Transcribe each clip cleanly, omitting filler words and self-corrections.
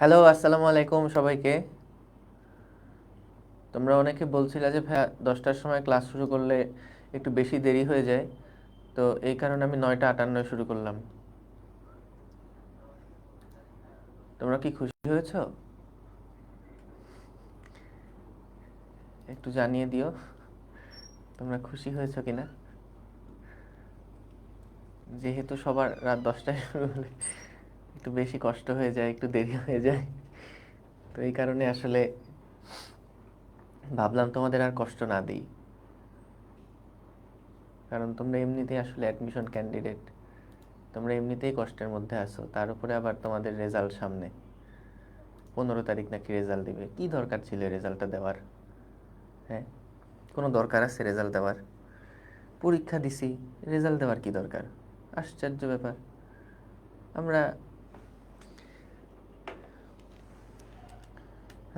Hello, আসসালামু আলাইকুম সবাইকে। তোমরা অনেকে বলছিলে যে ভাইয়া 10টার সময় ক্লাস শুরু করলে একটু বেশি দেরি হয়ে যায়, তো এই কারণে আমি 9:58 শুরু করলাম। তোমরা কি খুশি হয়েছো? একটু জানিয়ে দিও তোমরা খুশি হয়েছো কিনা। যেহেতু সবার রাত 10টায় শুরু হলে একটু বেশি কষ্ট হয়ে যায়, একটু দেরি হয়ে যায়, তো এই কারণে আসলে ভাবলাম তোমাদের আর কষ্ট না দিই, কারণ তোমরা এমনিতেই আসলে অ্যাডমিশন ক্যান্ডিডেট। তোমরা এমনিতেই কষ্টের মধ্যে আছো, তার উপরে আবার তোমাদের রেজাল্ট সামনে। 15 তারিখ নাকি রেজাল্ট দিবে, কি দরকার ছিল রেজাল্টটা দেওয়ার? হ্যাঁ, কোনো দরকার আছে রেজাল্ট দেওয়ার? পরীক্ষা দিছি, রেজাল্ট দেওয়ার কি দরকার? আশ্চর্য ব্যাপার। আমরা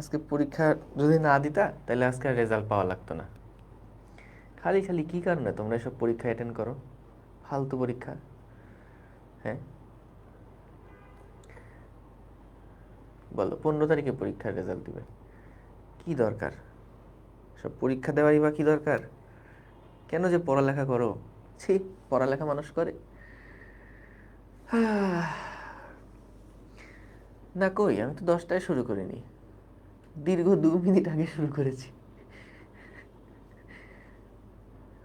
আজকে পরীক্ষা যদি না দিতা তাহলে আজকে আর রেজাল্ট পাওয়া লাগতো না। খালি খালি কি কারণে তোমরা এসব পরীক্ষা অ্যাটেন্ড করো? ফালতু পরীক্ষা। হ্যাঁ, বলো, 15 তারিখে পরীক্ষার রেজাল্ট দিবে, কি দরকার? সব পরীক্ষা দেওয়ারই বা কি দরকার? কেন যে পড়ালেখা করো? ছি, পড়ালেখা মানুষ করে? না, কই, আমি তো 10টায় শুরু করিনি, দীর্ঘ 2 মিনিট আগে শুরু করেছি।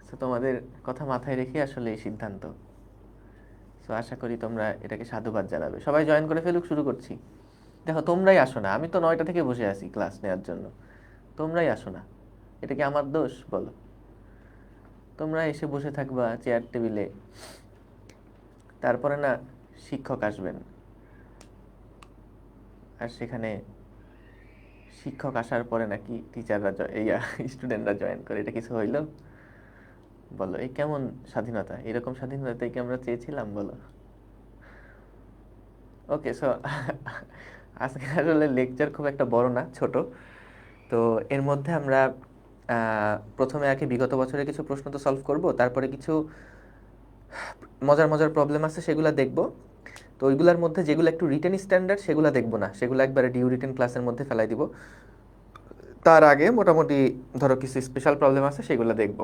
তো তোমাদের কথা মাথায় রেখে আসলে এই সিদ্ধান্ত। তো আশা করি তোমরা এটাকে সাধুবাদ জানাবে। সবাই জয়েন করে ফেলুক, শুরু করছি। দেখো, তোমরাই আসো না, আমি তো 9টা থেকে বসে আছি ক্লাস নেওয়ার জন্য। তোমরাই আসো না, এটা কি আমার দোষ বলো? তোমরা এসে বসে থাকবা চেয়ার টেবিলে, তারপরে না শিক্ষক আসবেন, আর সেখানে শিক্ষক আসার পরে নাকি টিচাররা স্টুডেন্টরা জয়েন করে, এটা কিছু হইলো? বলো, এই কেমন স্বাধীনতা? এরকম স্বাধীনতাই কি আমরা চেয়েছিলাম বলো? ওকে, সো আজকে আসলে লেকচার খুব একটা বড় না, ছোট। তো এর মধ্যে আমরা প্রথমে আগে বিগত বছরের কিছু প্রশ্ন তো সলভ করব, তারপরে কিছু মজার মজার প্রবলেম আছে সেগুলো দেখব। তো ওইগুলোর মধ্যে যেগুলো একটু রিটেন স্ট্যান্ডার্ড সেগুলো দেখব না, সেগুলো একবারে ডিউ রিটেন ক্লাসের মধ্যে ফেলাই দিব। তার আগে মোটামুটি ধরো কিছু স্পেশাল প্রবলেম আছে সেগুলো দেখব।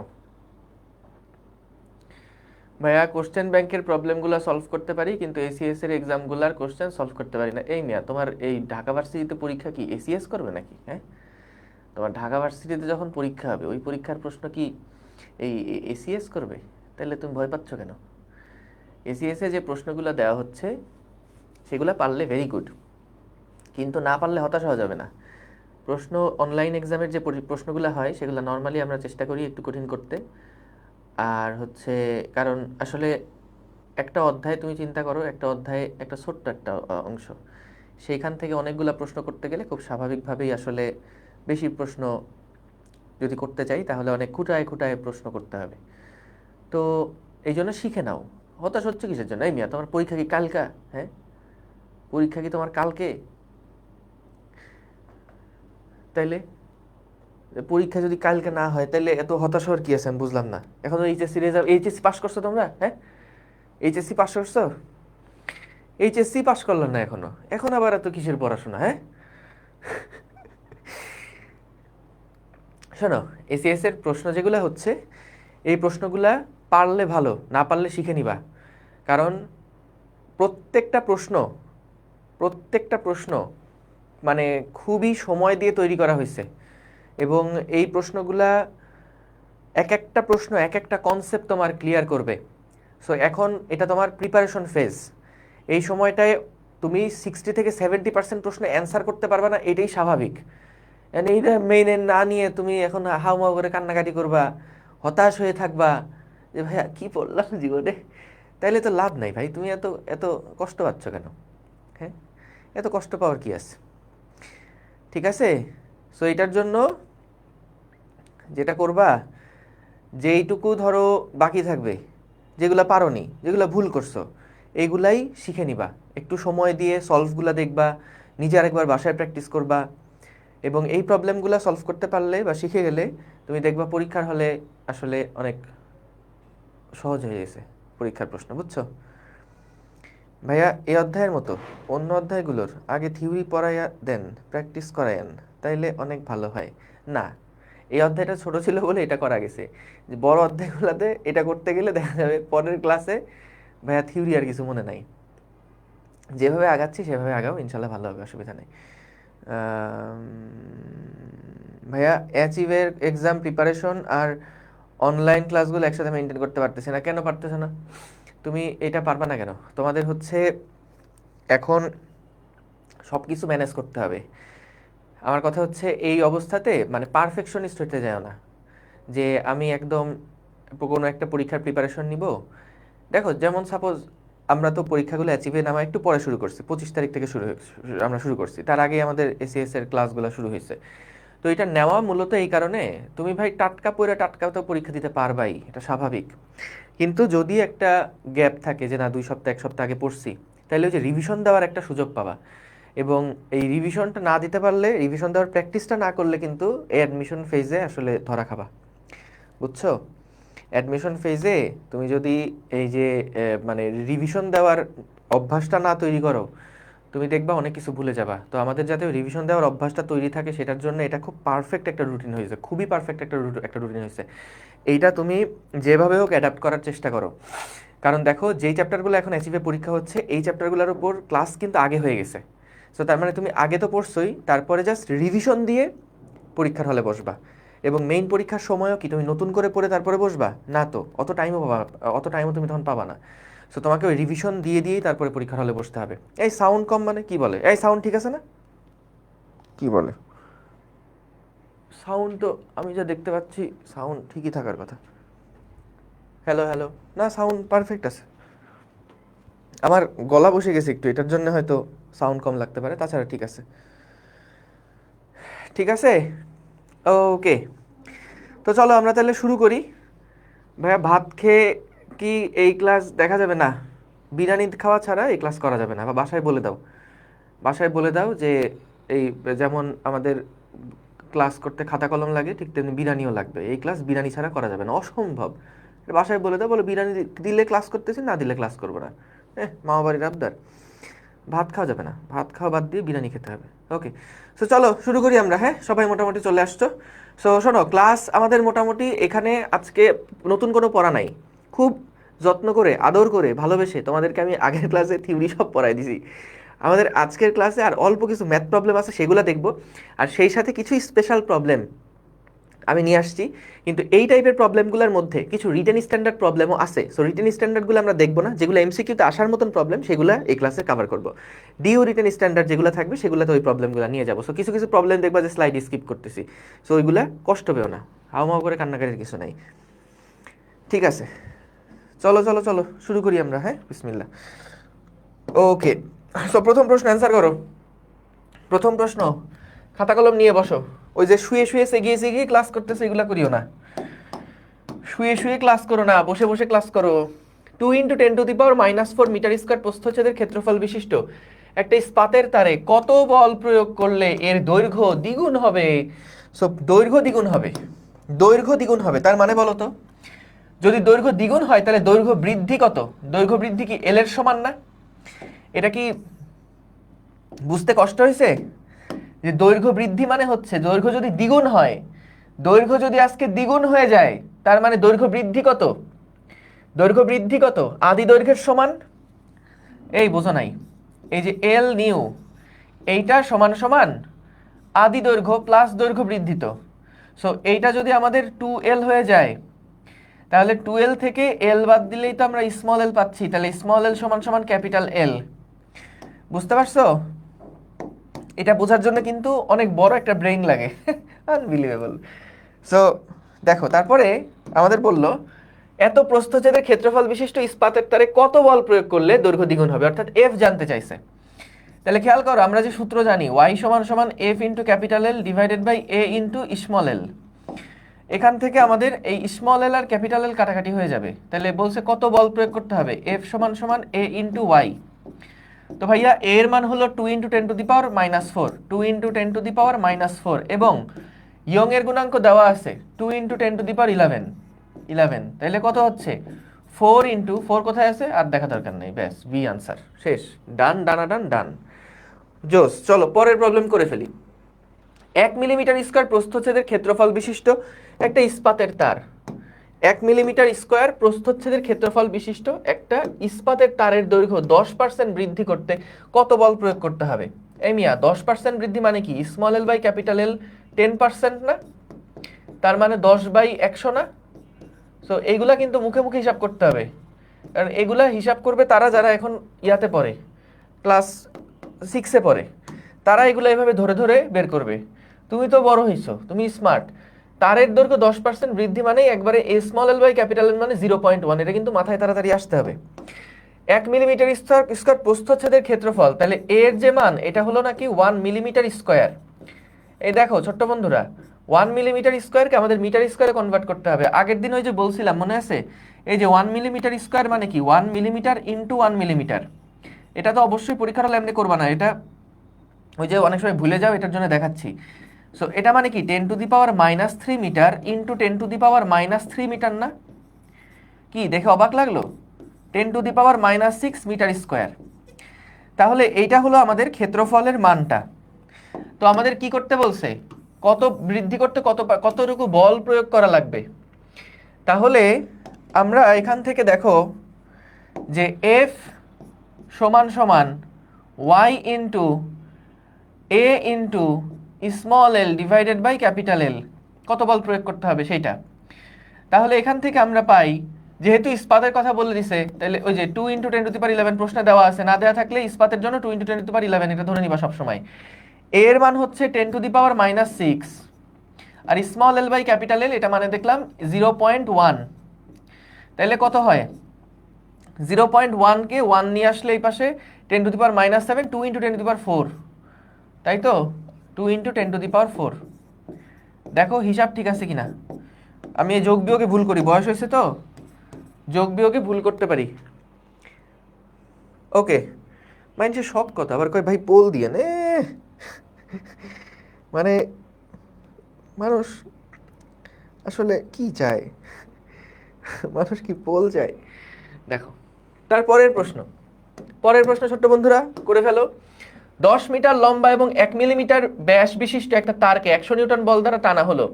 ভাইয়া, কোশ্চেন ব্যাংকের প্রবলেমগুলো সলভ করতে পারি, কিন্তু এসিএস এর এক্সামগুলোর কোশ্চেন সলভ করতে পারি না। এই মিয়া, তোমার এই ঢাকা ভার্সিটিতে পরীক্ষা কি এসিএস করবে নাকি? হ্যাঁ, তোমার ঢাকা ভার্সিটিতে যখন পরীক্ষা হবে ওই পরীক্ষার প্রশ্ন কি এই এসিএস করবে? তাহলে তুমি ভয় পাচ্ছ কেন? এসিএসে যে প্রশ্নগুলো দেওয়া হচ্ছে সেগুলো পারলে ভেরি গুড, কিন্তু না পারলে হতাশ হওয়া যাবে না। প্রশ্ন অনলাইন এক্সামের যে প্রশ্নগুলো হয় সেগুলো নর্মালি আমরা চেষ্টা করি একটু কঠিন করতে। আর হচ্ছে, কারণ আসলে একটা অধ্যায় তুমি চিন্তা করো, একটা অধ্যায়ে একটা ছোট্ট একটা অংশ, সেইখান থেকে অনেকগুলো প্রশ্ন করতে গেলে খুব স্বাভাবিকভাবেই আসলে বেশি প্রশ্ন যদি করতে চাই তাহলে অনেক খুঁটায় খুঁটায় প্রশ্ন করতে হবে। তো এই জন্য শিখে নাও। হতাশ হচ্ছে কিসের জন্য? এই মিয়া, তোমার পরীক্ষা কি কালকা? হ্যাঁ, পরীক্ষা কি তোমার কালকে? তাইলে পরীক্ষা যদি কালকে না হয় তাহলে এত হতাশ হওয়ার কি আছে? আমি বুঝলাম না। এখন এইচএসসি রেজাল্ট, এইচএসসি পাস করছো তোমরা? হ্যাঁ, এইচএসসি পাস করছো? এইচএসসি পাস করলো না এখনো, এখন আবার এত কিসের পড়াশোনা? হ্যাঁ, শোনো, এসিএস এর প্রশ্ন যেগুলো হচ্ছে এই প্রশ্নগুলা পারলে ভালো, না পারলে শিখে নিবা। কারণ প্রত্যেকটা প্রশ্ন প্রত্যেকটা প্রশ্ন মানে খুবই সময় দিয়ে তৈরি করা হয়েছে, এবং এই প্রশ্নগুলা এক একটা প্রশ্ন এক একটা কনসেপ্ট তোমার ক্লিয়ার করবে। সো এখন এটা তোমার প্রিপারেশন ফেজ। এই সময়টায় তুমি 60 থেকে 70% প্রশ্ন অ্যান্সার করতে পারবে না, এটাই স্বাভাবিক। এইটা মেইনে না নিয়ে তুমি এখন হাউমাউ করে কান্নাকাটি করবা, হতাশ হয়ে থাকবা যে ভাইয়া কি পড়লাম জীবনে। তাইলে তো লাভ নাই ভাই, তুমি এত এত কষ্ট পাচ্ছ কেন? হ্যাঁ, এত কষ্ট পাওয়ার কি আছে? ঠিক আছে, সো এটার জন্য যেটা করবা, যেইটুকু ধরো বাকি থাকবে, যেগুলো পারোনি, যেগুলো ভুল করছো, এইগুলাই শিখে নিবা। একটু সময় দিয়ে সলভগুলো দেখবা, নিজে আরেকবার বাসায় প্র্যাকটিস করবা, এবং এই প্রবলেমগুলো সলভ করতে পারলে বা শিখে গেলে তুমি দেখবা পরীক্ষার হলে আসলে অনেক সহজ হয়ে গেছে পরীক্ষার প্রশ্ন, বুঝছো? ভাইয়া এই অধ্যায়ের মতো অন্য অধ্যায়গুলোর আগে থিওরি পড়াইয়া দেন, প্র্যাকটিস করায়েন, তাইলে অনেক ভালো হয়। না, এই অধ্যায়টা ছোট ছিল বলে এটা করা গেছে। যে বড় অধ্যায়গুলোতে এটা করতে গেলে দেখা যাবে পরের ক্লাসে ভাইয়া থিওরি আর কিছু মনে নাই। যেভাবে আগাচ্ছি সেভাবে আগাও, ইনশাল্লাহ ভালো হবে, অসুবিধা নেই। ভাইয়া অ্যাচিভের এক্সাম প্রিপারেশন আর অনলাইন ক্লাসগুলো একসাথে মেনটেন করতে পারতেছে না। কেন পারতেছে না? তুমি এটা পারবা না কেন? তোমাদের হচ্ছে এখন সব কিছু ম্যানেজ করতে হবে। আমার কথা হচ্ছে এই অবস্থাতে মানে পারফেকশনিস্ট হতে যায় না, যে আমি একদম কোনো একটা পরীক্ষার প্রিপারেশন নিব। দেখো যেমন সাপোজ আমরা তো পরীক্ষাগুলো অ্যাচিভে নামা একটু পরে শুরু করছি, 25 তারিখ থেকে আমরা শুরু করছি, তার আগে আমাদের এসিএস এর ক্লাসগুলো শুরু হয়েছে। তো এটা নেওয়া মূলত এই কারণে, তুমি ভাই টাটকা পড়ে টাটকা তো পরীক্ষা দিতে পারবাই, এটা স্বাভাবিক। কিন্তু যদি একটা গ্যাপ থাকে যে না 2 সপ্তাহ 1 সপ্তাহ আগে পড়ছি, তাহলে ওই যে রিভিশন দেওয়ার একটা সুযোগ পাবা। এবং এই রিভিশনটা না দিতে পারলে, রিভিশন দেওয়ার প্র্যাকটিসটা না করলে কিন্তু এই অ্যাডমিশন ফেজে আসলে ধরা খাবা, বুঝছো? অ্যাডমিশন ফেজে তুমি যদি এই যে মানে রিভিশন দেওয়ার অভ্যাসটা না তৈরি করো, তুমি দেখবা অনেক কিছু ভুলে যাবা। তো আমাদের যাতে রিভিশন দেওয়ার অভ্যাসটা তৈরি থাকে সেটার জন্য এটা খুব পারফেক্ট একটা রুটিন হয়েছে, খুবই পারফেক্ট একটা রুটিন হয়েছে। এইটা তুমি যেভাবে হোক অ্যাডাপ্ট করার চেষ্টা করো। কারণ দেখো যেই চ্যাপ্টারগুলো এখন অ্যাচিভে পরীক্ষা হচ্ছে, এই চ্যাপ্টারগুলোর উপর ক্লাস কিন্তু আগে হয়ে গেছে। সো তার মানে তুমি আগে তো পড়ছোই, তারপরে জাস্ট রিভিশন দিয়ে পরীক্ষার হলে বসবা। এবং মেইন পরীক্ষার সময়ও কি তুমি নতুন করে পড়ে তারপরে বসবা? না তো, অত টাইমও তুমি তখন পাবা না। সো তোমাকে ওই রিভিশন দিয়ে দিয়েই তারপরে পরীক্ষার হলে বসতে হবে। এই সাউন্ড কম মানে কি বলে? এই সাউন্ড ঠিক আছে না? কি বলে সাউন্ড? তো আমি যা দেখতে পাচ্ছি সাউন্ড ঠিকই থাকার কথা। হ্যালো হ্যালো, না সাউন্ড পারফেক্ট আছে। আমার গলা বসে গেছে একটু, এটার জন্য হয়তো সাউন্ড কম লাগতে পারে, তাছাড়া ঠিক আছে। ঠিক আছে, ওকে। তো চলো আমরা তাহলে শুরু করি। ভাইয়া ভাত খেয়ে কি এই ক্লাস দেখা যাবে না? বিরিয়ানি খাওয়া ছাড়া এই ক্লাস করা যাবে না, বা বাসায় বলে দাও, বাসায় বলে দাও যে এই যেমন আমাদের ক্লাস করতে খাতা কলম লাগে, ঠিক তেমনি বিরিয়ানিও লাগবে। এই ক্লাস বিরিয়ানি ছাড়া করা যাবে না, অসম্ভব। বাসায় বলে দাও, বলো বিরিয়ানি দিলে ক্লাস করতেছি, না দিলে ক্লাস করবো না। মামা বাড়ির আবদার। ভাত খাওয়া যাবে না, ভাত খাওয়া বাদ দিয়ে বিরিয়ানি খেতে হবে। ওকে, সো চলো শুরু করি আমরা। হ্যাঁ, সবাই মোটামুটি চলে আসছো। সো শোনো, ক্লাস আমাদের মোটামুটি এখানে আজকে নতুন কোনো পড়া নাই। খুব যত্ন করে, আদর করে, ভালোবেসে তোমাদেরকে আমি আগের ক্লাসে থিওরি সব পড়াই দিছি। আমাদের আজকের ক্লাসে আর অল্প কিছু ম্যাথ প্রবলেম আছে, সেগুলো দেখব। আর সেই সাথে কিছু স্পেশাল প্রবলেম আমি নিয়ে আসছি। কিন্তু এই টাইপের প্রবলেমগুলোর মধ্যে কিছু রিটেন স্ট্যান্ডার্ড প্রবলেমও আছে। সো রিটেন স্ট্যান্ডার্ডগুলো আমরা দেখবো না, যেগুলো এমসিকিউতে আসার মতন প্রবলেম সেগুলো এই ক্লাসে কভার করব। ডিও রিটেন স্ট্যান্ডার্ড যেগুলো থাকবে সেগুলোতে ওই প্রবলেমগুলো নিয়ে যাবো। সো কিছু কিছু প্রবলেম দেখবা যে স্লাইড স্কিপ করতেছি, সো ওইগুলা কষ্ট পেও না, হাওমাও করে কান্নাকাটির কিছু নাই। ঠিক আছে, চলো চলো চলো শুরু করি আমরা। হ্যাঁ, বিসমিল্লাহ। ওকে, সো প্রথম প্রশ্ন অ্যান্সার করো। প্রথম প্রশ্ন, খাতা কলম নিয়ে বসো। ওই যে শুয়ে শুয়ে সেগিয়ে সেগিয়ে ক্লাস করতেছে, এগুলা করিও না। শুয়ে শুয়ে ক্লাস করো না, বসে বসে ক্লাস করো। 2 × 10⁻⁴ মিটার স্কয়ার প্রস্থচ্ছেদের ক্ষেত্রফল বিশিষ্ট একটা ইস্পাতের তারে কত বল প্রয়োগ করলে এর দৈর্ঘ্য দ্বিগুণ হবে? সো দৈর্ঘ্য দ্বিগুণ হবে, দৈর্ঘ্য দ্বিগুণ হবে, তার মানে বলো তো, যদি দৈর্ঘ্য দ্বিগুণ হয় তাহলে দৈর্ঘ্য বৃদ্ধি কত? দৈর্ঘ্য বৃদ্ধি কি এল এর সমান না? এটা কি বুঝতে কষ্ট হয়েছে? যে দৈর্ঘ্য বৃদ্ধি মানে হচ্ছে দৈর্ঘ্য যদি দ্বিগুণ হয়, দৈর্ঘ্য যদি আজকে দ্বিগুণ হয়ে যায়, তার মানে দৈর্ঘ্য বৃদ্ধি কত? দৈর্ঘ্য বৃদ্ধি কত? আদি দৈর্ঘ্যের সমান। এই বোঝো নাই? এই যে এল নিউ, এইটা সমান সমান আদি দৈর্ঘ্য প্লাস দৈর্ঘ্য বৃদ্ধিত। সো এইটা যদি আমাদের 2L হয়ে যায়, তাহলে 2L থেকে L বাদ দিলেই তো আমরা স্মল এল পাচ্ছি, তাহলে স্মল এল সমান সমান ক্যাপিটাল এল। বুঝতে পারছো? এটা বোঝার জন্য কিন্তু অনেক বড় একটা ব্রেইন লাগে, আনবিলিভেবল। সো দেখো, তারপরে আমাদের বলল এত প্রস্থচ্ছেদের ক্ষেত্রফল বিশিষ্ট ইস্পাতের তারে কত বল প্রয়োগ করলে দৈর্ঘ্য দ্বিগুণ হবে, অর্থাৎ এফ জানতে চাইছে। তাহলে খেয়াল করো, আমরা যে সূত্র জানি y সমান সমান F into capital L divided by A into small L. এখান থেকে আমাদের এই স্মল এল আর ক্যাপিটাল এল কাটাকাটি হয়ে যাবে। তাহলে বলছে কত বল প্রয়োগ করতে হবে? এফ সমান সমান এ ইন্টু ওয়াই। তো ভাইয়া এর মান হলো 2 × 10⁻⁴, 2 × 10⁻⁴, এবং ইয়ং এর গুণাঙ্ক দেওয়া আছে 2 × 10⁻11, 11। তাহলে কত হচ্ছে? 4 কোথায় আছে আর দেখা দরকার নেই, ব্যাস বি আনসার, শেষ, ডান, ডানাডান, ডান। জোস, চলো পরের প্রবলেম করে ফেলি। 1 মিলিমিটার স্কোয়ার প্রস্থচ্ছেদের ক্ষেত্রফল বিশিষ্ট একটা ইস্পাতের তার, 1 মিলিমিটার স্কোয়ার প্রস্থচ্ছেদের ক্ষেত্রফল বিশিষ্ট একটা ইস্পাতের তারের দৈর্ঘ্য 10% বৃদ্ধি করতে কত বল প্রয়োগ করতে হবে? এই মিয়া, 10% বৃদ্ধি মানে কি? Small L by capital L 10% না? তার মানে 10/100 না? সো এইগুলা কিন্তু মুখে মুখে হিসাব করতে হবে, কারণ এগুলা হিসাব করবে তারা যারা এখন ইয়াতে পড়ে, ক্লাস 6-এ পড়ে, তারা এগুলো এভাবে ধরে ধরে বের করবে। তুমি তো বড় হইছো, তুমি স্মার্ট। তারের দৈর্ঘ্য 10% বৃদ্ধি মানেই একবারে এ small L by capital L মানে 0.1, এটা কিন্তু মাথায় তাড়াতাড়ি আসতে হবে। 1 মিলিমিটার স্কোয়ার প্রস্থচ্ছেদের ক্ষেত্রফল, তাহলে এর যে মান এটা হলো নাকি 1 মিলিমিটার স্কোয়ার। এই দেখো ছোট্ট বন্ধুরা, 1 মিলিমিটার স্কোয়ারকে আমাদের মিটার স্কোয়ারে কনভার্ট করতে হবে। আগের দিন ওই যে বলছিলাম, মনে আছে? এই যে 1 মিলিমিটার স্কোয়ার মানে কি? 1 মিলিমিটার ইন্টু 1 মিলিমিটার। এটা তো অবশ্যই পরীক্ষার হলে এমনি করবা না, এটা ওই যে অনেক সময় ভুলে যাও, এটার জন্য দেখাচ্ছি। সো এটা মানে কি 10⁻³ মিটার ইন্টু 10⁻³ মিটার না? কি দেখে অবাক লাগলো? 10⁻⁻6 মিটার স্কোয়ার। তাহলে এইটা হলো আমাদের ক্ষেত্রফলের মানটা। তো আমাদের কি করতে বলছে? কত বৃদ্ধি করতে কতটুকু বল প্রয়োগ করা লাগবে। তাহলে আমরা এখান থেকে দেখো যে এফ সমান সমান Y into A into small L divided by capital L, কত বল প্রয়োগ করতে হবে সেইটা। তাহলে এখান থেকে আমরা পাই, যেহেতু ইস্পাতের কথা বলে দিছে, তাহলে ওই যে 2 × 10⁻11 প্রশ্নে দেওয়া আছে, না দেওয়া থাকলে ইস্পাতের জন্য 2 × 10⁻11 এটা ধরে নিবা সবসময়। এর মান হচ্ছে 10⁻⁻6, আর small L by capital L এটা মানে দেখলাম 0.1। তাহলে কত হয়? 0.1কে 1 নিয়ে আসলে এই পাশে 10⁻⁻7, 2 × 10⁻4, তাই তো? 2 × 10⁻4। দেখো হিসাব ঠিক আছে কিনা। আমি এই যোগ বিয়োগে ভুল করি, বয়স হয়েছে তো, যোগ বিয়োগে ভুল করতে পারি। ওকে, মাইনছে সব কথা আবার কয় ভাই পোল দিয়ে নে, মানে মানুষ আসলে কি চায়? মানুষ কি পোল চায়? দেখো তারপরের প্রশ্ন, পরের প্রশ্ন ছোট্ট বন্ধুরা করে ফেলো। 10 মিটার লম্বা এবং 1 মিলিমিটার ব্যাস বিশিষ্ট একটা তারকে 100 নিউটন বল দ্বারা টানা হলো,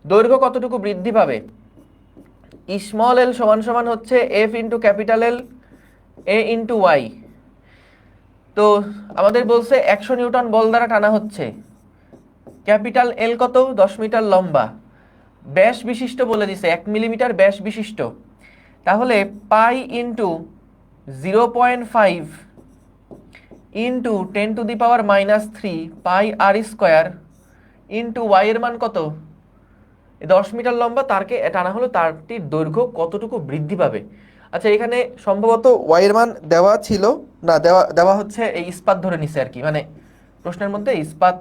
দৈর্ঘ্য কতটুকু বৃদ্ধি পাবে? স্মল এল সমান সমান হচ্ছে এফ ইন্টু ক্যাপিটাল এল এ ইন্টু ওয়াই। তো আমাদের বলছে 100 নিউটন বল দ্বারা টানা হচ্ছে, ক্যাপিটাল এল কত? 10 মিটার লম্বা, ব্যাস বিশিষ্ট বলে দিছে 1 মিলিমিটার ব্যাস বিশিষ্ট। তাহলে পাই ইন্টু 0.5 ইন্টু 10⁻³ পাই আর স্কোয়ার ইন্টু ওয়াই এর মান কত? 10 মিটার লম্বা তারকে টানা হলো, তারটির দৈর্ঘ্য কতটুকু বৃদ্ধি পাবে। আচ্ছা, এখানে সম্ভবত ওয়াই এর মান দেওয়া ছিল না, দেওয়া হচ্ছে এই ইস্পাত ধরে নিছে আর কি, মানে প্রশ্নের মধ্যে ইস্পাত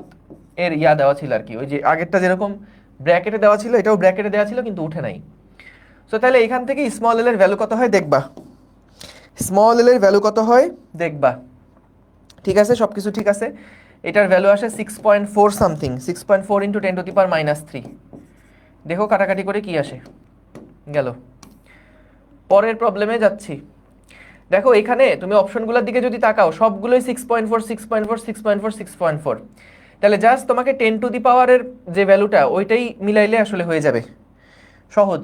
এর ইয়া দেওয়া ছিল আর কি, ওই যে আগেরটা যেরকম ব্র্যাকেটে দেওয়া ছিল এটাও ব্র্যাকেটে দেওয়া ছিল কিন্তু উঠে নাই। সো তাহলে এখান থেকে স্মল এল এর ভ্যালু কত হয় দেখবা, স্মল এল এর ভ্যালু কত হয় দেখবা। ঠিক আছে, সব কিছু ঠিক আছে। এটার ভ্যালু আসে 6.4 সামথিং, 6.4 ইন্টু 10⁻³ দেখো কাটাকাটি করে কি আসে, গেল। পরের প্রবলেমে যাচ্ছি। দেখো এখানে তুমি অপশনগুলোর দিকে যদি তাকাও সবগুলোই 6.4 6.4 6.4 6.4, তাহলে জাস্ট তোমাকে 10⁻⁴ এর যে ভ্যালুটা ওইটাই মিলাইলে আসলে হয়ে যাবে, সহজ।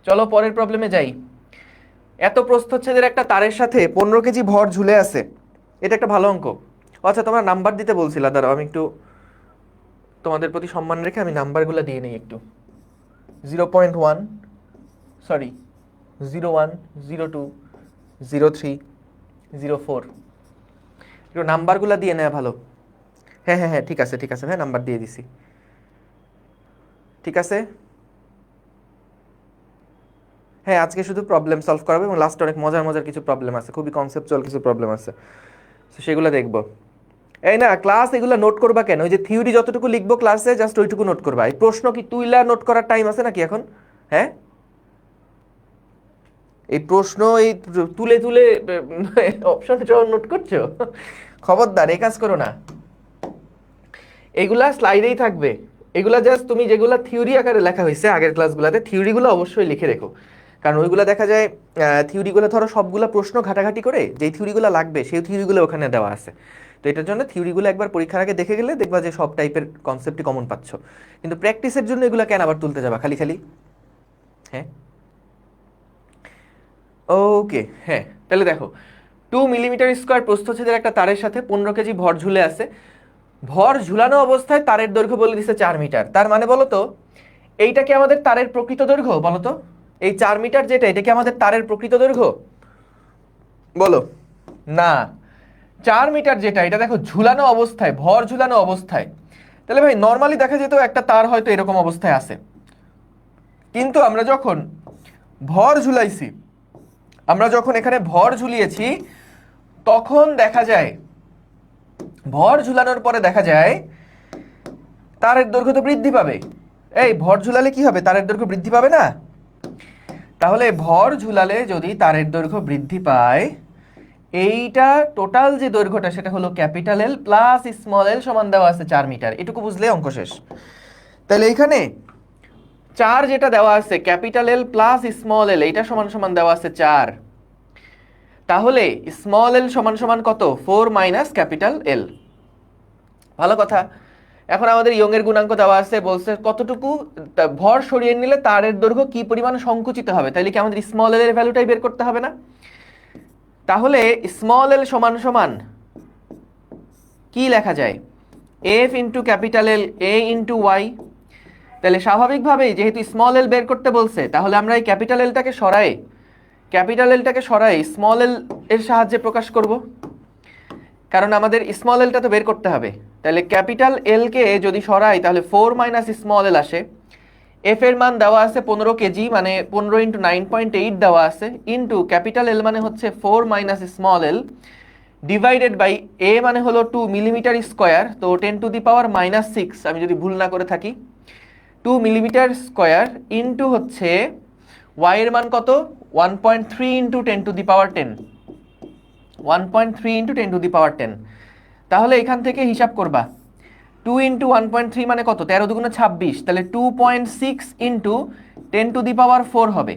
চলো পরের প্রবলেমে যাই। এত প্রস্থচ্ছেদের একটা তারের সাথে 15 কেজি ভর ঝুলে আছে, এটা একটা ভালো অঙ্ক। আচ্ছা তোমরা নাম্বার দিতে বলছিলা, দাঁড়াও আমি একটু তোমাদের প্রতি সম্মান রেখে আমি নাম্বারগুলো দিয়ে নিই একটু। 0.1, সরি 0.1 0.2 0.3 0.4, একটু নাম্বারগুলো দিয়ে নেওয়া ভালো। হ্যাঁ হ্যাঁ হ্যাঁ ঠিক আছে ঠিক আছে, হ্যাঁ নাম্বার দিয়ে দিছি, ঠিক আছে। হ্যাঁ আজকে শুধু প্রবলেম সলভ করাবে এবং লাস্টে অনেক মজার মজার কিছু প্রবলেম আছে, খুবই কনসেপচুয়াল কিছু প্রবলেম আছে, তো সেগুলো দেখবো। এই না ক্লাস এগুলো নোট করবা কেন? ওই যে থিওরি যতটুকু লিখবো ক্লাসে জাস্ট ওইটুকু নোট করবা। এই প্রশ্ন কি তুইলা নোট করার টাইম আছে নাকি এখন? হ্যাঁ, এই প্রশ্ন এই তুলে তুলে অপশন নোট করছো, খবরদার এই কাজ করো না। এগুলা স্লাইডেই থাকবে, এগুলা জাস্ট তুমি যেগুলা থিওরি আকারে লেখা হয়েছে আগের ক্লাসগুলোতে থিওরিগুলো অবশ্যই লিখে রেখো, কারণ ওইগুলো দেখা যায় থিওরিগুলো ধরো সবগুলো প্রশ্ন ঘাটাঘাটি করে যেই থিওরিগুলো লাগবে সেই থিওরিগুলো ওখানে দেওয়া আছে। তো এটার জন্য থিওরিগুলো একবার পরীক্ষার আগে দেখে গেলে দেখবা যে সব টাইপের কনসেপ্টই কমন পাচ্ছ। কিন্তু প্র্যাকটিসের জন্য এগুলো কেন আবার তুলতে যাবা খালি খালি? হ্যাঁ, ওকে, হ্যাঁ, তাহলে দেখো 2 মিলিমিটার স্কোয়ার প্রস্থচ্ছেদের একটা তারের সাথে 15 কেজি ভর ঝুলে আছে। ভর ঝুলানো অবস্থায় তারের দৈর্ঘ্য বলে দিচ্ছে 4 মিটার। তার মানে বলো তো এইটা কি আমাদের তারের প্রকৃত দৈর্ঘ্য? বলো তো, এই 4 মিটার যেটা, এটা কি আমাদের তারের প্রকৃত দৈর্ঘ্য? বলো না। 4 মিটার যেটা, এটা দেখো ঝুলানো অবস্থায়, ভর ঝুলানো অবস্থায়। তাহলে ভাই নর্মালি দেখা যেত একটা তার হয়তো এরকম অবস্থায় আছে, কিন্তু আমরা যখন ভর ঝুলাইছি, আমরা যখন এখানে ভর ঝুলিয়েছি, তখন দেখা যায়, ভর ঝুলানোর পরে দেখা যায় তারের দৈর্ঘ্য তো বৃদ্ধি পাবে। এই ভর ঝুলালে কি হবে? তারের দৈর্ঘ্য বৃদ্ধি পাবে না? তাহলে ভর ঝুলালে যদি তারের দৈর্ঘ্য বৃদ্ধি পায়, এইটা টোটাল যে দৈর্ঘ্যটা সেটা হলো capital L plus small L সমান দেওয়া আছে 4 মিটার। এটুকু বুঝলে অঙ্ক শেষ। তাহলে এইখানে 4 যেটা দেওয়া আছে ক্যাপিটাল এল প্লাস স্মল এল, এইটা সমান সমান দেওয়া আছে 4। তাহলে স্মল এল সমান সমান কত? 4 মাইনাস ক্যাপিটাল এল। ভালো কথা। এখন আমাদের ইয়ং এর গুণাঙ্ক দেওয়া আছে, বলছে কতটুকু ভর সরিয়ে নিলে তারের দৈর্ঘ্য কি পরিমাণ সংকুচিত হবে। তাইলে কি আমাদের স্মল এল এর ভ্যালুটাই বের করতে হবে না? তাহলে স্মল এল সমান সমান কি লেখা যায়? এফ ইন্টু ক্যাপিটাল এল এ ইন্টু ওয়াই। তাহলে স্বাভাবিকভাবেই যেহেতু স্মল এল বের করতে বলছে, তাহলে আমরা এই ক্যাপিটাল এলটাকে সরাই স্মল এল এর সাহায্যে প্রকাশ করব, কারণ আমাদের স্মল এলটা তো বের করতে হবে। তাহলে ক্যাপিটাল এল কে যদি সরাই তাহলে 4 মাইনাস স্মল এল আসে। এফ এর মান দেওয়া আছে 15 কেজি, মানে 15 ইন্টু 9.8 দেওয়া আছে, ইন্টু ক্যাপিটাল এল মানে হচ্ছে 4 minus small L, divided by A মানে হলো 2 মিলিমিটার স্কোয়ার, তো 10 টু দি পাওয়ার মাইনাস 6 আমি যদি ভুল না করে থাকি, 2 মিলিমিটার স্কোয়ার ইন্টু হচ্ছে ওয়াই এর মান কত? 1.3 into 10 to the power 10, 1.3 into 10 to the power 10। তাহলে এখান থেকে হিসাব করবা 2 ইন্টু 1.3 মানে কত? 13 দুগুণে 26, তাহলে 2.6 ইন্টু 10 টু দি পাওয়ার 4 হবে।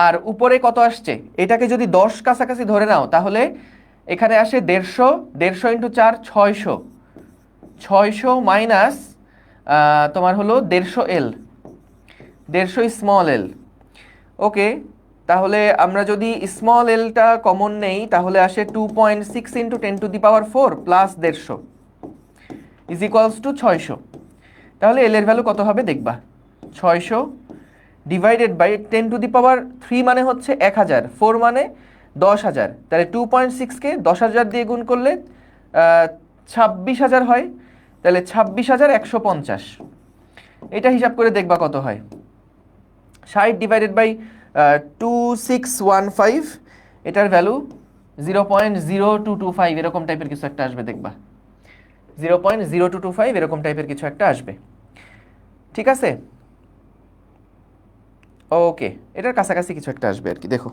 আর উপরে কত আসছে? এটাকে যদি 10 কাছাকাছি ধরে নাও, তাহলে এখানে আসে 150, 150 ইন্টু 4 600, 600 মাইনাস তোমার হলো 150 এল, 150 স্মল এল। ওকে, তাহলে আমরা যদি স্মল এলটা কমন নেই তাহলে আসে 2.6 into 10 to the power 4 plus 150 is equals to 600। তাহলে এল এর ভ্যালু কত হবে দেখবা, 600 ডিভাইডেড বাই 10 টু দি পাওয়ার 3 মানে হচ্ছে 1000, 4 মানে 10,000। তাহলে 2.6কে 10,000 দিয়ে গুণ করলে 26,000 হয়। তাহলে 26,150, এটা হিসাব করে দেখবা কত হয়। 60 ডিভাইডেড বাই 2615, এটার ভ্যালু 0.0225 এরকম টাইপের কিছু একটা আসবে দেখবা, 0.0225 এরকম টাইপের কিছু একটা আসবে। ঠিক আছে, ওকে, এটার কাছাকাছি কিছু একটা আসবে আর কি। দেখো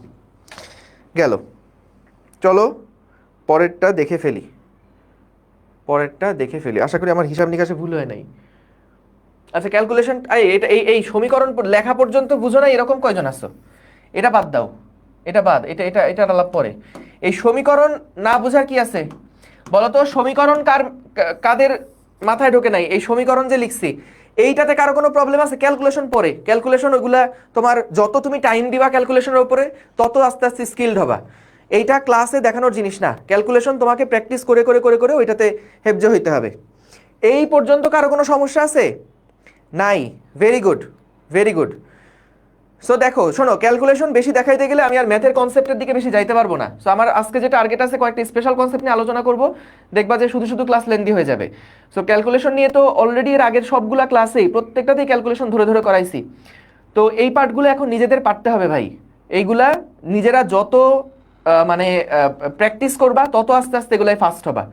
গেল, চলো পরেরটা দেখে ফেলি। আশা করি আমার হিসাব নিকাশে ভুল হয় নাই। আচ্ছা, ক্যালকুলেশন এটা এই সমীকরণ লেখা পর্যন্ত বুঝো না এরকম কয়জন আছো? এটা বাদ দাও, এটা বাদ, এটা আলাপ পরে। এই সমীকরণ না বোঝার কি আছে বলো তো? সমীকরণ কাদের মাথায় ঢোকে নাই? এই সমীকরণ যে লিখছি এইটাতে কারো কোনো প্রবলেম আছে? ক্যালকুলেশন পরে, ক্যালকুলেশন ওইগুলা তোমার যত তুমি টাইম দিবা ক্যালকুলেশনের উপরে তত আস্তে আস্তে স্কিলড হবা। এইটা ক্লাসে দেখানোর জিনিস না, ক্যালকুলেশন তোমাকে প্র্যাকটিস করে করে করে করে ওইটাতে হেফজো হইতে হবে। এই পর্যন্ত কারো কোনো সমস্যা আছে? নাই, very good, very good. So দেখো শোনো, ক্যালকুলেশন বেশি দেখাইতে গেলে আমি আর ম্যাথের কনসেপ্টের দিকে বেশি যাইতে পারবো না। সো আমার আজকে যে টার্গেট আছে কয়েকটা স্পেশাল কনসেপ্ট নিয়ে আলোচনা করব, দেখবা যে শুধু শুধু ক্লাস লেন্দি হয়ে যাবে। সো ক্যালকুলেশন নিয়ে তো অলরেডি এর আগের সবগুলা ক্লাসেই প্রত্যেকটাতেই ক্যালকুলেশন ধরে ধরে করাইছি। তো এই পার্টগুলো এখন নিজেদের পারতে হবে ভাই। এইগুলা নিজেরা যত মানে প্র্যাকটিস করবা তত আস্তে আস্তে এগুলাই ফাস্ট হবা।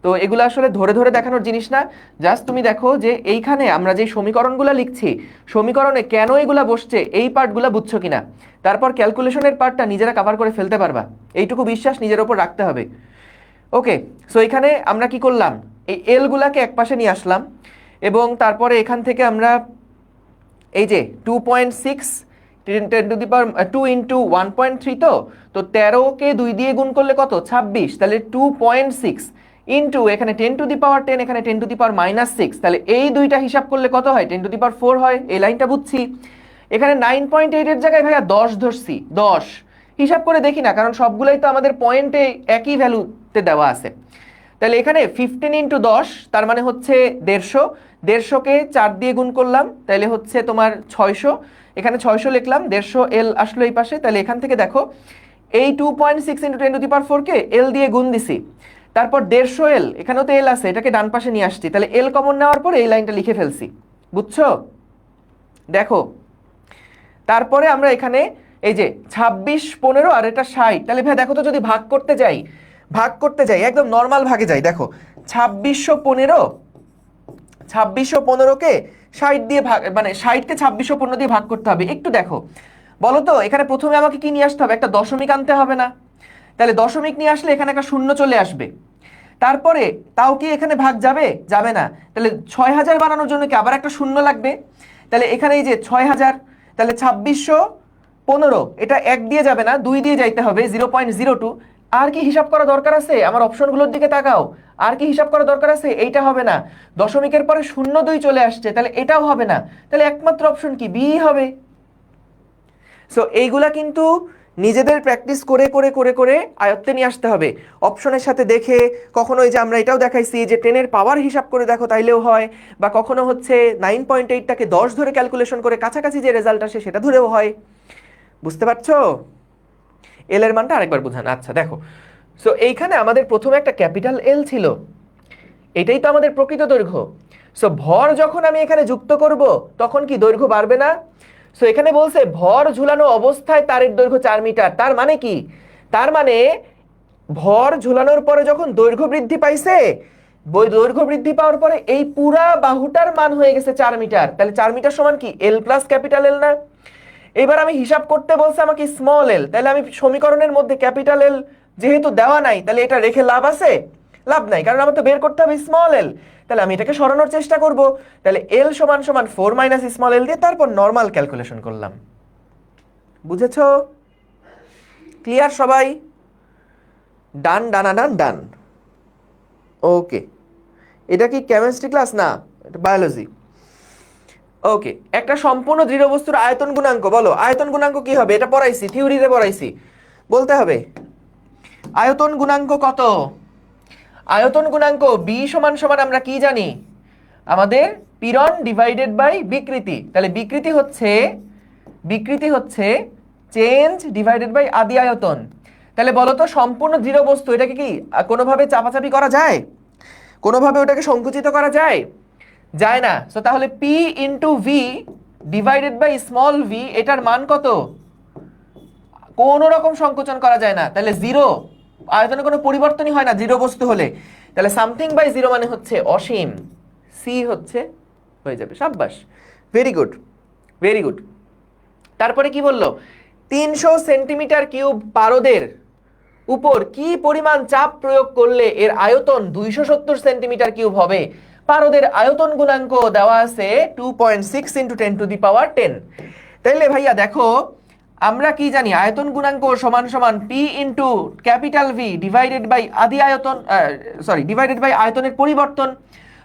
তো এগুলো আসলে ধরে ধরে দেখানোর জিনিস না, জাস্ট তুমি দেখো যে এইখানে আমরা যে সমীকরণগুলো লিখছি, সমীকরণে কেন এগুলা বসছে এই পার্টগুলো বুঝছো কিনা, তারপর ক্যালকুলেশনের পার্টটা নিজেরা কভার করে ফেলতে পারবা, এইটুকু বিশ্বাস নিজের ওপর রাখতে হবে। ওকে, সো এখানে আমরা কি করলাম, এই এলগুলাকে একপাশে নিয়ে আসলাম এবং তারপরে এখান থেকে আমরা এই যে 2.6 2 ইন্টু 1.3 তো 13কে 2 দিয়ে গুণ করলে কত 26, তাহলে 2.6 ইন্টু এখানে 10⁻10 এখানে 10⁻6, তাহলে এই দুইটা হিসাব করলে কত হয় 10⁻4 হয়। এই লাইনটা বুঝছি। এখানে 9.8 এর জায়গায় ভাইয়া 10 ধরছি, 10 হিসাব করে দেখি না, কারণ সবগুলোই তো আমাদের পয়েন্টে একই ভ্যালুতে দেওয়া আছে। তাহলে এখানে 15 ইন্টু 10 তার মানে হচ্ছে 150, 150কে 4 দিয়ে গুণ করলাম তাহলে হচ্ছে তোমার 600, এখানে 600 লিখলাম, 150 এল আসলো এই পাশে। তাহলে এখান থেকে দেখো এই 2.6 ইন্টু 10⁻4 কে এল দিয়ে গুণ দিছি, তারপর 150 এল, এখানেও তো এল আছে, এটাকে ডান পাশে নিয়ে আসছি, তাহলে এল কমন নেওয়ার পর এই লাইনটা লিখে ফেলছি। বুঝছো? দেখো তারপরে আমরা এখানে এই যে 26, 15 আর এটা 60, তাহলে ভাই দেখো তো যদি ভাগ করতে যাই একদম নর্মাল ভাগে যাই, দেখো 2615কে 60 দিয়ে ভাগ, মানে 60কে 2615 দিয়ে ভাগ করতে হবে। একটু দেখো বলো তো, এখানে প্রথমে আমাকে কি নিয়ে আসতে হবে, একটা দশমিক আনতে হবে না? তাহলে দশমিক নিয়ে আসলে এখানে একটা শূন্য চলে আসবে, তারপরে তাও কি এখানে ভাগ যাবে না, তাহলে 6000 বানানোর জন্য কি আবার একটা শূন্য লাগবে। তাহলে এখানে এই যে 6000, তাহলে 2615 এটা 1 দিয়ে যাবে না, 2 দিয়ে যাইতে হবে 0.02। আর কি হিসাব করা দরকার আছে? আমার অপশনগুলোর দিকে তাকাও, আর কি হিসাব করা দরকার আছে? এইটা হবে না, দশমিকের পরে 0.2 চলে আসছে, তাহলে এটাও হবে না, তাহলে একমাত্র অপশন কি বি হবে। সো এইগুলা কিন্তু নিজেদের প্র্যাকটিস করে করে করে করে আয়ত্তে নিয়ে আসতে হবে, অপশনের সাথে দেখে। কখনো এই যে আমরা এটাও দেখাইছি যে 10 এর পাওয়ার হিসাব করে দেখো তাইলেও হয়, বা কখনো হচ্ছে 9.8টাকে 10 ধরে ক্যালকুলেশন করে কাছাকাছি যে রেজাল্ট আসে সেটা ধরেও হয়। বুঝতে পারছো? এল এর মানটা আরেকবার বুঝান। আচ্ছা দেখো, সো এইখানে আমাদের প্রথমে একটা ক্যাপিটাল এল ছিল, এটাই তো আমাদের প্রকৃত দৈর্ঘ্য। সো ভর যখন আমি এখানে যুক্ত করব তখন কি দৈর্ঘ্য বাড়বে না? সো এখানে বলছে ভর ঝুলানো অবস্থায় তারের দৈর্ঘ্য 4 মিটার, তার মানে কি? তার মানে ভর ঝুলানোর পরে যখন দৈর্ঘ্য বৃদ্ধি পাইছে, দৈর্ঘ্য বৃদ্ধি পাওয়ার পরে এই পুরা বাহুটার মান হয়ে গেছে 4 মিটার, তাহলে 4 মিটার সমান কি এল প্লাস ক্যাপিটাল এল না? এবার আমি হিসাব করতে বলছে আমাকে স্মল এল, তাহলে আমি সমীকরণের মধ্যে ক্যাপিটাল এল যেহেতু দেওয়া নাই, তাহলে এটা রেখে লাভ আছে? লাভ নাই, কারণ আমার তো বের করতে হবে স্মল এল। তাহলে আমি এটাকে সরানোর চেষ্টা করব, তাহলে এল সমান সমান 4 মাইনাস স্মল এল দিয়ে তারপর নর্মাল ক্যালকুলেশন করলাম। বুঝেছো? ক্লিয়ার সবাই? ডান ডানা ডান ডান। ওকে, এটা কি কেমিস্ট্রি ক্লাস? না, এটা বায়োলজি। ওকে, একটা সম্পূর্ণ দৃঢ় বস্তুর আয়তন গুণাঙ্ক বলো। আয়তন গুণাঙ্ক কি হবে? এটা পড়াইছি, থিওরিতে পড়াইছি, বলতে হবে। আয়তন গুণাঙ্ক কত? আয়তন গুণাঙ্ক বি সমান সমান আমরা কি জানি? আমাদের পীড়ন ডিভাইডেড বাই বিকৃতি। তাহলে বিকৃতি হচ্ছে চেঞ্জ ডিভাইডেড বাই আদি আয়তন। তাহলে বলো তো সম্পূর্ণ দৃঢ় বস্তু এটাকে কি কোনোভাবে চাপাচাপি করা যায়? কোনোভাবে ওটাকে সংকুচিত করা যায়? যায় না। সো তাহলে P into V divided by small V, এটার মান কত? কোনো রকম সংকোচন করা যায় না, তাহলে জিরো। আয়তনে কোনো পরিবর্তনই হয় না দৃঢ় বস্তু হলে, তাহলে সামথিং বাই জিরো মানে হচ্ছে অসীম। সি হচ্ছে হয়ে যাবে। সাব্বাস, ভেরি গুড, ভেরি গুড। তারপরে কি বললো? 300 সেন্টিমিটার কিউব পারদের উপর কি পরিমাণ চাপ প্রয়োগ করলে এর আয়তন 270 সেন্টিমিটার কিউব হবে? পারদের আয়তন গুণাঙ্ক দেওয়া আছে 2.6 ইন্টু 10⁻10। তাইলে ভাইয়া দেখো আমরা কি জানি? আয়তন গুণাঙ্ক সমান সমান P into capital V divided by আদি আয়তন, ডিভাইডেড বাই আয়তনের পরিবর্তন।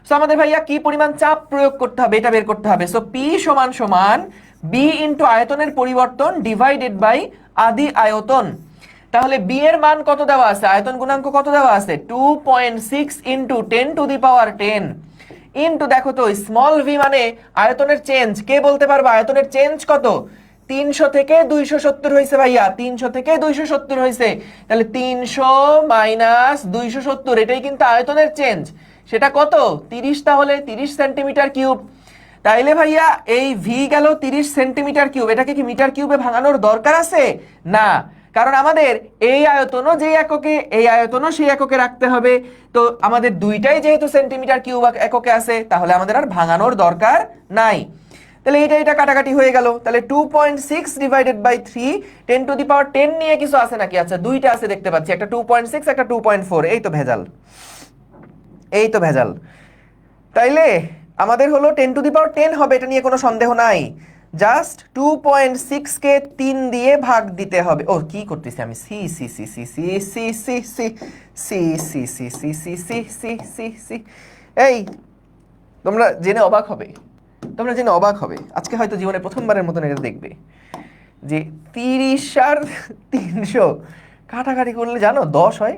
সো আমাদের ভাইয়া কি পরিমাণ চাপ প্রয়োগ করতে হবে এটা বের করতে হবে। সো পি সমান সমান বি ইন্টু আয়তনের পরিবর্তন ডিভাইডেড বাই আদি আয়তন। তাহলে বি এর মান কত দেওয়া আছে? আয়তন গুণাঙ্ক কত দেওয়া আছে? 2.6 ইন্টু 10⁻10 ইন্টু দেখো তো স্মল ভি মানে আয়তনের চেঞ্জ। কে বলতে পারবে আয়তনের চেঞ্জ কত? 300 থেকে 270 হয়েছে ভাইয়া, 300 থেকে 270 হয়েছে। তাহলে 300 মাইনাস 270 এটাই কিন্তু আয়তনের চেঞ্জ। সেটা কত? 30। তাহলে 30 সেন্টিমিটার কিউব। তাইলে ভাইয়া এই ভি গেল 30 সেন্টিমিটার কিউব, এটাকে কি মিটার কিউবে ভাঙানোর দরকার আছে? না, কারণ আমাদের এই আয়তনও যে এককে, এই আয়তনও সেই এককে রাখতে হবে। তো আমাদের দুইটাই যেহেতু সেন্টিমিটার কিউব এককে আছে, তাহলে আমাদের আর ভাঙানোর দরকার নাই। তাহলে এটা কাটাকাটি হয়ে গেল। তাহলে 2.6 ডিভাইডেড বাই 3 10⁻10 নিয়ে কিছু আছে নাকি? আচ্ছা দুইটা আছে দেখতে পাচ্ছি, একটা 2.6 একটা 2.4। এই তো ভেজাল, এই তো ভেজাল। তাইলে আমাদের হলো 10⁻10 হবে, এটা নিয়ে কোনো সন্দেহ নাই। জাস্ট 2.6 কে 3 দিয়ে ভাগ দিতে হবে। ও কি করতেছি আমি, C C C C C C C C C C C C C C C C C. এই তোমরা জেনে অবাক হবে, তোমরা জেনে অবাক হবে, আজকে হয়তো জীবনে প্রথমবারের মতন এটা দেখবে যে 30 আর 300 কাটাকাটি করলে জানো 10 হয়।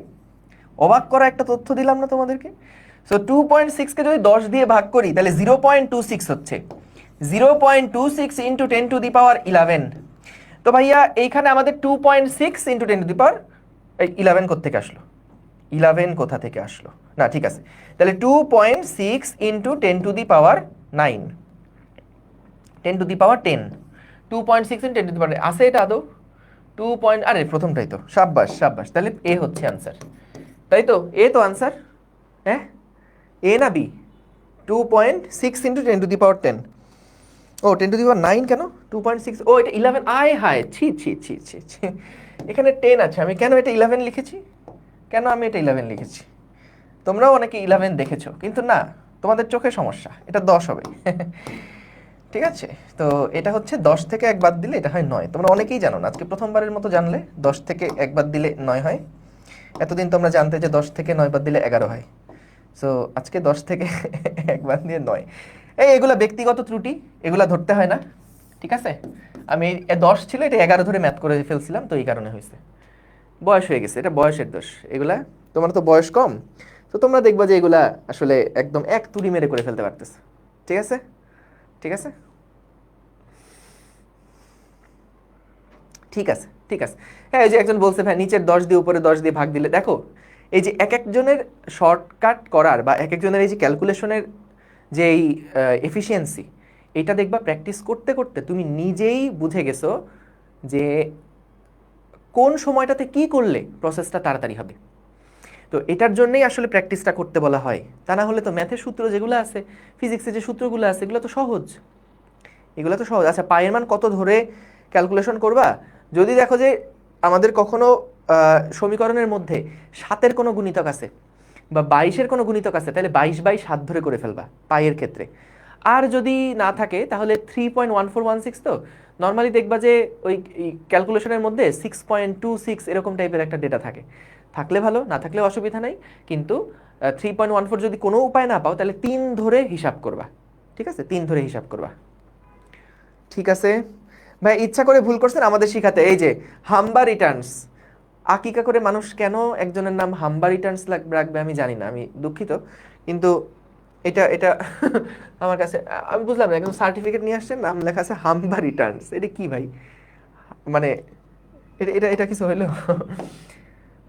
অবাক করা একটা তথ্য দিলাম না তোমাদেরকে। সো 2.6 কে যদি 10 দিয়ে ভাগ করি তাহলে 0.26 হচ্ছে। 0.26 ইন্টু 10 টু দি পাওয়ার 11। তো ভাইয়া এইখানে আমাদের 2.6 ইন্টু 10 টু দি পাওয়ার 11 কোথা থেকে আসলো? 11 কোথা থেকে আসলো? না ঠিক আছে, তাহলে 2.6 into 10 to the power 9, 10 to the power 10, 2.6 into 10 to the power আছে এটা আদৌ? 2 পয়েন্ট, আরে প্রথমটাই তো, সাব্বাস সাব্বাস, তাহলে এ হচ্ছে আনসার, তাই তো? এ তো আনসার, হ্যাঁ? এ না B? 2.6 into 10 to the power 10, ও 10 টু দি পাওয়ার 9 কেন? 2.6, ও এটা 11, আয় হায়, ছি ছি ছি ছি ছি, এখানে 10 আছে, আমি কেন এটা 11 লিখেছি? কেন আমি এটা 11 লিখেছি? তোমরাও অনেকে 11 দেখেছো, কিন্তু না, তোমাদের চোখে সমস্যা, এটা 10 হবে। ঠিক আছে, তো এটা হচ্ছে 10 থেকে 1 বাদ দিলে এটা হয় 9। তোমরা অনেকেই জানো না, আজকে প্রথমবারের মতো জানলে 10 থেকে 1 বাদ দিলে 9 হয়। এতদিন তোমরা জানতে যে 10 থেকে 9 বাদ দিলে 11 হয়। সো আজকে 10 থেকে 1 বাদ দিয়ে 9। এগুলা ব্যক্তিগত ত্রুটি, এগুলা ধরতে হয় না, ঠিক আছে? আমি 10 ছিল, এটা 11 ধরে ম্যাথ করে ফেলছিলাম, তো এই কারণে হয়েছে, বয়স হয়ে গেছে, এটা বয়সের দোষ। এগুলা তোমার তো বয়স কম, তো তোমরা দেখবা যে এগুলা আসলে একদম এক তুড়ি মেরে করে ফেলতে পারতেছে। ঠিক আছে, ঠিক আছে, ঠিক আছে, ঠিক আছে। হ্যাঁ, এই যে একজন বলছে ভাই নিচের 10 দিয়ে উপরে 10 দিয়ে ভাগ দিলে, দেখো এই যে এক একজনের শর্টকাট করার বা এক একজনের এই যে ক্যালকুলেশনের যে এই এফিসিয়েন্সি, এটা দেখবা প্র্যাকটিস করতে করতে তুমি নিজেই বুঝে গেছো যে কোন সময়টাতে কি করলে প্রসেসটা তাড়াতাড়ি হবে। তো এটার জন্যই আসলে প্র্যাকটিসটা করতে বলা হয়, তা না হলে তো ম্যাথের সূত্র যেগুলো আছে, ফিজিক্সের যে সূত্রগুলো আছে, এগুলো তো সহজ, এগুলো তো সহজ। আচ্ছা, পায়ের মান কত ধরে ক্যালকুলেশন করবা? যদি দেখো যে আমাদের কখনো সমীকরণের মধ্যে 7-এর কোনো গুণিতক আছে বা 22-এর কোনো গুণিতক আছে, তাহলে 22/7 ধরে করে ফেলবা পায়ের ক্ষেত্রে। আর যদি না থাকে তাহলে 3.1416, তো নর্মালি দেখবা যে ওই ক্যালকুলেশনের মধ্যে 6.26 এরকম টাইপের একটা ডেটা থাকে, থাকলে ভালো, না থাকলে অসুবিধা নাই। কিন্তু 3.14 যদি কোনো উপায় না পাও তাহলে 3 ধরে হিসাব করবা, ঠিক আছে? 3 ধরে হিসাব করবা, ঠিক আছে? ভাই ইচ্ছা করে ভুল করছেন আমাদের শিখাতে। এই যে হাম্বা রিটার্নস, আকিকা করে মানুষ কেন একজনের নাম হাম্বা রিটার্নস রাখবে আমি জানি না, আমি দুঃখিত, কিন্তু এটা এটা আমার কাছে আমি বুঝলাম না, একদম সার্টিফিকেট নিয়ে আসছেন, নাম লেখা আছে হাম্বা রিটার্নস, এটা কি ভাই? মানে এটা এটা এটা কিছু হইলো?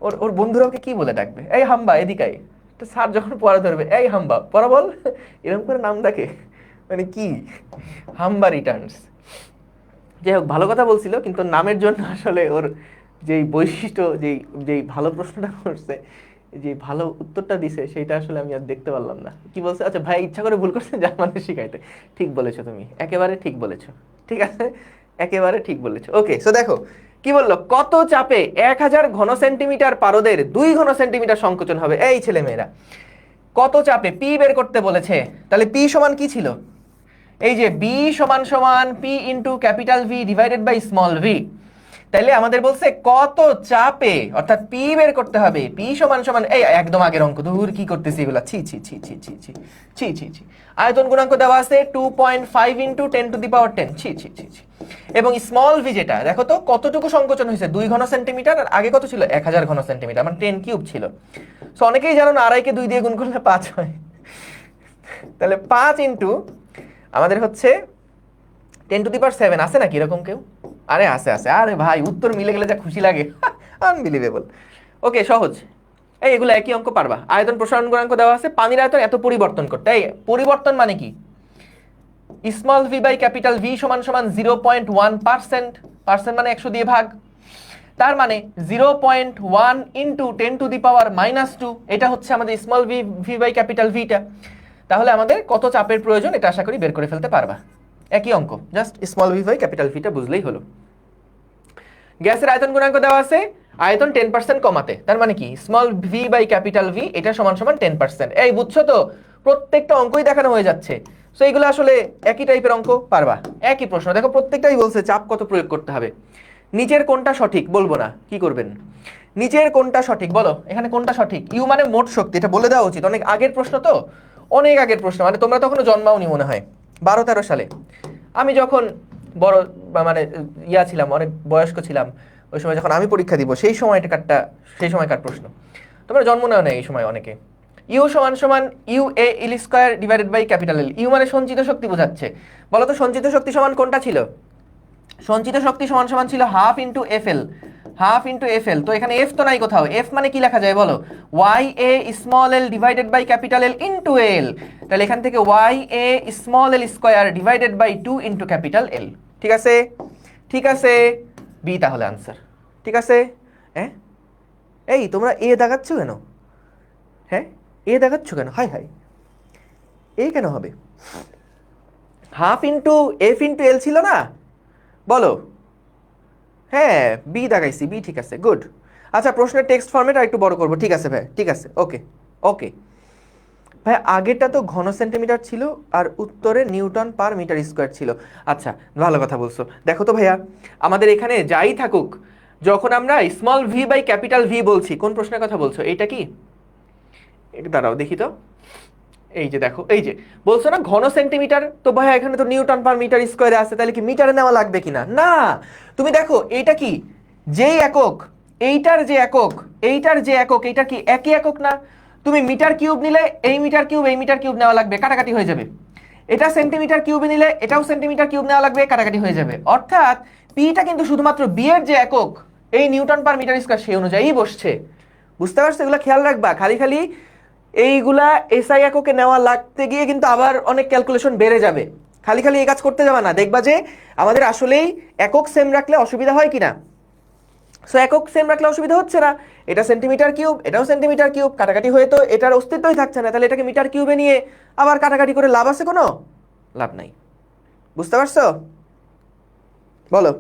ওর ওর বন্ধুরা ওকে কি বলে ডাকবে? এই হাম্বা এদিকাই, তো স্যার যখন পড়া ধরবে, এই হাম্বা পড়া বল, এরকম করে নাম ডাকে, মানে কি হাম্বা রিটার্নস? যাই হোক, ভালো কথা বলছিল, কিন্তু নামের জন্য আসলে ওর যেই বৈশিষ্ট্য, যেই যেই ভালো প্রশ্নটা করছে, যে ভালো উত্তরটা দিছে, সেটা আসলে আমি আর দেখতে পারলাম না। কি বলছে? আচ্ছা ভাই ইচ্ছা করে ভুল করছে জার্মানে শিখাইতে। ঠিক বলেছো তুমি, একেবারে ঠিক বলেছো, ঠিক আছে, একেবারে ঠিক বলেছো। ওকে, সো দেখো কি বললো, কত চাপে 1000 ঘন সেন্টিমিটার পারদের 2 ঘন সেন্টিমিটার সংকোচন হবে? এই ছেলে মেয়েরা, কত চাপে পি বের করতে বলেছে, তাহলে পি সমান কি ছিল? এই যে বি সমান সমান P into capital V divided by small V. তাইলে আমাদের বলছে কত চাপে, অর্থাৎ পি বের করতে হবে। পি সমান সমান, এই একদম আগের অঙ্ক, দূর কি করতেছি এগুলা, ছি ছি ছি ছি ছি ছি ছি ছি ছি। আয়তন গুণাঙ্ক দেওয়া আছে 2.5 ইন্টু 10 টু দি পাওয়ার 10, ছি ছি ছি ছি। এবং স্মল ভি যেটা, দেখো তো কতটুকু সংকোচন হয়েছে, 2 ঘন সেন্টিমিটার, আর আগে কত ছিল? 1000 ঘন সেন্টিমিটার, মানে 10 কিউব ছিল। সো অনেকেই জানো না, আড়াইকে 2 দিয়ে গুণ করলে 5 হয়। তাহলে 5 ইন্টু আমাদের হচ্ছে 10 টু দি পাওয়ার 7, আছে নাকি এরকম কেউ? আরে আছে আছে, আরে ভাই উত্তর মিলে গেলে যা খুশি লাগে, আনবিলিভেবল। ওকে, সহজ, এই এগুলো একই অঙ্ক পারবা। আয়তন প্রসারণ গুণাঙ্ক দেওয়া আছে, পানির আয়তন এত পরিবর্তন করতে, এই পরিবর্তন মানে কি? Small V by capital V সমান সমান 0.1%, পার্সেন্ট মানে 100 দিয়ে ভাগ, তার মানে 0.1 ইন্টু 10 টু দি পাওয়ার -2, এটা হচ্ছে আমাদের small V V by capital ভিটা। তাহলে আমাদের কত চাপের প্রয়োজন এটা আশা করি বের করে ফেলতে পারবা। একই অঙ্ক, just small V by capital ভিটা বুঝলেই হলো। গ্যাসের আয়তন গুণাঙ্ক দেওয়া আছে, আয়তন 10% কমাতে, তার মানে কি? Small V by capital V এটা সমান সমান 10%। এই বুঝছো তো, প্রত্যেকটা অঙ্কই দেখানো হয়ে যাচ্ছে। সো এইগুলো আসলে একই টাইপের অঙ্ক, পারবা, একই প্রশ্ন। দেখো প্রত্যেকটাই বলছে চাপ কত প্রয়োগ করতে হবে। নিচের কোনটা সঠিক বলবো না, কি করবেন, নিচের কোনটা সঠিক বলো, এখানে কোনটা সঠিক। ইউ মানে মোট শক্তি, এটা বলে দেওয়া উচিত, অনেক আগের প্রশ্ন তো, অনেক আগের প্রশ্ন, মানে তোমরা তখনও জন্মাওনি মনে হয় 12-13 সালে, আমি যখন বড় মানে ইয়া ছিলাম, অনেক বয়স্ক ছিলাম, ওই সময় যখন আমি পরীক্ষা দিব সেই সময়কারটা, সেই সময়কার প্রশ্ন, তোমরা জন্ম নেও না এই সময় অনেকে। ইউ সমান সমান U A L square divided by capital L. U মানে সঞ্চিত শক্তি বোঝাচ্ছে। বলো তো সঞ্চিত শক্তি সমান কোনটা ছিল? সঞ্চিত শক্তি সমান সমান ছিল half into F L, half into F L. তো এখানে এফ তো নাই কোথাও, এফ মানে কি লেখা যায় বলো, Y A small L divided by capital L into L. তাহলে এখান থেকে Y A small L square divided by 2 into capital L. ঠিক আছে, ঠিক আছে, বি তাহলে আনসার। ঠিক আছে, হ্যাঁ এই তোমরা এ দেখাচ্ছ কেন? হ্যাঁ এ দেখাচ্ছ কেন? হাই হাই, এ কেন হবে? Half into F into L ছিল না, বলো। হ্যাঁ বি দেখাইছি, বি ঠিক আছে, গুড। আচ্ছা প্রশ্নের টেক্সট ফরম্যাট আর একটু বড় করবো, ঠিক আছে ভাই, ঠিক আছে, ওকে ওকে। ভাই আগেরটা তো ঘন সেন্টিমিটার ছিল আর উত্তরে নিউটন পার মিটার স্কোয়ার ছিল। আচ্ছা ভালো কথা বলছো। দেখো তো ভাইয়া, আমাদের এখানে যাই থাকুক, যখন আমরা small V by capital V বলছি, কোন প্রশ্নের কথা বলছো? এইটা কি, দাঁড়াও দেখি তো, এই যে দেখো, এই যে বলছো না ঘন সেন্টিমিটার, তো ভাইয়া এখানে তো নিউটন পার মিটার স্কোয়ারে আছে, তাহলে কি মিটারে নেওয়া লাগবে কিনা? না, তুমি দেখো এইটা কি, যেই একক, এইটার যে একক, এইটার যে একক, এইটা কি একই একক না? তুমি মিটার কিউব নিলে এই মিটার কিউব, এই মিটার কিউব নেওয়া লাগবে, কাটাকাটি হয়ে যাবে। এটা সেন্টিমিটার কিউবে নিলে এটাও সেন্টিমিটার কিউব নেওয়া লাগবে, কাটাকাটি হয়ে যাবে। অর্থাৎ পিটা কিন্তু শুধুমাত্র বি এর যে একক, এই নিউটন পার মিটার স্কোয়ার সেই অনুযায়ী বসছে। বুঝতে পারছো? এগুলো খেয়াল রাখবা, খালি খালি এইগুলা এসআই এককে নেওয়া লাগতে গিয়ে কিন্তু আবার অনেক ক্যালকুলেশন বেড়ে যাবে। খালি খালি এই কাজ করতে যাবে না, দেখবা যে আমাদের আসলেই একক সেম রাখলে অসুবিধা হয় কিনা। সো একক সেম রাখলে অসুবিধা হচ্ছে না, এটা সেন্টিমিটার কিউব, এটাও সেন্টিমিটার কিউব, কাটাকাটি হয়ে তো এটার অস্তিত্বই থাকছে না, তাহলে এটাকে মিটার কিউবে নিয়ে আবার কাটাকাটি করে লাভ আছে কোনো? লাভ নাই। বুঝতে পারছো? বলো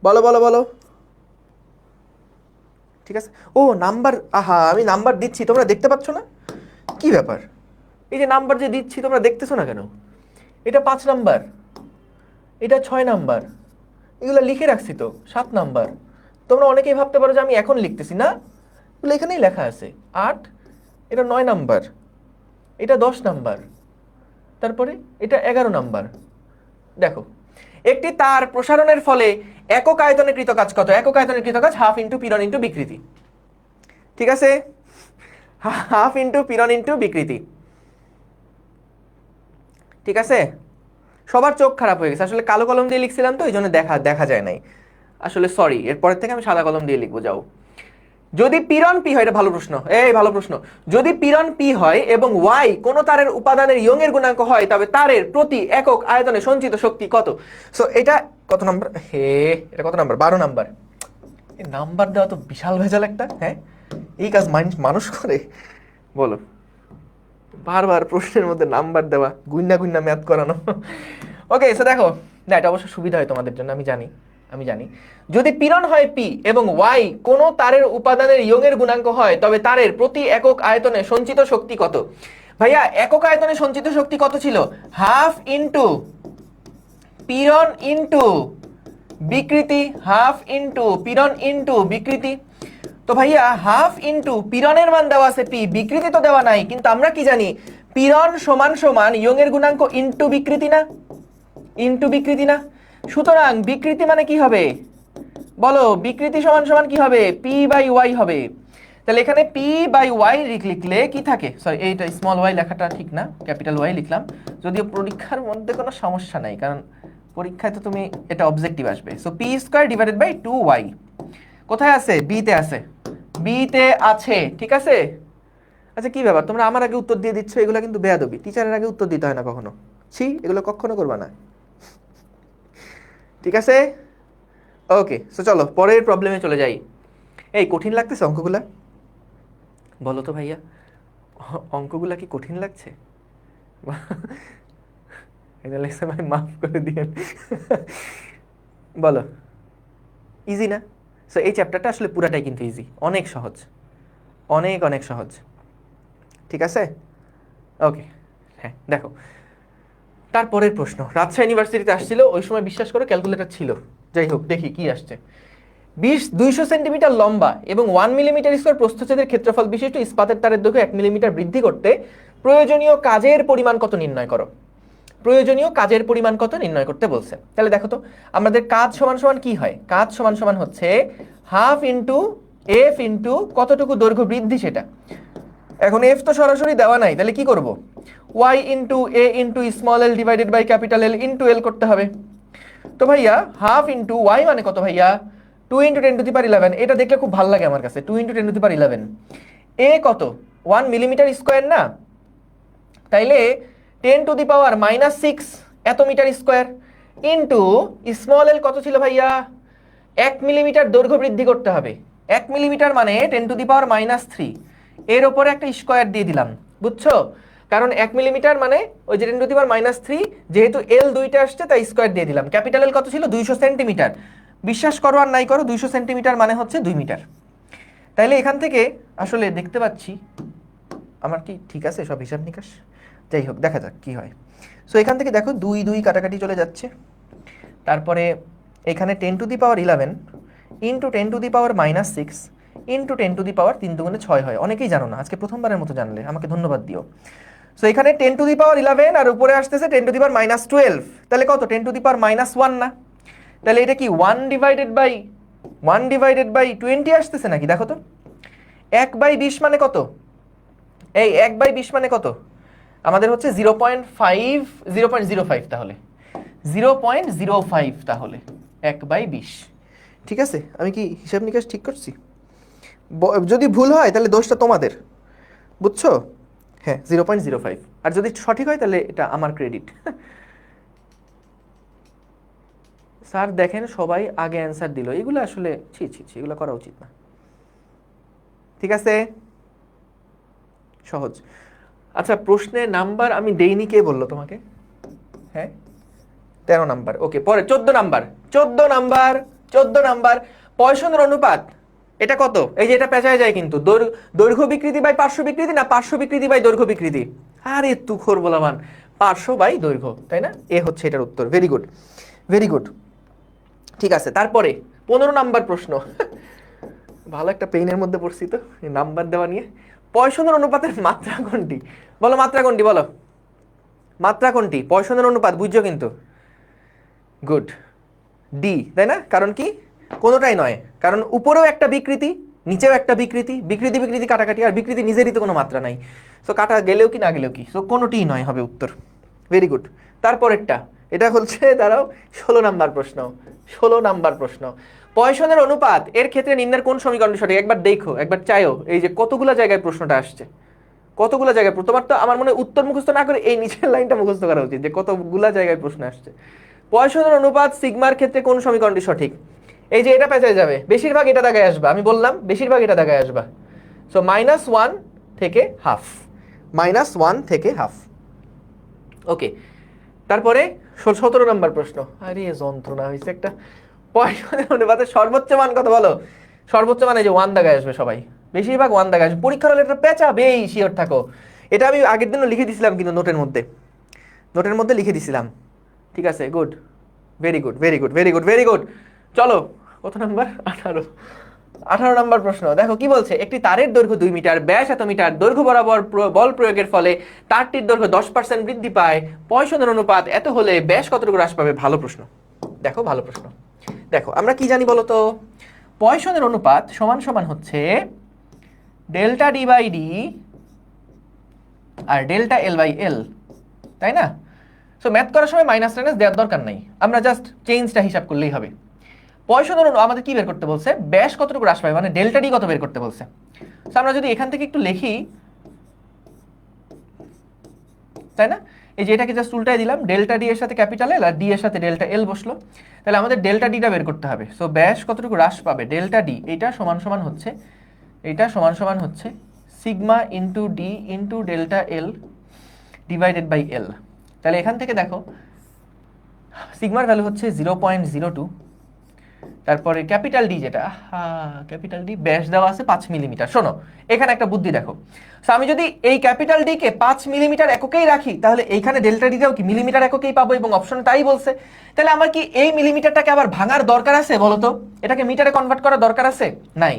বলো বলো বলো। ঠিক আছে, ও নাম্বার, আহা আমি নাম্বার দিচ্ছি তোমরা দেখতে পাচ্ছ না, কি ব্যাপার? এই যে নাম্বার যে দিচ্ছি তোমরা দেখতেছো না কেন? এটা 5 নাম্বার, এটা 6 নাম্বার, এগুলো লিখে রাখছি তো 7 নাম্বার। তোমরা অনেকেই ভাবতে পারো যে আমি এখন লিখতেছি, না, এগুলো এখানেই লেখা আছে। 8, এটা 9 নাম্বার, এটা 10 নাম্বার, তারপরে এটা 11 নাম্বার। দেখো, একটি তার প্রসারণের ফলে একক আয়তনে কৃত কাজ কত? একক আয়তনে কৃত কাজ হাফ ইন্টু পীড়ন ইন্টু বিকৃতি। ঠিক আছে, হাফ ইন্টু পীড়ন ইন্টু বিকৃতি। ঠিক আছে, সবার চোখ খারাপ হয়ে গেছে, আসলে কালো কলম দিয়ে লিখছিলাম তো এই জন্য দেখা যায় নাই, আসলে সরি, এরপরের থেকে আমি সাদা কলম দিয়ে লিখবো। যাও, যদি পীড়ন পি হয়, এটা ভালো প্রশ্ন, এই ভালো প্রশ্ন, যদি পীড়ন পি হয় এবং ওয়াই কোন তারের উপাদানের ইয়ং এর গুণাঙ্ক হয়, তবে তারের প্রতি একক আয়তনে সঞ্চিত শক্তি কত? সো এটা কত নাম্বার? হে, এটা কত নাম্বার? 12 নাম্বার। এই নাম্বার দেওয়া তো বিশাল ভেজাল একটা, হ্যাঁ এই কাজ মানুষ করে? বলো, বারবার প্রশ্নের মধ্যে নাম্বার দেওয়া, গুইন্না গুইন্না ম্যাথ করানো। ওকে, সো দেখো, না এটা অবশ্য সুবিধা হয় তোমাদের জন্য, আমি জানি, আমি জানি। যদি পীড়ন হয় পি এবং ওয়াই কোন তারের উপাদানের ইয়ং এর গুণাঙ্ক হয়, তবে তারের প্রতি একক আয়তনে সঞ্চিত শক্তি কত? ভাইয়া একক আয়তনে সঞ্চিত শক্তি কত ছিল? হাফ ইন্টু পীড়ন ইন্টু বিকৃতি, হাফ ইন্টু পীড়ন ইন্টু বিকৃতি। তো ভাইয়া হাফ ইন্টু পীড়নের মান দেওয়া আছে পি, বিকৃতি তো দেওয়া নাই, কিন্তু আমরা কি জানি পীড়ন সমান সমান ইয়ং এর গুণাঙ্ক ইন্টু বিকৃতি না, ইন্টু বিকৃতি না। সুতরাং বিকৃতি মানে কি হবে বলো? বিকৃতি সমান সমান কি হবে? পি বাই ওয়াই হবে। তাহলে এখানে পি বাই ওয়াই লিখলে কি থাকে, সরি এইটা স্মল ওয়াই লেখাটা ঠিক না, ক্যাপিটাল ওয়াই লিখলাম, যদিও পরীক্ষার মধ্যে কোনো সমস্যা নাই, কারণ পরীক্ষায় তো তুমি এটা অবজেক্টিভ আসবে। So P square divided by 2y কোথায় আছে? বিতে আছে, বিতে আছে, ঠিক আছে। আচ্ছা কি ব্যাপার, তোমরা আমার আগে উত্তর দিয়ে দিচ্ছ, এগুলো কিন্তু বেয়াদবি, টিচারের আগে উত্তর দিতে হয় না কখনো, ছি এগুলো কখনো করবা না। ঠিক আছে, ওকে, সো চলো পরের প্রবলেমে চলে যাই। এই কঠিন লাগতেছে অঙ্কগুলা? বলো তো ভাইয়া, অঙ্কগুলা কি কঠিন লাগছে? ভাই মাফ করে দিয়েন। বলো, ইজি না? সো এই চ্যাপ্টারটা আসলে পুরাটাই কিন্তু ইজি, অনেক সহজ, অনেক অনেক সহজ। ঠিক আছে, ওকে, হ্যাঁ দেখো, তারপরের প্রশ্ন, রাজশাহী ইউনিভার্সিটিতে আসছিল, ওই সময় বিশ্বাস করো ক্যালকুলেটর ছিল। যাই হোক, দেখি কি আসছে। 200 সেন্টিমিটার লম্বা এবং 1 মিলিমিটার স্কয়ার প্রস্থচ্ছেদের ক্ষেত্রফল বিশিষ্ট ইস্পাতের তারের দৈর্ঘ্য 1 মিলিমিটার বৃদ্ধি করতে প্রয়োজনীয় কাজের পরিমাণ কত নির্ণয় করো। প্রয়োজনীয় কাজের পরিমাণ কত নির্ণয় করতে বলছে। তাহলে দেখো তো, আমাদের কাজ সমান সমান কি হয়? কাজ সমান সমান হচ্ছে হাফ ইন্টু এফ ইন্টু কতটুকু দৈর্ঘ্য বৃদ্ধি সেটা। এখন এফ তো সরাসরি দেওয়া নাই, তাহলে কি করব? Y into A into small L divided by capital L into L করতে হবে। তো ভাইয়া হাফ ইন্টু ওয়াই মানে কত ভাইয়া? 2 ইন্টু 10⁻11। এটা দেখলে খুব ভালো লাগে আমার কাছে, 2 ইন্টু 10⁻11। এ কত? 1 মিলিমিটার স্কোয়ার না? তাইলে 10⁻⁻6 এত metre square into small L কত ছিল ভাইয়া? 1 মিলিমিটার দৈর্ঘ্য বৃদ্ধি করতে হবে। 1 মিলিমিটার মানে 10⁻³ এর ওপরে একটা স্কোয়ার দিয়ে দিলাম, বুঝছো? কারণ 1 মিলিমিটার মানে ওই যে 10⁻³ যেহেতু এল দুইটা আসছে তাই স্কোয়ার দিয়ে দিলাম। ক্যাপিটাল এল কত ছিল? 200 সেন্টিমিটার। বিশ্বাস করো আর নাই করো, 200 সেন্টিমিটার মানে হচ্ছে 2 মিটার। তাইলে এখান থেকে আসলে দেখতে পাচ্ছি আমার কি ঠিক আছে সব হিসাব নিকাশ? যাই হোক, দেখা যাক কি হয়। সো এখান থেকে দেখো 2 2 কাটাকাটি চলে যাচ্ছে। তারপরে এখানে 10⁻11 ইন্টু 10⁻⁻6 ইন্টু 10⁻³ 3 × 6 হয়। অনেকেই জানো না, আজকে প্রথমবারের মতো জানলে আমাকে ধন্যবাদ দিও। সো এখানে 10⁻11 আর উপরে আসতেছে 10⁻12। তাহলে কত? 10⁻1 না? তাহলে এটা কি 1 ডিভাইডেড বাই 20 আসতেছে নাকি? দেখো তো, 1/20 মানে কত? এই 1/20 মানে কত? আমাদের হচ্ছে 0.05। তাহলে 0.05 তাহলে 1/20। ঠিক আছে, আমি কি হিসাব নিকাশ ঠিক করছি? যদি ভুল হয় তাহলে দোষটা তোমাদের, বুঝছো? হ্যাঁ, 0.05। আর যদি সঠিক হয় তাহলে এটা আমার ক্রেডিট। স্যার দেখেন সবাই আগে অ্যান্সার দিল, এগুলো আসলে ছি ছি ছি, এগুলো করা উচিত না। ঠিক আছে, সহজ। আচ্ছা, প্রশ্নের নাম্বার আমি দেইনি, কে বললো তোমাকে? হ্যাঁ, 13 নাম্বার। ওকে, পরে 14 নাম্বার পয়সনের অনুপাত। এটা কত? এই যে এটা পেঁচায় যায় কিন্তু, দৈর্ঘ্য বিকৃতি বাই পার্শ্ব বিকৃতি না পার্শ্ব বিকৃতি বাই দৈর্ঘ্য বিকৃতি? আরে তুখোর বলামান, পার্শ্ব বাই দৈর্ঘ্য, তাই না? এ হচ্ছে এটার উত্তর। Very good, very good. ঠিক আছে, তারপরে 15 নাম্বার প্রশ্ন। ভালো একটা পেইনের মধ্যে পড়ছি তো নাম্বার দেওয়া নিয়ে। পয়সনের অনুপাতের মাত্রা কোনটি? বলো মাত্রা কোনটি, বলো মাত্রা কোনটি? পয়সনের অনুপাত বুঝছো কিন্তু। গুড, ডি, তাই না? কারণ কি? কোনোটাই নয়, কারণ উপরেও একটা বিকৃতি, নিচেও একটা বিকৃতি, বিকৃতি বিকৃতি কাটাকাটি, আর বিকৃতি নিজেরই তো কোনো মাত্রা নাই। সো কাটা গেলেও কি না গেলেও কি, সো কোনোটিই নয় হবে উত্তর। Very good. তারপরেরটা, এটা হচ্ছে দাঁড়াও 16 নাম্বার প্রশ্ন। 16 নাম্বার প্রশ্ন, পয়সনের অনুপাত এর ক্ষেত্রে নিম্নের কোন সমীকরণটি সঠিক? একবার দেখো, একবার চাইও, এই যে কতগুলা জায়গায় প্রশ্নটা আসছে, কতগুলা জায়গায়। তোমার তো আমার মনে হয় উত্তর মুখস্থ না করে এই নিচের লাইনটা মুখস্থ করা উচিত, যে কতগুলা জায়গায় প্রশ্ন আসছে। পয়সনের অনুপাত সিগমার ক্ষেত্রে কোন সমীকরণটি সঠিক? এই যে এটা পেঁচায় যাবে, বেশিরভাগ এটা দাগায় আসবা, আমি বললাম বেশিরভাগ এটা দাগায় আসবা। সো -1 থেকে হাফ, -1 থেকে হাফ। ওকে, তারপরে 17 নম্বর প্রশ্ন। আরে যন্ত্রণা হয়েছে একটা। পয়সনের অনুপাতের সর্বোচ্চ মান কত বলো? সর্বোচ্চ মানে যে 1 দাগায় আসবে সবাই, বেশিরভাগ 1 দাগায় আসবে। পরীক্ষার হলে এটা পেঁচাবেই, শিওর থাকো। এটা আমি আগের দিনও লিখে দিছিলাম কিন্তু নোটের মধ্যে লিখে দিছিলাম। ঠিক আছে, good, very good, very good, very good, very good. চলো, কত নাম্বার? 18 নম্বর প্রশ্ন। দেখো কি বলছে, একটি তারের দৈর্ঘ্য 2 মিটার, ব্যাস এত মিটার, দৈর্ঘ্য বরাবর বল প্রয়োগের ফলে তারটির দৈর্ঘ্য 10% বৃদ্ধি পায়। পয়সনের অনুপাত এত হলে ব্যাস কতটুকু হ্রাস পাবে? ভালো প্রশ্ন, দেখো ভালো প্রশ্ন। দেখো আমরা কি জানি বলো তো, পয়সনের অনুপাত সমান সমান হচ্ছে ডেল্টা ডি বাই ডি আর ডেল্টা এল বাই এল, তাই না? সো ম্যাথ করার সময় মাইনাস টাইনাস দেওয়ার দরকার নাই, আমরা জাস্ট চেঞ্জটা হিসাব করলেই হবে। পয়সনের আমাদের কি বের করতে বলছে? ব্যাস কতটুকু হ্রাস পাবে, মানে ডেল্টা ডি কত বের করতে বলছে। সো আমরা যদি এখান থেকে একটু লিখি, তাই না? এই যে এটাকে জাস্ট উল্টাই দিলাম, ডেল্টা ডি এর সাথে ক্যাপিটাল এল আর ডি এর সাথে ডেল্টা এল বসলো। তাহলে আমাদের ডেল্টা ডিটা বের করতে হবে। সো ব্যাস কতটুকু হ্রাস পাবে ডেল্টা ডি, এটা সমান সমান হচ্ছে sigma into D into delta L divided by L. তাহলে এখান থেকে দেখো সিগমার ভ্যালু হচ্ছে 0.02, তারপরে ক্যাপিটাল ডি যেটা, ক্যাপিটাল ডি ব্যাস দেওয়া আছে 5 মিলিমিটার। শোনো এখানে একটা বুদ্ধি দেখো, সো আমি যদি এই ক্যাপিটাল ডি কে 5 মিলিমিটার এককেই রাখি তাহলে এইখানে ডেল্টা ডিটাও কি মিলিমিটার এককেই পাবো, এবং অপশনে তাই বলছে। তাহলে আমার কি এই মিলিমিটারটাকে আবার ভাঙার দরকার আছে বলো তো? এটাকে মিটারে কনভার্ট করার দরকার আছে? নাই,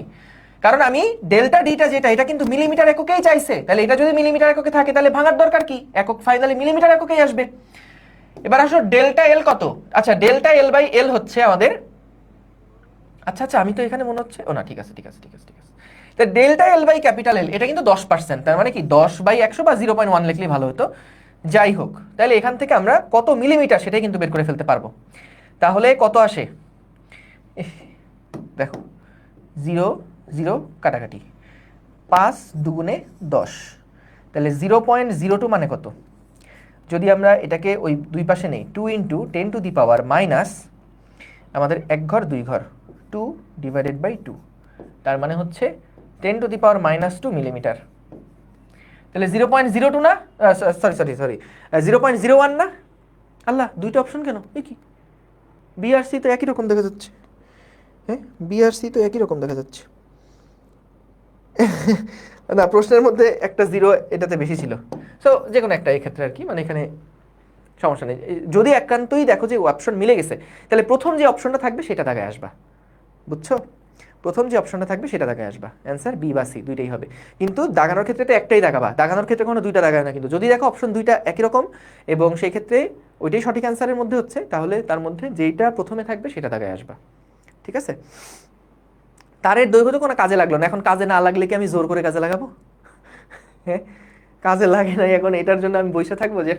কারণ আমি ডেল্টা ডিটা যেটা এটা কিন্তু মিলিমিটার এককেই চাইছে। তাহলে এটা যদি মিলিমিটার এককে থাকে তাহলে ভাঙার দরকার কি, একক ফাইনালি মিলিমিটার এককেই আসবে। এবার আসো ডেল্টা এল কত? আচ্ছা ডেল্টা এল বাই এল হচ্ছে আমাদের, আচ্ছা আমি তো এখানে মনে হচ্ছে, ও না ঠিক আছে তা delta L by capital L এটা কিন্তু 10%, তার মানে কি 10/100 বা 0.1 লিখলে ভালো হতো। যাই হোক, তাহলে এখান থেকে আমরা কত মিলিমিটার সেটাই কিন্তু বের করে ফেলতে পারবো। তাহলে কত আসে দেখো, 0 0 কাটাকাটি, 5 দুগুণে 10, তাহলে 0.02 মানে কত? যদি আমরা এটাকে ওই দুই পাশে নেই, 2 × 10⁻⁻, আমাদের এক ঘর দুই ঘর, 2 / 2, তার মানে হচ্ছে 10⁻⁻² মিলিমিটার। তাহলে 0.02 না, সরি 0.01 না? আল্লাহ, দুইটা অপশন কেন? এ কি, বি আর সি তো একই রকম দেখা যাচ্ছে। হ্যাঁ, বি আর সি তো একই রকম দেখা যাচ্ছে। না, প্রশ্নের মধ্যে একটা জিরো এটাতে বেশি ছিল। সো যে কোনো একটা এক্ষেত্রে আর কি, মানে এখানে সমস্যা নেই। যদি একান্তই দেখো যে অপশন মিলে গেছে তাহলে প্রথম যে অপশনটা থাকবে সেটা দাগায় আসবা, বুঝছো? প্রথম যে অপশনটা থাকবে সেটা দাগায় আসবা, অ্যান্সার বি বা সি দুইটাই হবে। কিন্তু দাগানোর ক্ষেত্রে তো একটাই দাগাবা, দাগানোর ক্ষেত্রে কোনো দুইটা দাগায় না। কিন্তু যদি দেখো অপশন দুইটা একই রকম এবং সেই ক্ষেত্রে ওইটাই সঠিক অ্যান্সারের মধ্যে হচ্ছে, তাহলে তার মধ্যে যেইটা প্রথমে থাকবে সেটা দাগায় আসবা, ঠিক আছে? তারের দৈর্ঘ্য তো কোনো কাজে লাগলো না, এখন কাজে না লাগলে কি আমি জোর করে কাজে লাগাবো? হ্যাঁ, কাজে লাগে নাই, এখন এটার জন্য আমি বসে থাকবো যে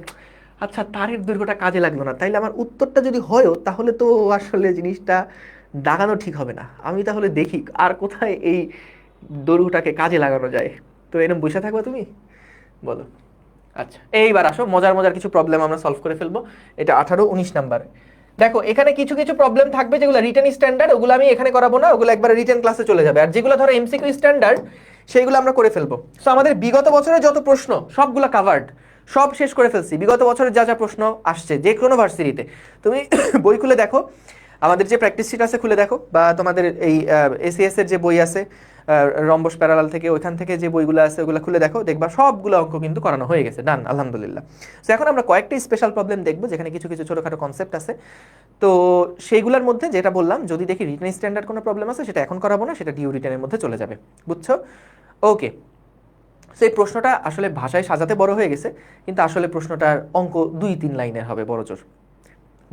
আচ্ছা তারের দৈর্ঘ্যটা কাজে লাগলো না, তাইলে আমার উত্তরটা যদি হয়ও তাহলে তো আসলে জিনিসটা দাগানো ঠিক হবে না। আমি তাহলে দেখি আর কোথায় এই দৈর্ঘ্যটাকে কাজে লাগানো যায়। তো এরকম বসে থাকবে তুমি, বলো? আচ্ছা এইবার আসো, মজার কিছু প্রবলেম আমরা সলভ করে ফেলবো। এটা 18-19 নাম্বার। দেখো এখানে কিছু প্রবলেম থাকবে যেগুলো রিটেন স্ট্যান্ডার্ড, ওগুলো আমি এখানে করাবো না, ওগুলো একবার রিটেন ক্লাসে চলে যাবে। আর যেগুলো ধরো এমসিকিউ স্ট্যান্ডার্ড সেইগুলো আমরা করে ফেলবো। সো আমাদের বিগত বছরের যত প্রশ্ন সবগুলো কাভার্ড, সব শেষ করে ফেলছি। বিগত বছরের যা প্রশ্ন আসছে যে কোনো ভার্সিটিতে, তুমি বই খুলে দেখো, আমাদের যে প্র্যাকটিস শিট আছে খুলে দেখো, বা তোমাদের এই এসিএস এর যে বই আছে রম্বস প্যারালাল থেকে, ওইখান থেকে যে বইগুলো আছে ওগুলো খুলে দেখো, দেখবা সবগুলো অঙ্ক কিন্তু করানো হয়ে গেছে, ডান আলহামদুলিল্লাহ। তো এখন আমরা কয়েকটা স্পেশাল প্রবলেম দেখবো যেখানে কিছু ছোটোখাটো কনসেপ্ট আছে। তো সেইগুলোর মধ্যে যেটা বললাম, যদি দেখি রিটেন স্ট্যান্ডার্ড কোনো প্রবলেম আছে সেটা এখন করাবো না, সেটা ডিউ রিটেনের মধ্যে চলে যাবে, বুঝছো? ওকে, সেই প্রশ্নটা আসলে ভাষায় সাজাতে বড় হয়ে গেছে, কিন্তু আসলে প্রশ্নটার অঙ্ক 2-3 লাইনের হবে বড় জোর,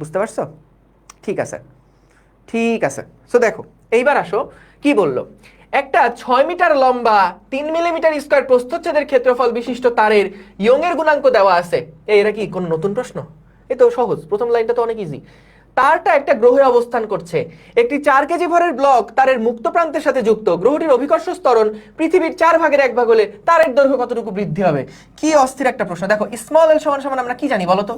বুঝতে পারছো? ঠিক আছে। সো দেখো এইবার আসো, কি বললো, একটা 6 মিটার লম্বা 3 মিলিমিটার স্কয়ার প্রস্থচ্ছেদের ক্ষেত্রফল বিশিষ্ট তারের ইয়ংয়ের গুণাঙ্ক দেওয়া আছে। এরা কি কোন নতুন প্রশ্ন? এই তো সহজ, প্রথম লাইনটা তো অনেক ইজি। তারটা একটা গ্রহে অবস্থান করছে, একটি 4 কেজি ভরের ব্লক তারের মুক্ত প্রান্তের সাথে যুক্ত, গ্রহটির অভিকর্ষ ত্বরণ পৃথিবীর 4/1 হলে তারের দৈর্ঘ্য কতটুকু বৃদ্ধি হবে? কি অস্থির একটা প্রশ্ন। দেখো স্মল এল সমান আমরা কি জানি বলো তো?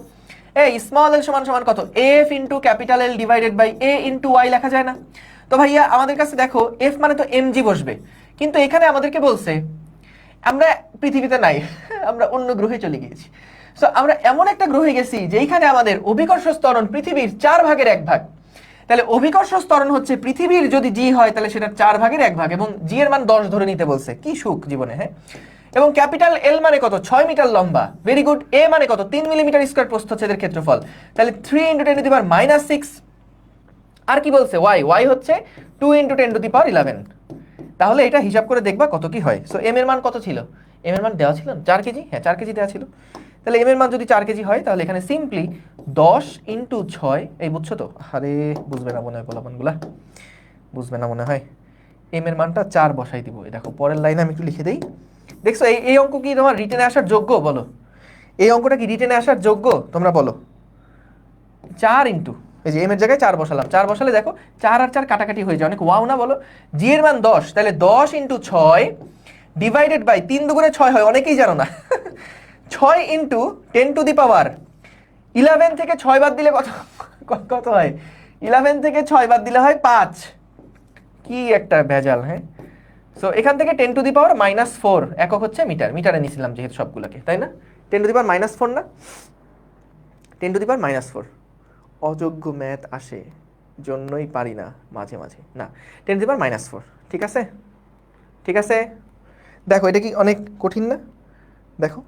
এই স্মল এল সমান কত? F into capital L divided by A into Y লেখা যায় না? তো ভাইয়া আমাদের কাছে দেখো এফ মানে তো এমজি বসবে, কিন্তু এখানে আমাদেরকে বলছে আমরা পৃথিবীতে নাই, আমরা অন্য গ্রহে চলে গিয়েছি। সো আমরা এমন একটা গ্রহে গেছি যেখানে আমাদের অভিকর্ষ ত্বরণ পৃথিবীর 4/1 তাহলে অভিকর্ষ ত্বরণ হচ্ছে পৃথিবীর যদি জি হয় তাহলে সেটা 4/1 এবং জি এর মান 10 ধরে নিতে বলছে। কি সুখ জীবনে, হ্যাঁ? এবং ক্যাপিটাল এল মানে কত? 6 মিটার লম্বা, ভেরি গুড। এ মানে কত? 3 মিলিমিটার স্কয়ার প্রস্থচ্ছেদের ক্ষেত্রফল, তাহলে 3 × 10⁻⁻6। আর কি বলছে? ওয়াই হচ্ছে 2 × 10⁻11। তাহলে এটা হিসাব করে দেখবা কত কি হয়। সো এম এর মান কত ছিল? এম এর মান দেওয়া ছিল 4 কেজি, হ্যাঁ 4 কেজি দেওয়া ছিল। তাহলে এম এর মান যদি 4 কেজি হয় তাহলে এখানে সিম্পলি 10 × 6, এই বুঝছো তো? আরে বুঝবে না মনে হয়, পোলাপানগুলা বুঝবে না মনে হয়। এম এর মানটা 4 বসাই দিব। এই দেখো পরের লাইনে আমি একটু লিখে দেই। দেখছো এই অঙ্ক কি তোমার রিটেনে আসার যোগ্য? বলো, এই অঙ্কটা কি রিটেনে আসার যোগ্য? তোমরা বলো। 4 × এই যে এম এর জায়গায় 4 বসালাম, 4 বসালে দেখো 4 আর 4 কাটাকাটি হয়ে যায়, অনেক ওয়াও না বলো? জি এর মান 10, তাহলে 10 × 6 ডিভাইডেড বাই 3 দুগুণে 6 হয়, অনেকেই জানো না। 6 × 10⁻11 থেকে 6 বাদ দিলে কত হয়? 11 থেকে 6 বাদ দিলে হয় 5। কি একটা ভেজাল, হ্যাঁ? সো এখান থেকে 10⁻⁻4 একক হচ্ছে মিটার, মিটারে নিছিলাম যেহেতু সবগুলোকে, তাই না? 10⁻⁻4 না, 10⁻⁻4। অযোগ্য ম্যাথ আসে, জন্যই পারি না মাঝে মাঝে, না 10⁻⁻⁴, ঠিক আছে, ঠিক আছে। দেখো এটা কি অনেক কঠিন না? দেখো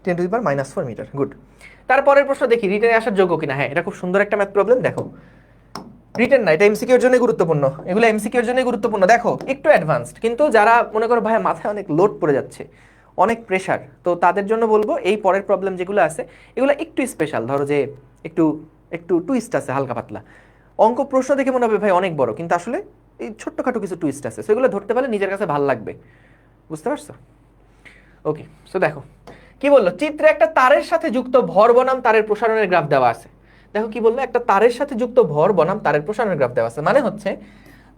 10⁻⁻⁴ মিটার, গুড। তারপরের প্রশ্ন দেখি রিটেনে আসার যোগ্য কিনা। হ্যাঁ, এটা খুব সুন্দর একটা ম্যাথ প্রবলেম। দেখো রিটেন না, এটা এমসিকিউ এর জন্য গুরুত্বপূর্ণ, এগুলো এমসিকিউ এর জন্য গুরুত্বপূর্ণ। দেখো একটু অ্যাডভান্সড, কিন্তু যারা মনে করো ভাই মাথায় অনেক লোড পড়ে যাচ্ছে, অনেক প্রেশার, তো তাদের জন্য বলবো এই পরের প্রবলেম যেগুলো আছে এগুলো একটু স্পেশাল। ধরো যে একটু একটু টুইস্ট আছে, হালকা পাতলা। অঙ্ক প্রশ্ন দেখে মনে হবে ভাই অনেক বড়, কিন্তু আসলে এই ছোট্টখাটো কিছু টুইস্ট আছে, সেগুলো ধরতে পারলে নিজের কাছে ভালো লাগবে। বুঝতে পারছো? ওকে, সো দেখো কি বললো, চিত্রে একটা তারের সাথে যুক্ত ভর বনাম তারের প্রসারণের গ্রাফ দেওয়া আছে। দেখো কি বললো, একটা তারের সাথে যুক্ত ভর বনাম তারের প্রসারণের গ্রাফ দেওয়া আছে। মানে হচ্ছে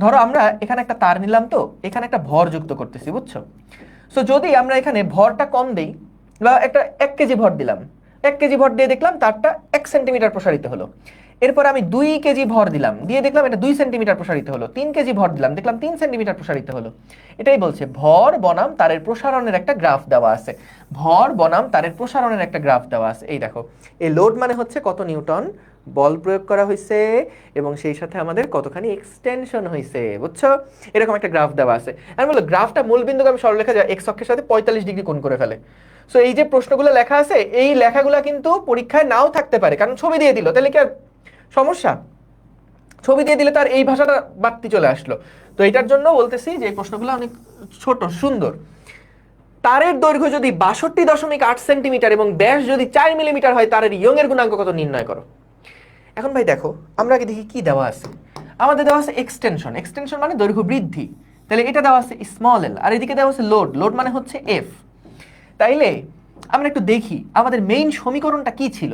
ধরো আমরা এখানে একটা তার নিলাম, তো এখানে একটা ভর যুক্ত করতেছি, বুঝছো? সো যদি আমরা এখানে ভরটা কম দেই, বা একটা 1 কেজি ভর দিলাম, 1 কেজি ভর দিয়ে দেখলাম তারটা 1 সেন্টিমিটার প্রসারিত হলো। এরপর আমি 2 কেজি ভর দিলাম, দিয়ে দেখলাম এটা 2 সেন্টিমিটার প্রসারিত হলো। 3 কেজি ভর দিলাম, দেখলাম 3 সেন্টিমিটার প্রসারিত হলো। এটাই বলছে ভর বনাম তারের প্রসারণের একটা গ্রাফ দেওয়া আছে। ভর বনাম তারের প্রসারণের একটা গ্রাফ দেওয়া আছে। এই দেখো, এই লোড মানে হচ্ছে কত নিউটন বল প্রয়োগ করা হয়েছে, এবং সেই সাথে আমাদের কতখানি এক্সটেনশন হয়েছে, বুঝছো? এরকম একটা গ্রাফ দেওয়া আছে। আমি বললো গ্রাফটা মূল বিন্দুকে আমি সরলরেখা এক্স অক্ষের সাথে 45 ডিগ্রি কোণ করে ফেলে। সো এই যে প্রশ্নগুলো লেখা আছে, এই লেখাগুলো কিন্তু পরীক্ষায় নাও থাকতে পারে, কারণ ছবি দিয়ে দিল, তাহলে কি আর সমস্যা? ছবি দিয়ে দিলে তার এই ভাষাটা বাড়তি চলে আসলো। তো এটার জন্য বলতেছি যে প্রশ্নগুলো অনেক ছোট, সুন্দর। তারের দৈর্ঘ্য যদি 62.8 সেন্টিমিটার এবং ব্যাস যদি 4 মিলিমিটার হয়, তারের ইয়ং এর গুণাঙ্ক কত নির্ণয় করো। এখন ভাই দেখো, আমরা আগে দেখি কি দেওয়া আছে। আমাদের দেওয়া আছে এক্সটেনশন, এক্সটেনশন মানে দৈর্ঘ্য বৃদ্ধি, তাহলে এটা দেওয়া আছে স্মল এল, আর এদিকে দেওয়া আছে লোড, লোড মানে হচ্ছে এফ। তাইলে আমরা একটু দেখি আমাদের মেইন সমীকরণটা কি ছিল।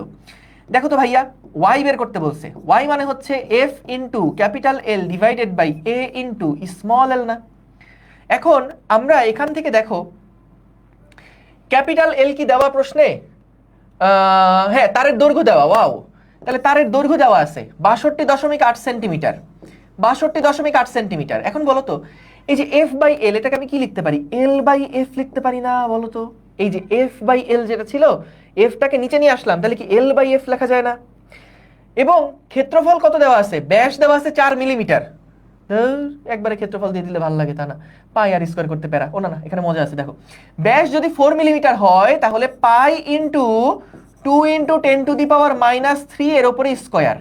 দেখো তো ভাইয়া, ওয়াই বের করতে বলছে। ওয়াই মানে হচ্ছে F into capital L divided by A into small L না? এখন আমরা এখান থেকে দেখো ক্যাপিটাল এল কি দেওয়া প্রশ্নে? হ্যাঁ, তারের দৈর্ঘ্য দেওয়া। ওয়াও, তাহলে তারের দৈর্ঘ্য দেওয়া আছে 62.8 সেন্টিমিটার, 62.8 সেন্টিমিটার। এখন বলো তো, এই যে এফ বাই এল, এটাকে আমি কি লিখতে পারি? এল বাই এফ লিখতে পারি না বলো তো? এই যে এফ বাই এল যেটা ছিল, এফটাকে নিচে নিয়ে আসলাম, তাহলে কি এল বাই এফ লেখা যায় না? এবং ক্ষেত্রফল কত দেওয়া আছে? ব্যাস দেওয়া আছে 4 মিলিমিটার। একবারে ক্ষেত্রফল দিয়ে দিলে ভালো লাগে তা না, পাই আর স্কোয়ার করতে পারা। ও না না, এখানে মজা আছে। দেখো ব্যাস যদি 4 মিলিমিটার হয়, তাহলে পাই ইন্টু 2 ইন্টু 10⁻³ এর উপরে স্কোয়ার।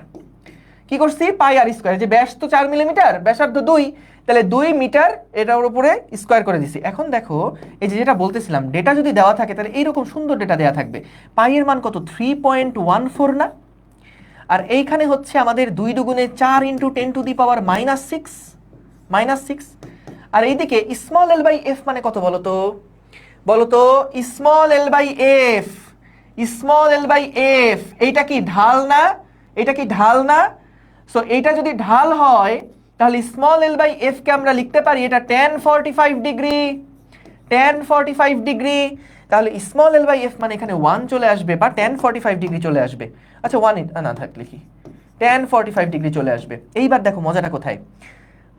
কি করছি? পাই আর স্কোয়ার। যে ব্যাস তো 4 মিলিমিটার, ব্যাসার্ধ 2, তাহলে 2 মিটার এটার উপরে স্কোয়ার করে দিছি। এখন দেখো, এই যে যেটা বলতেছিলাম, ডেটা যদি দেওয়া থাকে তাহলে এইরকম সুন্দর ডেটা দেওয়া থাকবে। পাই এর মান কত? 3.14 না? আর এইখানে হচ্ছে আমাদের 2 দুগুণে 4 ইন্টু 10⁻⁻6, আর এইদিকে স্মল এল বাই এফ মানে কত বলো তো? বলো তো, small L by F, small L by F, এইটা কি ঢাল না? এটা কি ঢাল না? সো এইটা যদি ঢাল হয়, তাহলে স্মল এল বাই এফ কে আমরা লিখতে পারি এটা tan45 ডিগ্রি, tan45 ডিগ্রি। তাহলে স্মল এল বাই এফ মানে এখানে 1 চলে আসবে, বা tan45 ডিগ্রি চলে আসবে। আচ্ছা 1 না থাক, লিখি tan45 ডিগ্রি চলে আসবে। এইবার দেখো মজাটা কোথায়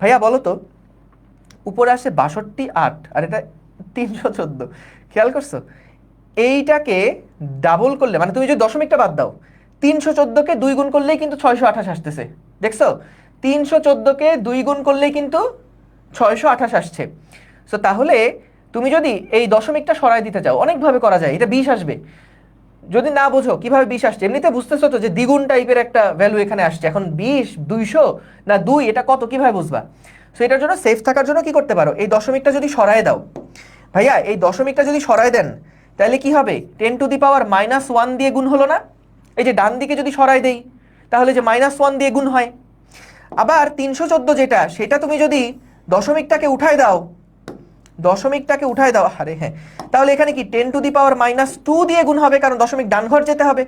ভাইয়া, বলো তো, উপরে আসে 62.8 আর এটা 314, খেয়াল করছো? এইটাকে ডাবল করলে, মানে তুমি যদি দশমিকটা বাদ দাও, 314কে 2 গুণ করলেই কিন্তু 628 আসতেছে, দেখছো? 314কে 2 গুণ করলেই কিন্তু 628 আসছে। সো তাহলে তুমি যদি এই দশমিকটা সরাই দিতে চাও, অনেকভাবে করা যায়, এটা 20 আসবে। যদি না বোঝো কিভাবে 20 আসছে, এমনিতে বুঝতেছো তো যে দ্বিগুণ টাইপের একটা ভ্যালু এখানে আসছে। এখন 20, 200 না 2, এটা কত কিভাবে বুঝবা? সো এটার জন্য সেফ থাকার জন্য কি করতে পারো, এই দশমিকটা যদি সরায় দাও ভাইয়া, এই দশমিকটা যদি সরায় দেন, তাহলে কি হবে? 10⁻⁻1 দিয়ে গুণ হলো না? এই যে ডান দিকে যদি সরাই দেই, তাহলে যে -1 দিয়ে গুণ হয়। আবার 314 যেটা, সেটা তুমি যদি দশমিকটাকে উঠায় দাও, দশমিকটাকে উঠায় দাও, আরে হ্যাঁ, তাহলে এখানে কি 10⁻² দিয়ে গুণ হবে, কারণ দশমিক ডান ঘর যেতে হবে।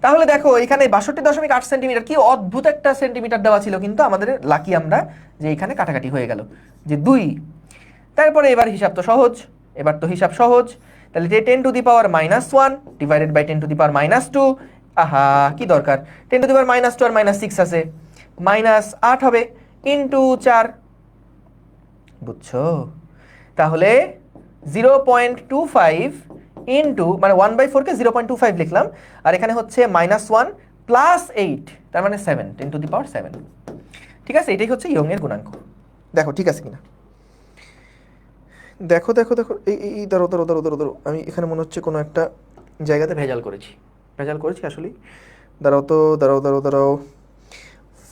তাহলে দেখো এখানে 62.8 সেন্টিমিটার, কি অদ্ভুত একটা সেন্টিমিটার দেওয়া ছিল, কিন্তু আমাদের লাকি আমরা যে এখানে কাটাকাটি হয়ে গেল যে 2। তারপরে এবার হিসাব তো সহজ, এবার তো হিসাব সহজ। তাহলে 10⁻⁻1 ডিভাইডেড বাই 10⁻², আহা কি দরকার, 10⁻² আর -6 আছে, -8 হবে, ইন্টু 4, বুঝছো? তাহলে 0.25 ইন্টু, মানে 1/4 কে 0.25 লিখলাম, আর এখানে হচ্ছে -1 + 8, তার মানে 7, 10⁻7। ঠিক আছে, এটাই হচ্ছে ইয়ং এর গুণাঙ্ক। দেখো ঠিক আছে কিনা, দেখো দেখো দেখো, এই ধরো ধরো ধরো ধরো ধরো, আমি এখানে মনে হচ্ছে কোনো একটা জায়গাতে ভেজাল করেছি আসলে। দাঁড়াও তো, দাঁড়াও দাঁড়াও দাঁড়াও,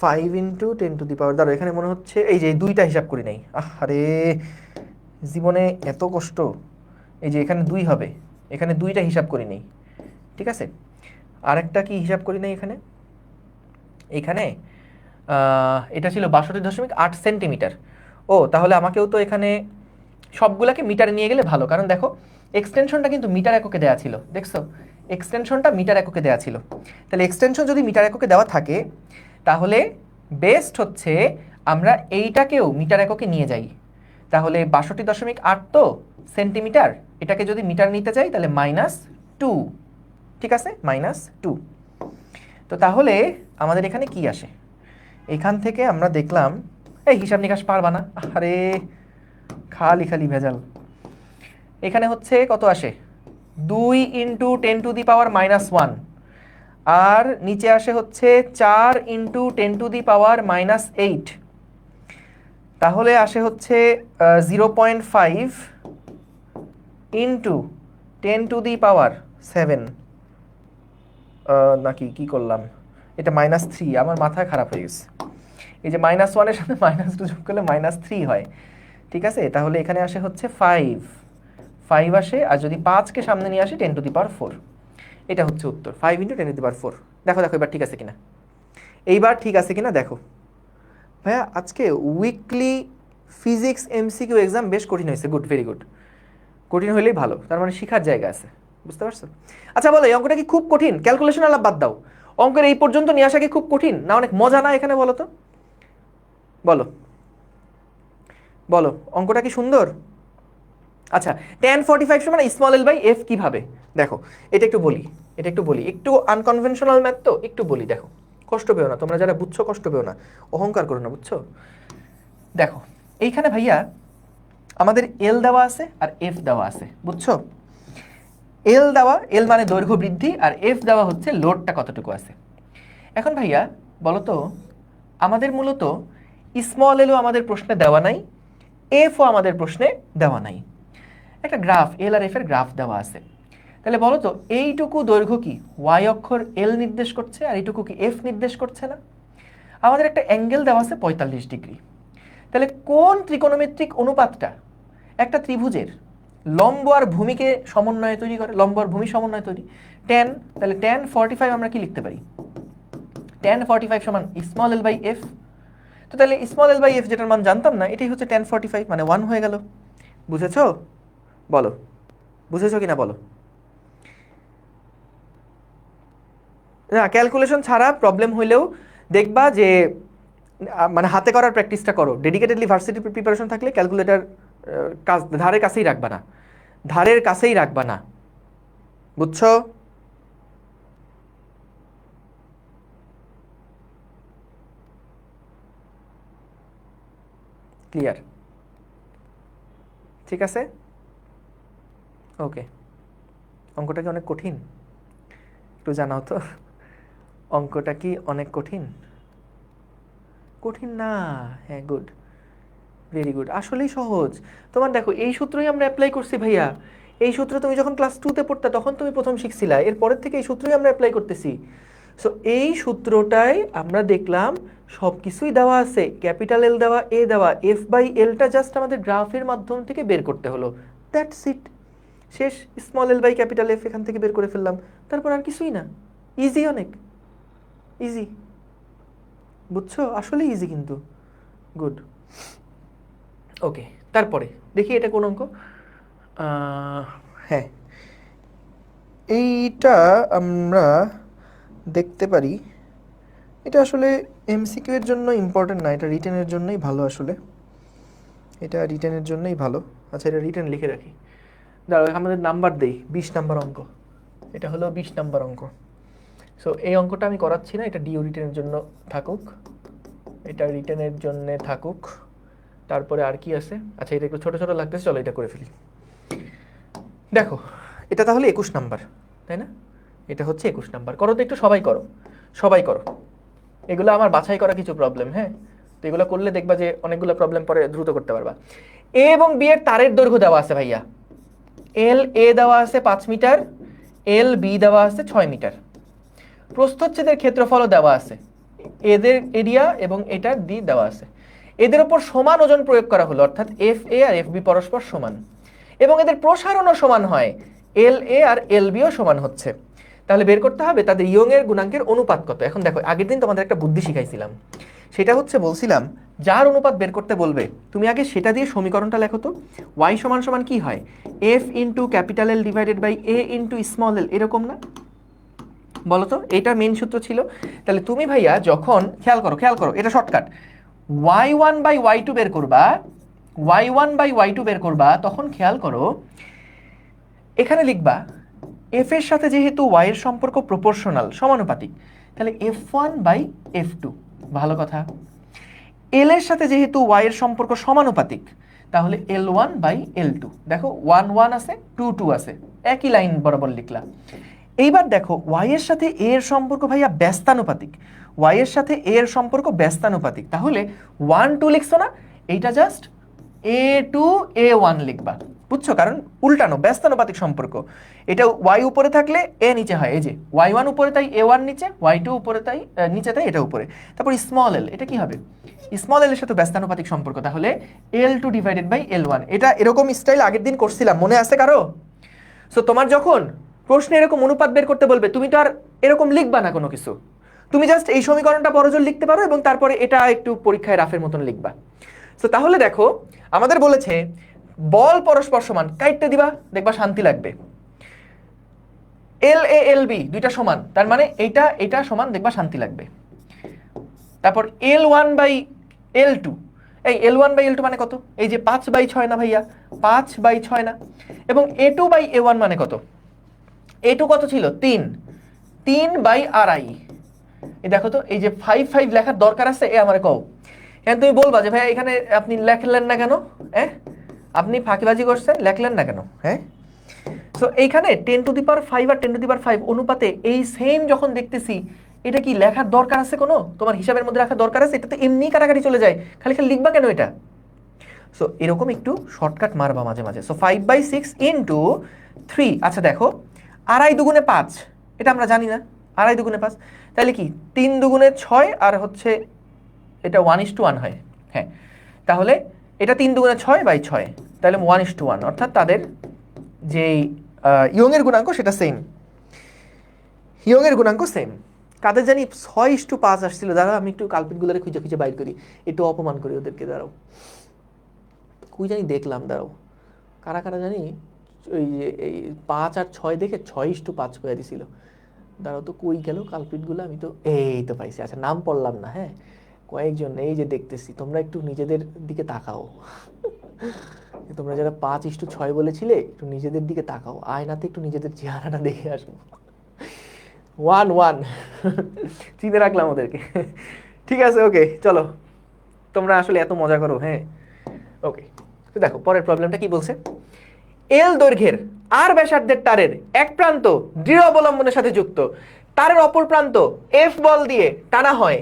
5 × 10⁻, দাঁড়াও এখানে মনে হচ্ছে এই যে 2টা হিসাব করি নাই, আরে জীবনে এত কষ্ট। এই যে এখানে 2 হবে, এখানে 2টা হিসাব করি নেই, ঠিক আছে। আরেকটা কি হিসাব করি নাই এখানে, এখানে এটা ছিল 62.8 সেন্টিমিটার। ও তাহলে আমাকেও তো এখানে সবগুলাকে মিটারে নিয়ে গেলে ভালো, কারণ দেখো এক্সটেনশনটা কিন্তু মিটার এককে দেওয়া ছিল, দেখছো এক্সটেনশনটা মিটার এককে দেওয়া ছিল। তাহলে এক্সটেনশন যদি মিটার এককে দেওয়া থাকে তাহলে বেস্ট হচ্ছে আমরা এইটাকেও মিটার এককে নিয়ে যাই। তাহলে 62.8 তো সেন্টিমিটার, এটাকে যদি মিটার নিতে চাই তাহলে -2, ঠিক আছে, -2। তো তাহলে আমাদের এখানে কি আসে, এখান থেকে আমরা দেখলাম, এই হিসাব নিকাশ পারবা না, আরে খালি খালি ভেজাল। এখানে হচ্ছে কত আসে, 2 × 10⁻⁻1, আর নিচে আসে হচ্ছে 4 × 10⁻⁻8, তাহলে আসে হচ্ছে 0.5 × 10⁻7, নাকি কি করলাম, এটা -3, আমার মাথা খারাপ হয়ে গেছে। এই যে -1-এর সাথে -2 যোগ করলে -3 হয়, ঠিক আছে। তাহলে এখানে আসে হচ্ছে 5 আসে, আর যদি 5কে সামনে নিয়ে আসি 10⁻4, এটা হচ্ছে উত্তর, 5 × 10⁻4। দেখো দেখো এবার ঠিক আছে কিনা, এইবার ঠিক আছে কিনা দেখো। ভাইয়া আজকে উইকলি ফিজিক্স এমসিকিউ এক্সাম বেশ কঠিন হয়েছে, গুড, ভেরি গুড। কঠিন হলেই ভালো, তার মানে শেখার জায়গা আছে, বুঝতে পারছো। আচ্ছা বলো, এই অঙ্কটা কি খুব কঠিন? ক্যালকুলেশন আলাপ বাদ দাও, অঙ্কের এই পর্যন্ত নিয়ে আসা কি খুব কঠিন না অনেক মজা না এখানে, বলো তো, বলো বলো, অঙ্কটা কি সুন্দর? আচ্ছা, tan 45 সমান স্মল এল বাই এফ কিভাবে, দেখো এটা একটু বলি, একটু আনকনভেনশনাল ম্যাথ তো, একটু বলি, দেখো কষ্ট পেও না, তোমরা যারা বুঝছো কষ্ট পেও না, অহংকার করো না, বুঝছো। দেখো এইখানে ভাইয়া আমাদের এল দেওয়া আছে আর এফ দেওয়া আছে, বুঝছো। এল দেওয়া, এল মানে দৈর্ঘ্য বৃদ্ধি, আর এফ দেওয়া হচ্ছে লোডটা কতটুকু আছে। এখন ভাইয়া বলো তো, আমাদের মূলত স্মল এলও আমাদের প্রশ্নে দেওয়া নাই, এফও আমাদের প্রশ্নে দেওয়া নাই। একটা গ্রাফ, এল আর এফ এর গ্রাফ দেওয়া আছে, তাহলে বলো তো এইটুকু দৈর্ঘ্য কি ওয়াই অক্ষর এল নির্দেশ করছে, আর এইটুকু কি এফ নির্দেশ করছে না? আমাদের একটা অ্যাঙ্গেল দেওয়া আছে 45 ডিগ্রি, তাহলে কোন ত্রিকোণমিতিক অনুপাতটা একটা ত্রিভুজের লম্ব আর ভূমিকে সমন্বয়ে তৈরি করে, লম্ব আর ভূমি সমন্বয়ে তৈরি, tan। তাহলে tan 45 আমরা কি লিখতে পারি, tan 45 সমান স্মল এল বাই এফ। তো তাহলে স্মল এল বাই এফ যেটার মান জানতাম না, এটাই হচ্ছে tan 45, মানে 1 হয়ে গেল। বুঝেছো? বলো, বুঝেছো কিনা বলো। না ক্যালকুলেশন ছাড়া প্রবলেম হইলেও দেখবা যে মানে হাতে করার প্র্যাকটিসটা করো, ডেডিকেটেডলি ভার্সিটি প্রিপারেশন থাকলে ক্যালকুলেটর কাজ ধারের কাছেই রাখবা না, ধারের কাছেই রাখবা না, বুঝছো। ক্লিয়ার? ঠিক আছে, ওকে। অঙ্কটা কি অনেক কঠিন? একটু জানাও তো, অঙ্কটা কি অনেক কঠিন? কঠিন না, হ্যাঁ গুড, ভেরি গুড, আসলেই সহজ। তোমার দেখো এই সূত্রই আমরা অ্যাপ্লাই করছি ভাইয়া, এই সূত্র তুমি যখন ক্লাস 2তে পড়তে তখন তুমি প্রথম শিখছিলা, এরপরের থেকে এই সূত্রই আমরা অ্যাপ্লাই করতেছি। সো এই সূত্রটাই আমরা দেখলাম সব কিছুই দেওয়া আছে, ক্যাপিটাল এল দেওয়া, এ দেওয়া, এফ বাই এলটা জাস্ট আমাদের গ্রাফের মাধ্যম থেকে বের করতে হলো, দ্যাটস ইট, শেষ। Small L by capital F এখান থেকে বের করে ফেললাম, তারপর আর কিছুই না, ইজি, অনেক ইজি, বুঝছো, আসলে ইজি কিন্তু, গুড। ওকে, তারপরে দেখি এটা কোন অঙ্ক, হ্যাঁ এইটা আমরা দেখতে পারি, এটা আসলে এমসিকিউ এর জন্য ইম্পর্টেন্ট না, এটা রিটেনের জন্যই ভালো আসলে, এটা রিটেনের জন্যই ভালো। আচ্ছা এটা রিটেন লিখে রাখি, দাঁড়াও আমাদের নাম্বার দেই, 20 নাম্বার অঙ্ক, এটা হলো 20 নাম্বার অঙ্ক। সো এই অঙ্কটা আমি করাচ্ছি না, এটা ডিও রিটেনের জন্য থাকুক, এটা রিটেনের জন্য থাকুক। তারপরে আর কি আছে, আচ্ছা এটা একটু ছোট ছোট লাগতেছে, চলো এটা করে ফেলি। দেখো এটা তাহলে 21 নাম্বার, তাই না? এটা হচ্ছে 21 নাম্বার, করো তো একটু, সবাই করো, সবাই করো, এগুলো আমার বাছাই করা কিছু প্রবলেম, হ্যাঁ তো এগুলো করলে দেখবা যে অনেকগুলো প্রবলেম পরে দ্রুত করতে পারবা। এ এবং বি এর তারের দৈর্ঘ্য দেওয়া আছে ভাইয়া, এল এ দেওয়া আছে 5 মিটার, এল বি দেওয়া আছে 6 মিটার। প্রস্থচ্ছেদের ক্ষেত্রফলও দেওয়া আছে, এদের এরিয়া এবং এটার ডি দেওয়া আছে। এদের উপর সমান ওজন প্রয়োগ করা হলো, অর্থাৎ এফ এ আর এফ বি পরস্পর সমান, এবং এদের প্রসারণও সমান হয়, এল এ আর এল বিও সমান হচ্ছে। তাহলে বের করতে হবে তাদের ইয়ং এর গুণাঙ্কের অনুপাত কত। এখন দেখো, আগের দিন তোমাদের একটা বুদ্ধি শিখাইছিলাম, সেটা হচ্ছে বলছিলাম যার অনুপাত বের করতে বলবে তুমি আগে সেটা দিয়ে সমীকরণটা লেখো তো। ওয়াই সমান সমান কি হয়, F into capital L divided by A into small L, এরকম না? বলো তো, এটা মেন সূত্র ছিল। তাহলে তুমি ভাইয়া যখন খেয়াল করো, এটা শর্টকাট, y1 বাই y2 বের করবা, y1 বাই y2 বের করবা, তখন খেয়াল করো এখানে লিখবা f এর সাথে যেহেতু y এর সম্পর্ক প্রপোর্শনাল, সমানুপাতিক, তাহলে f1 বাই f2, ভালো কথা। l এর সাথে যেহেতু y এর সম্পর্ক সমানুপাতিক, তাহলে l1 বাই l2, দেখো 1 1 আছে, 2 2 আছে, একই লাইন বরাবর লিখলা। এইবার দেখো y এর সাথে a এর সম্পর্ক ভাইয়া ব্যস্তানুপাতিক, y এর সাথে a এর সম্পর্ক ব্যস্তানুপাতিক, তাহলে 1 2 লিখছো না, এইটা জাস্ট a2 a1 লিখবা, বুঝছো? কারণ উল্টানো, ব্যস্তানুপাতিক সম্পর্ক। এটা y উপরে থাকলে a নিচে হয়, এই যে y1 উপরে তাই a1 নিচে, y2 উপরে তাই নিচে তাই এটা উপরে। তারপর স্মল l, এটা কি হবে, স্মল l এর সাথে ব্যস্তানুপাতিক সম্পর্ক, তাহলে l2 ডিভাইডেড বাই l1। এটা এরকম স্টাইল আগের দিন করছিলাম, মনে আছে কারো? সো তোমার যখন প্রশ্নে এরকম অনুপাত বের করতে বলবে, তুমি তো আর এরকম লিখবা না কোনো কিছু, তুমি জাস্ট এই সমীকরণটা বড়জোর লিখতে পারো এবং তারপরে এটা একটু পরীক্ষায় রাফের মতন লিখবা। সো তাহলে দেখো আমাদের বলেছে বল পরস্পর সমান, কাইটতে দিবা, দেখবা শান্তি লাগবে। এল এ এল বি দুইটা সমান, তার মানে এইটা এটা সমান, দেখবা শান্তি লাগবে। তারপর L1 বাই L2, এই L1 বাই L2 মানে কত, এই যে 5 বাই 6 না ভাইয়া, 5 বাই 6 না। এবং A2 বাই A1 মানে কত, A2 কত ছিল, 3, 3 বাই আড়াই। এই দেখো তো, এই যে 5 5 লেখার দরকার আছে, এ আমারে কও। এখন তুমি বলবা যে ভাই এখানে আপনি লেখলেন না কেন, হ্যাঁ আপনি ফাঁকিবাজি করছেন, লেখলেন না কেন, হ্যাঁ? সো এইখানে 10 to the power 5 R 10 to the পাওয়ার 5 অনুপাতে এই সেম যখন দেখতেছি, এটা কি লেখার দরকার আছে কোনো, তোমার হিসাবের মধ্যে রাখার দরকার আছে? এটা তো এমনি কাটাকাটি চলে যায়, খালি খালি লিখবা কেন এটা? সো এরকম একটু শর্টকাট মারবা মাঝে মাঝে। সো 5 বাই 6 ইন্টু 3, আচ্ছা দেখো আড়াই দুগুণে 5, এটা আমরা জানি না, আড়াই দুগুণে 5, তাহলে কি 3 দুগুণে 6 আর হচ্ছে এটা 1:1 হয়, হ্যাঁ। তাহলে এটা 3 দুগুণে 6 বাই 6, তাহলে 1:1, অর্থাৎ তাদের যেই ইয়ং এর গুণাঙ্ক সেটা সেম, ইয়ং এর গুণাঙ্ক সেম। কাদের জানি 6:5 আসছিল, দাঁড়াও আমি একটু কালপিটগুলোরে খুঁজে খুঁজে বাইর করি, একটু অপমান করি ওদেরকে, দাঁড়াও কই জানি দেখলাম, দাঁড়াও কারা কারা জানি ওই যে এই 5 আর 6 দেখে 6:5 করে দিছিল, দাঁড়াও তো কই গেল কালপিটগুলো, আমি তো এই তো পাইছি, আচ্ছা নাম পড়লাম না, হ্যাঁ কয়েকজন এই যে দেখতেছি, তোমরা একটু নিজেদের দিকে তাকাও, তোমরা যারা 5:6 বলেছিলে একটু নিজেদের দিকে তাকাও, আয়নাতে একটু নিজেদের চেহারাটা দেখে আসো। 1 1 চিনে রাখলাম ওদেরকে, ঠিক আছে ওকে চলো, তোমরা আসলে এত মজা করো, হ্যাঁ ওকে। তো দেখো পরের প্রবলেমটা কি বলছে, এল দৈর্ঘ্যের আর ব্যাসার্ধের তারের এক প্রান্ত দৃঢ় অবলম্বনের সাথে যুক্ত, তারের অপর প্রান্ত এফ বল দিয়ে টানা হয়,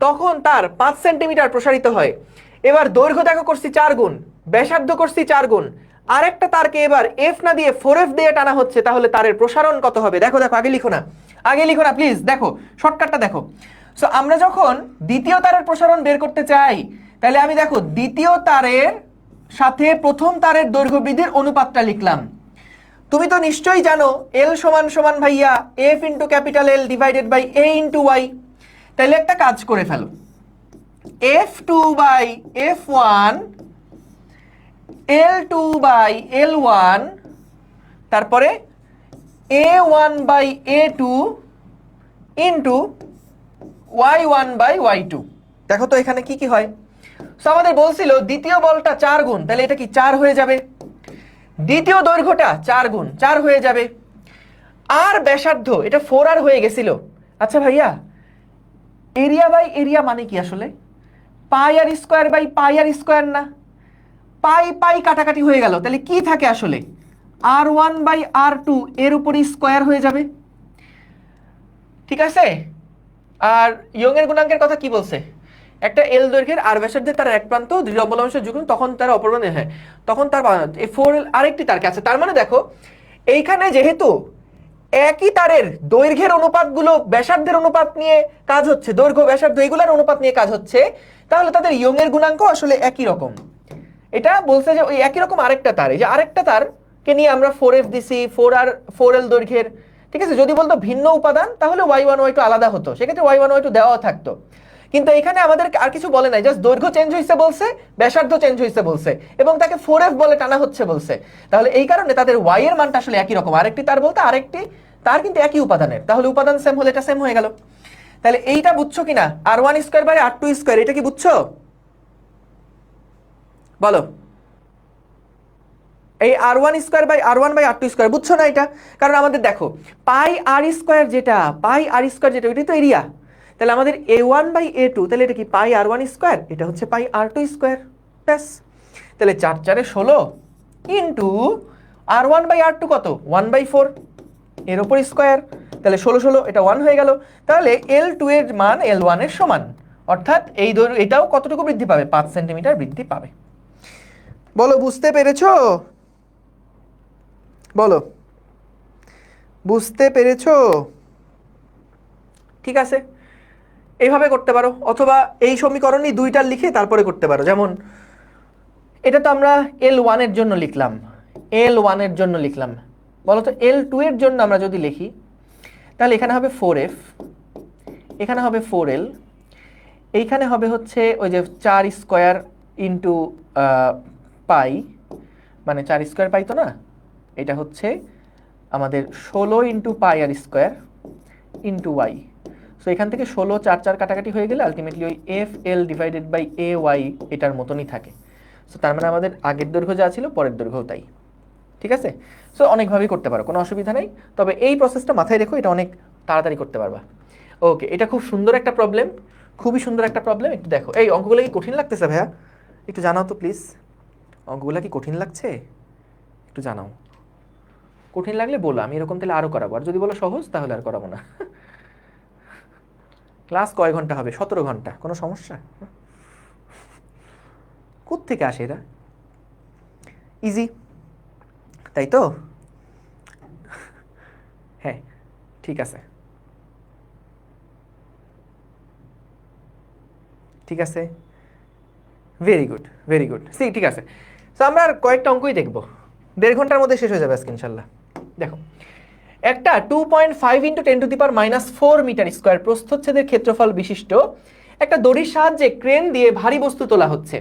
তখন তার 5 সেন্টিমিটার প্রসারিত হয়। এবার দৈর্ঘ্য দেখো করছি 4 গুণ, ব্যাসার্ধ করছি 4 গুণ, আর একটা তারকে এবার এফ না দিয়ে 4F দিয়ে টানা হচ্ছে, তাহলে তারের প্রসারণ কত হবে? দেখো দেখো আগে লিখো না, আগে লিখো না প্লিজ, দেখো শর্টকাটটা দেখো। সো আমরা যখন দ্বিতীয় তারের প্রসারণ বের করতে চাই, তাহলে আমি দেখো দ্বিতীয় তারের সাথে প্রথম তারের দৈর্ঘ্য বৃদ্ধির অনুপাতটা লিখলাম। তুমি তো নিশ্চয়ই জানো এল সমান সমান ভাইয়া F into capital L divided by A into Y. তাহলে একটা কাজ করে ফেলো, F2 by F1, L2 by L1, তারপরে A1 by A2 into Y1 by Y2। দেখো তো এখানে কি কি হয়। সো আমাদের বলছিল দ্বিতীয় বলটা 4 গুণ, তাহলে এটা কি 4 হয়ে যাবে, দ্বিতীয় দৈর্ঘ্যটা 4 গুণ 4 হয়ে যাবে, আর ব্যাসার্ধ এটা 4R হয়ে গেছিল। আচ্ছা ভাইয়া এরিয়া বাই এরিয়া মানে কি আসলে, pi r square by pi r square না, পাই পাই কাটাকাটি হয়ে গেল, তাহলে কি থাকে আসলে R1 বাই R2 এর উপরই স্কোয়ার হয়ে যাবে, ঠিক আছে। আর ইয়ং এর গুণাঙ্কের কথা কি বলছে, একটা এল দৈর্ঘ্যের আর ব্যাসার্ধের তার এক প্রান্ত দৃঢ় অবলম্বন যুগ্ম, তখন তার অপর প্রান্তে, হ্যাঁ তখন তার এই 4L আরেকটি তারকে আছে। তার মানে দেখো এইখানে যেহেতু একই তারের দৈর্ঘ্যের অনুপাতগুলো ব্যাসার্ধের অনুপাত নিয়ে কাজ হচ্ছে, দৈর্ঘ্য ব্যাসার্ধ এগুলোর অনুপাত নিয়ে কাজ হচ্ছে, তাহলে তাদের ইয়ং এর গুণাঙ্ক আসলে একই রকম। এটা বলছে যে ওই একই রকম আরেকটা তার, এই যে আরেকটা তারকে নিয়ে আমরা 4F দিছি, 4L দৈর্ঘ্যের, ঠিক আছে। যদি বলতো ভিন্ন উপাদান তাহলে y1 y2 আলাদা হতো, সেক্ষেত্রে y1 y2 দেওয়া থাকতো। কিন্তু এখানে আমাদের আর কিছু বলে নাই, জাস্ট দৈর্ঘ্য চেঞ্জ হয়েছে বলছে, ব্যাসার্ধ চেঞ্জ হয়েছে বলছে, এবং তাকে 4F বলে টানা হচ্ছে বলছে। তাহলে এই কারণে তাদের y এর মানটা আসলে একই রকম। আরেকটি তার বলতে আরেকটি তার কিন্তু একই উপাদানের, তাহলে উপাদান সেম হলে এটা সেম হয়ে গেল। তাহলে এইটা বুঝছো কিনা, r1 square by r2 square, এটা কি বুঝছো বলো? এই r1 square by r1 by r2 square বুঝছো না এটা? কারণ আমাদের দেখো পাই r স্কয়ার যেটা, পাই r স্কয়ার যেটা, ওইটাই তো এরিয়া। তাহলে আমাদের a1 বাই a2, তাহলে এটা কি পাই r1 স্কয়ার, এটা হচ্ছে পাই r2 স্কয়ার, ব্যাস। তাহলে 4 4 16 ইন্টু r1 বাই r2 কত, 1 বাই 4 এর উপর স্কয়ার, তাহলে 16 16 এটা 1 হয়ে গেল। তাহলে L2 এর মান L1 এর সমান, অর্থাৎ এই দৈর্ঘ্য এটাও কতটুকু বৃদ্ধি পাবে, 5 সেন্টিমিটার বৃদ্ধি পাবে। বলো বুঝতে পেরেছো? বলো বুঝতে পেরেছো? ঠিক আছে, এইভাবে করতে পারো, অথবা এই সমীকরণই দুইটা লিখে তারপরে করতে পারো। যেমন এটা তো আমরা L1 এর জন্য লিখলাম, L1 এর জন্য লিখলাম, বলো তো L2 এর জন্য আমরা যদি লিখি, তাহলে এখানে হবে 4F, এখানে হবে 4L, এইখানে হবে হচ্ছে ওই যে 4 স্কয়ার ইন্টু পাই, মানে 4 স্কয়ার পাই তো না, এটা হচ্ছে আমাদের 16 ইন্টু পাই আর স্কয়ার ইন্টু ওয়াই। সো এখান থেকে 16 4 4 কাটাকাটি হয়ে গেলে আলটিমেটলি ওই FL ডিভাইডেড বাই AY এটার মতনই থাকে। সো তার মানে আমাদের আগের দৈর্ঘ্য যা ছিল পরের দৈর্ঘ্যও তাই, ঠিক আছে। সো অনেকভাবেই করতে পারো, কোনো অসুবিধা নেই, তবে এই প্রসেসটা মাথায় রেখো, এটা অনেক তাড়াতাড়ি করতে পারবা। ওকে, এটা খুব সুন্দর একটা প্রবলেম, খুবই সুন্দর একটা প্রবলেম। একটু দেখো, এই অঙ্কগুলো কি কঠিন লাগতেছে ভাইয়া? একটু জানাও তো প্লিজ, অঙ্কগুলো কি কঠিন লাগছে? একটু জানাও, কঠিন লাগলে বলো, আমি এরকম তাহলে আরও করাবো, আর যদি বলো সহজ তাহলে আর করাবো না। ক্লাস কয় ঘন্টা হবে? 17 ঘন্টা, কোনো সমস্যা? কোত্থেকে আসে এরা? ইজি, তাই তো? হ্যাঁ ঠিক আছে, ঠিক আছে, very good very good. See ঠিক আছে, তো আমরা আর কয়েকটা অঙ্কই দেখবো, 1.5 ঘন্টার মধ্যে শেষ হয়ে যাবে আজকে ইনশাল্লাহ। দেখো একটা 2.5 ইন্টু 10⁻⁴ মিটার স্কোয়ার প্রস্থচ্ছেদের ক্ষেত্রফল বিশিষ্ট একটা দড়ির সাহায্যে ক্রেন দিয়ে ভারী বস্তু তোলা হচ্ছে।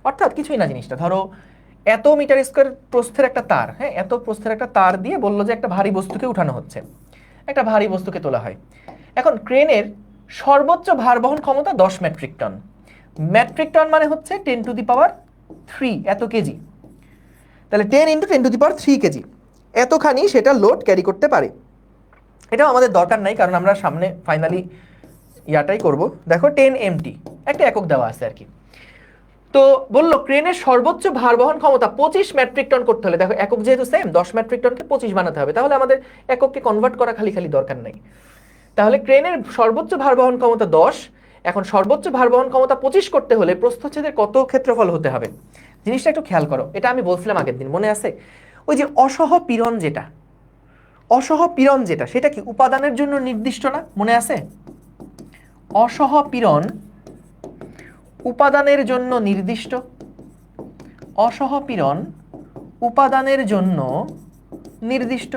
অর্থাৎ কিছুই না, জিনিসটা ধরো এত মিটার স্কোয়ার প্রস্থের একটা তার, হ্যাঁ এত প্রস্থের একটা তার দিয়ে বললো যে একটা ভারী বস্তুকে উঠানো হচ্ছে, একটা ভারী বস্তুকে তোলা হয়। এখন ক্রেনের সর্বোচ্চ ভার বহন ক্ষমতা 10 মেট্রিক টন। মেট্রিক টন মানে হচ্ছে 10⁻³ এত কেজি, তাহলে 10 ইন্টু 10⁻³ কেজি, এতখানি সেটা লোড ক্যারি করতে পারে। এটাও আমাদের দরকার নাই, কারণ আমরা সামনে ফাইনালি ইয়াটাই করব। দেখো 10 MT একটা একক দেওয়া আছে আর কি। তো বললো ক্রেনের সর্বোচ্চ ভার বহন ক্ষমতা 25 মেট্রিক টন করতে হলে, দেখো একক যেহেতু সেম 10 মেট্রিক টনকে 25 বানাতে হবে, তাহলে আমাদের একককে কনভার্ট করা খালি খালি দরকার নাই। তাহলে ক্রেনের সর্বোচ্চ ভার বহন ক্ষমতা 10, এখন সর্বোচ্চ ভার বহন ক্ষমতা 25 করতে হলে প্রস্থচ্ছেদের কত ক্ষেত্রফল হতে হবে? জিনিসটা একটু খেয়াল করো, এটা আমি বলছিলাম আগের দিন, মনে আছে? ওই যে অসহ পীড়ন যেটা, অসহ পীড়ন যেটা, সেটা কি উপাদানের জন্য নির্দিষ্ট না? মনে আছে? অসহ পীড়ন উপাদানের জন্য নির্দিষ্ট, অসহ পীড়ন উপাদানের জন্য নির্দিষ্ট।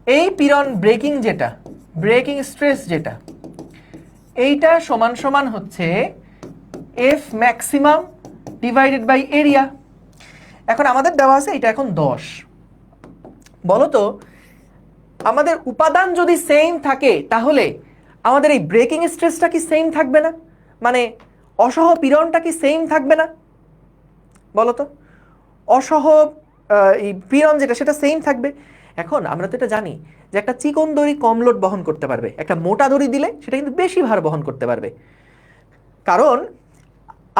এই পীড়ন ব্রেকিং যেটা, ব্রেকিং স্ট্রেস যেটা, এইটা সমান সমান হচ্ছে F maximum divided by area. এখন আমাদের দেওয়া আছে এটা এখন 10। বলো তো আমাদের উপাদান যদি সেম থাকে তাহলে আমাদের এই ব্রেকিং স্ট্রেসটা কি সেম থাকবে না? মানে অসহ পীড়নটা কি সেম থাকবে না? বলো তো, অসহ এই পীড়ন যেটা সেটা সেম থাকবে। এখন আমরা তো এটা জানি যে একটা চিকন দড়ি কম লোড বহন করতে পারবে, একটা মোটা দড়ি দিলে সেটা কিন্তু বেশি ভার বহন করতে পারবে, কারণ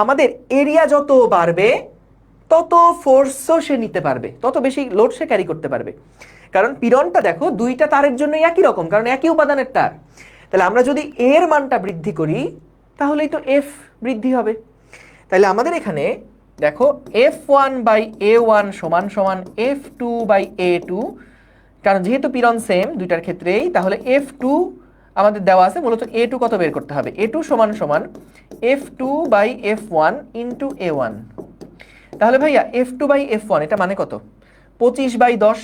আমাদের এরিয়া যত বাড়বে তত ফোর্সও সে নিতে পারবে, তত বেশি লোড সে ক্যারি করতে পারবে। কারণ পীড়নটা দেখো দুইটা তারের জন্য একই রকম, কারণ একই উপাদানের তার। তাহলে আমরা যদি এর মানটা বৃদ্ধি করি তাহলেই তো এফ বৃদ্ধি হবে। তাহলে আমাদের এখানে দেখো f1/a1 সমান সমান f2/a2, কারণ যেহেতু পীড়ন সেম দুইটার ক্ষেত্রেই, তাহলে f2 আমাদের দেওয়া আছে, মূলত a2 কত বের করতে হবে। a2 সমান সমান f2/f1 ইন্টু a1। তাহলে ভাইয়া f2/f1 এটা মানে কত? 25/10,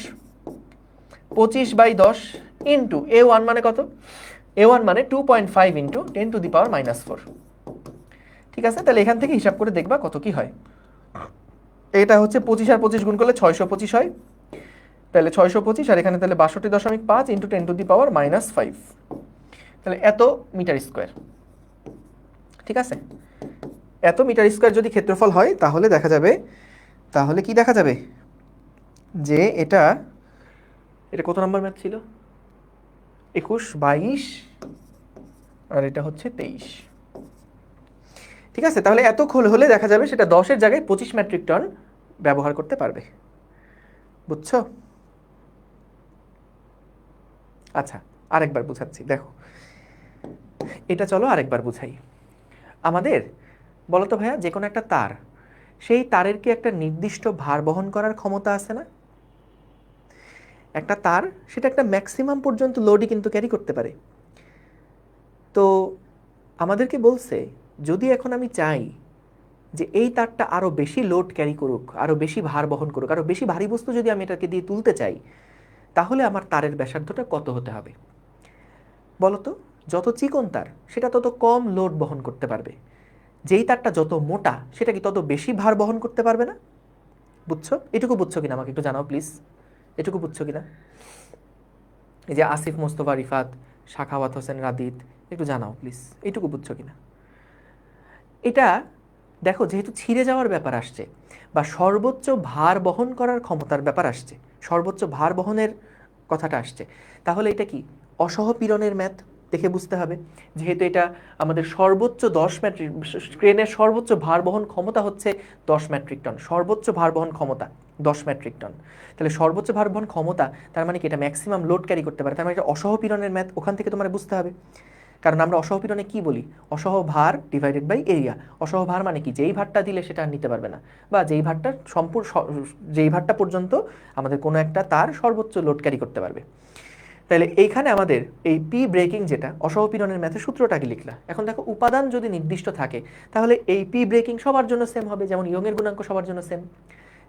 25/10 ইন্টু a1 মানে কত? a1 মানে 2.5 ইন্টু 10⁻⁻4। ঠিক আছে, তাহলে এখান থেকে হিসাব করে দেখবা কত কি হয়। এটা হচ্ছে 25 আর 25 গুণ করলে 625 হয়, তাহলে 625 আর এখানে তাহলে 62.5 ইন্টু 10⁻⁻5, তাহলে এত মিটার স্কোয়ার। ঠিক আছে, এত মিটার স্কোয়ার যদি ক্ষেত্রফল হয় তাহলে দেখা যাবে, তাহলে কি দেখা যাবে যে এটা কত নম্বর ম্যাথ ছিল? 21, 22 আর এটা হচ্ছে 23। ঠিক আছে, তাহলে এত খোল হলে দেখা যাবে সেটা 10-এর জায়গায় 25 মেট্রিক টন ব্যবহার করতে পারবে। বুঝছো? আচ্ছা, আরেকবার বুঝাচ্ছি, দেখো এটা চলো আরেকবার বুঝাই। আমাদের বলো তো ভাইয়া, যে কোনো একটা তার, সেই তারের কি একটা নির্দিষ্ট ভার বহন করার ক্ষমতা আছে না? একটা তার সেটা একটা ম্যাক্সিমাম পর্যন্ত লোডই কিন্তু ক্যারি করতে পারে। তো আমাদেরকে বলছে যদি এখন আমি চাই যে এই তারটা আরও বেশি লোড ক্যারি করুক, আরও বেশি ভার বহন করুক, আরও বেশি ভারী বস্তু যদি আমি এটাকে দিয়ে তুলতে চাই, তাহলে আমার তারের ব্যাসার্ধটা কত হতে হবে বলো তো? যত চিকন তার সেটা তত কম লোড বহন করতে পারবে, যেই তারটা যত মোটা সেটা কি তত বেশি ভার বহন করতে পারবে না? বুঝছো? এটুকু বুঝছো কিনা আমাকে একটু জানাও প্লিজ, এটুকু বুঝছো কিনা? এই যে আসিফ, মোস্তফা, রিফাত, শাখাওয়াত হোসেন, রাদিত, একটু জানাও প্লিজ, এইটুকু বুঝছো কিনা? এটা দেখো, যেহেতু ছিঁড়ে যাওয়ার ব্যাপার আসছে বা সর্বোচ্চ ভার বহন করার ক্ষমতার ব্যাপার আসছে, সর্বোচ্চ ভার বহনের কথাটা আসছে, তাহলে এটা কি অসহপীড়নের ম্যাথ দেখে বুঝতে হবে। যেহেতু এটা আমাদের সর্বোচ্চ 10 মেট্রিক, ক্রেনের সর্বোচ্চ ভার বহন ক্ষমতা হচ্ছে 10 মেট্রিক টন, সর্বোচ্চ ভার বহন ক্ষমতা 10 মেট্রিক টন। তাহলে সর্বোচ্চ ভার বহন ক্ষমতা তার মানে কি এটা ম্যাক্সিমাম লোড ক্যারি করতে পারে, তার মানে এটা অসহপীড়নের ম্যাথ, ওখান থেকে তোমার বুঝতে হবে। কারণ আমরা অসহপীড়নে কি বলি? অসহ ভার ডিভাইডেড বাই এরিয়া। অসহ ভার মানে কি? যেই ভারটা দিলে সেটা আর নিতে পারবে না, বা যেই ভারটা যেই ভারটা পর্যন্ত আমাদের কোনো একটা তার সর্বোচ্চ লোড ক্যারি করতে পারবে। তাহলে এইখানে আমাদের এই পি ব্রেকিং, যেটা অসহপীড়নের ম্যাথের সূত্রটাকে লিখলা। এখন দেখো, উপাদান যদি নির্দিষ্ট থাকে তাহলে এই পি ব্রেকিং সবার জন্য সেম হবে, যেমন ইয়ংয়ের গুণাঙ্ক সবার জন্য সেম,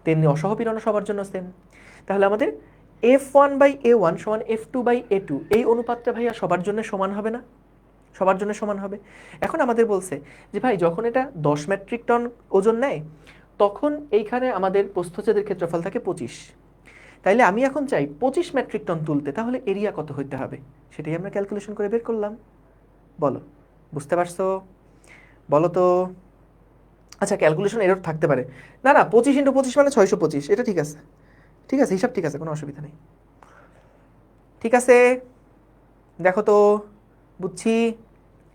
তেমনি অসহপীড়নও সবার জন্য সেম। তাহলে আমাদের f1/a1 সমান f2/a2, এই অনুপাতটা ভাইয়া সবার জন্য সমান হবে না? সবার জন্য সমান হবে। এখন আমাদের বলছে যে ভাই, যখন এটা 10 মেট্রিক টন ওজন নেয় তখন এইখানে আমাদের প্রস্থচ্ছেদের ক্ষেত্রফল থাকে 25। তাইলে আমি এখন চাই 25 মেট্রিক টন তুলতে, তাহলে এরিয়া কত হইতে হবে সেটাই আমরা ক্যালকুলেশন করে বের করলাম। বলো, বুঝতে পারছো? বলো তো। আচ্ছা, ক্যালকুলেশন এরর থাকতে পারে, না না 25 × 25 মানে 625, এটা ঠিক আছে, ঠিক আছে, হিসাব ঠিক আছে, কোনো অসুবিধা নেই। ঠিক আছে, দেখো তো, বুঝছি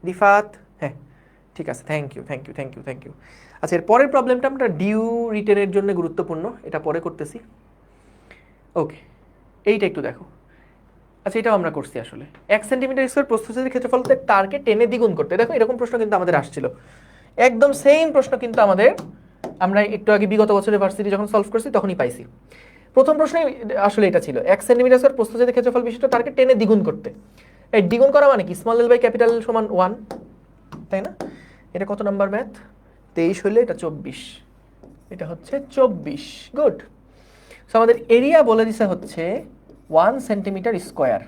রিফাত, হ্যাঁ ঠিক আছে, thank you thank you thank you thank you. আচ্ছা, এর পরের প্রবলেমটা আমরা ডিউ রিটেনের জন্য গুরুত্বপূর্ণ, এটা পরে করতেছি। ওকে, এইটা একটু দেখো। আচ্ছা, এটাও আমরা করছি আসলে। 1 সেন্টিমিটার স্কোয়ার প্রস্থচ্ছেদের ক্ষেত্রফল তারকে টেনে দ্বিগুণ করতে। দেখো, এরকম প্রশ্ন কিন্তু আমাদের আসছিল, একদম সেম প্রশ্ন কিন্তু আমাদের, আমরা একটু আগে বিগত বছরের ভার্সিটি যখন সলভ করছি তখনই পাইছি। প্রথম প্রশ্নে আসলে এটা ছিল 1 সেন্টিমিটার স্কোয়ার প্রস্থচ্ছেদের ক্ষেত্রফল বিশিষ্ট তারকে টেনে দ্বিগুণ করতে। এই দ্বিগুণ করা মানে কি? Small L by capital L সমান 1, তাই না? এটা কত নাম্বার ম্যাথ? 23 হলে এটা 24, এটা হচ্ছে 24। গুড। সো আমাদের এরিয়া বলে দিছে হচ্ছে 1 সেন্টিমিটার স্কোয়ার,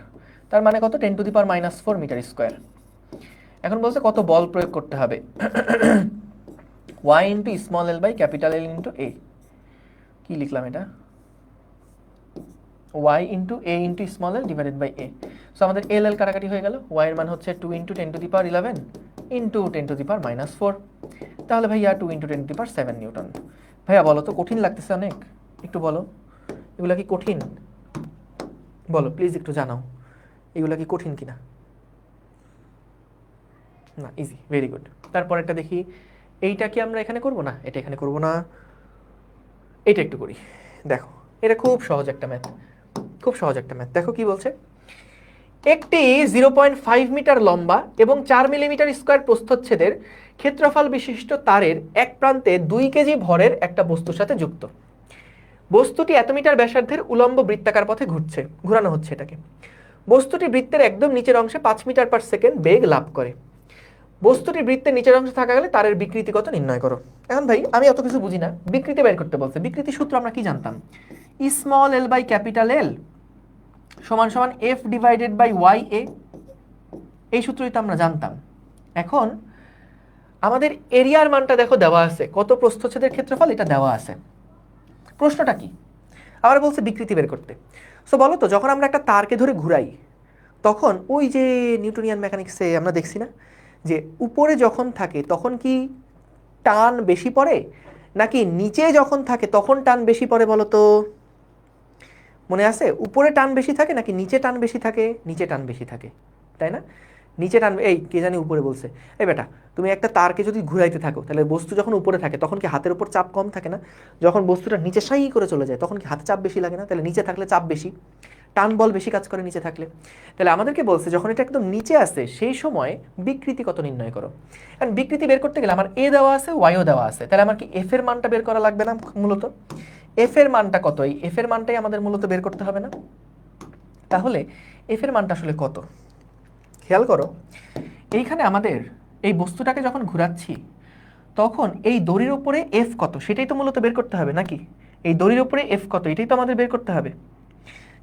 তার মানে কত? 10⁻⁻4 মিটার স্কোয়ার। এখন বলছে কত বল প্রয়োগ করতে হবে। y into small L by capital L into A. কি লিখলাম এটা? y into A into small L divided by A. So আমাদের এল এল কাটাকাটি হয়ে গেল, y এর মান হচ্ছে 2 ইন্টু 10⁻11 ইন্টু 10⁻⁻4। তাহলে ভাইয়া 2 ইন্টু 10⁻7 নিউটন। ভাইয়া বলো তো, কঠিন লাগতেছে অনেক? একটু বলো, এগুলা কি কঠিন? বলো প্লিজ, একটু জানাও এগুলা কি কঠিন কিনা। না, ইজি, ভেরি গুড। তারপর একটা দেখি, এইটা কি আমরা এখানে করব না? এটা এখানে করব না, এটা একটু করি। দেখো, এটা খুব সহজ একটা ম্যাথ, খুব সহজ একটা ম্যাথ। দেখো কি বলছে, একটি 0.5 মিটার লম্বা এবং 4 মিলিমিটার স্কয়ার প্রস্থচ্ছেদের ক্ষেত্রফল বিশিষ্ট তারের এক প্রান্তে 2 কেজি ভরের একটা বস্তুর সাথে যুক্ত। বস্তুটি এত মিটার ব্যাসার্ধের উলম্ব বৃত্তাকার পথে ঘোরানো হচ্ছে এটাকে। বস্তুটি বৃত্তের একদম নিচের অংশে 5 মিটার পার সেকেন্ড বেগ লাভ করে। বস্তুটি বৃত্তের নিচের অংশে থাকা গেলে তারের বিকৃতি কত নির্ণয় করো। এখন ভাই আমি অত কিছু বুঝি না, বিকৃতি বের করতে বলছে। বিকৃতি সূত্র আমরা কি জানতাম? Small L by capital L সমান সমান F divided by Y A, এই সূত্রই তো আমরা জানতাম। এখন আমাদের এরিয়ার মানটা দেখো দেওয়া আছে, কত প্রস্থচ্ছেদের ক্ষেত্রফল এটা দেওয়া আছে। প্রশ্নটা কি? আবার বলছে বিকৃতি বের করতে। সো বলো তো, যখন আমরা একটা তারকে ধরে ঘুরাই তখন ওই যে নিউটনিয়ান মেকানিক্সে আমরা দেখছি না যে উপরে যখন থাকে তখন কি টান বেশি পড়ে, নাকি নিচে যখন থাকে তখন টান বেশি পড়ে? বলো তো, মনে আছে? উপরে টান বেশি থাকে নাকি নিচে টান বেশি থাকে? নিচে টান বেশি থাকে, তাই না? নিচে টান, এই কে জানি উপরে বলছে। এই বেটা, তুমি একটা তারকে যদি ঘুরাইতে থাকো তাহলে বস্তু যখন উপরে থাকে তখন কি হাতের উপর চাপ কম থাকে না? যখন বস্তুটা নিচে সাই করে চলে যায় তখন কি হাতে চাপ বেশি লাগে না? তাহলে নিচে থাকলে চাপ বেশি, টান বল বেশি কাজ করে নিচে থাকলে। তাহলে আমাদেরকে বলছে যখন এটা একদম নিচে আসে সেই সময় বিকৃতি কত নির্ণয় করো। কারণ বিকৃতি বের করতে গেলে আমার এ দেওয়া আছে, ওয়াইও দেওয়া আছে, তাহলে আমার কি এফ এর মানটা বের করা লাগবে না? মূলত এফ এর মানটা কত, এই এফ এর মানটাই আমাদের মূলত বের করতে হবে না? তাহলে এফ এর মানটা আসলে কত? খেয়াল করো, এইখানে আমাদের এই বস্তুটাকে যখন ঘুরাচ্ছি তখন এই দড়ির উপরে এফ কত সেটাই তো মূলত বের করতে হবে, নাকি? এই দড়ির উপরে এফ কত এটাই তো আমাদের বের করতে হবে,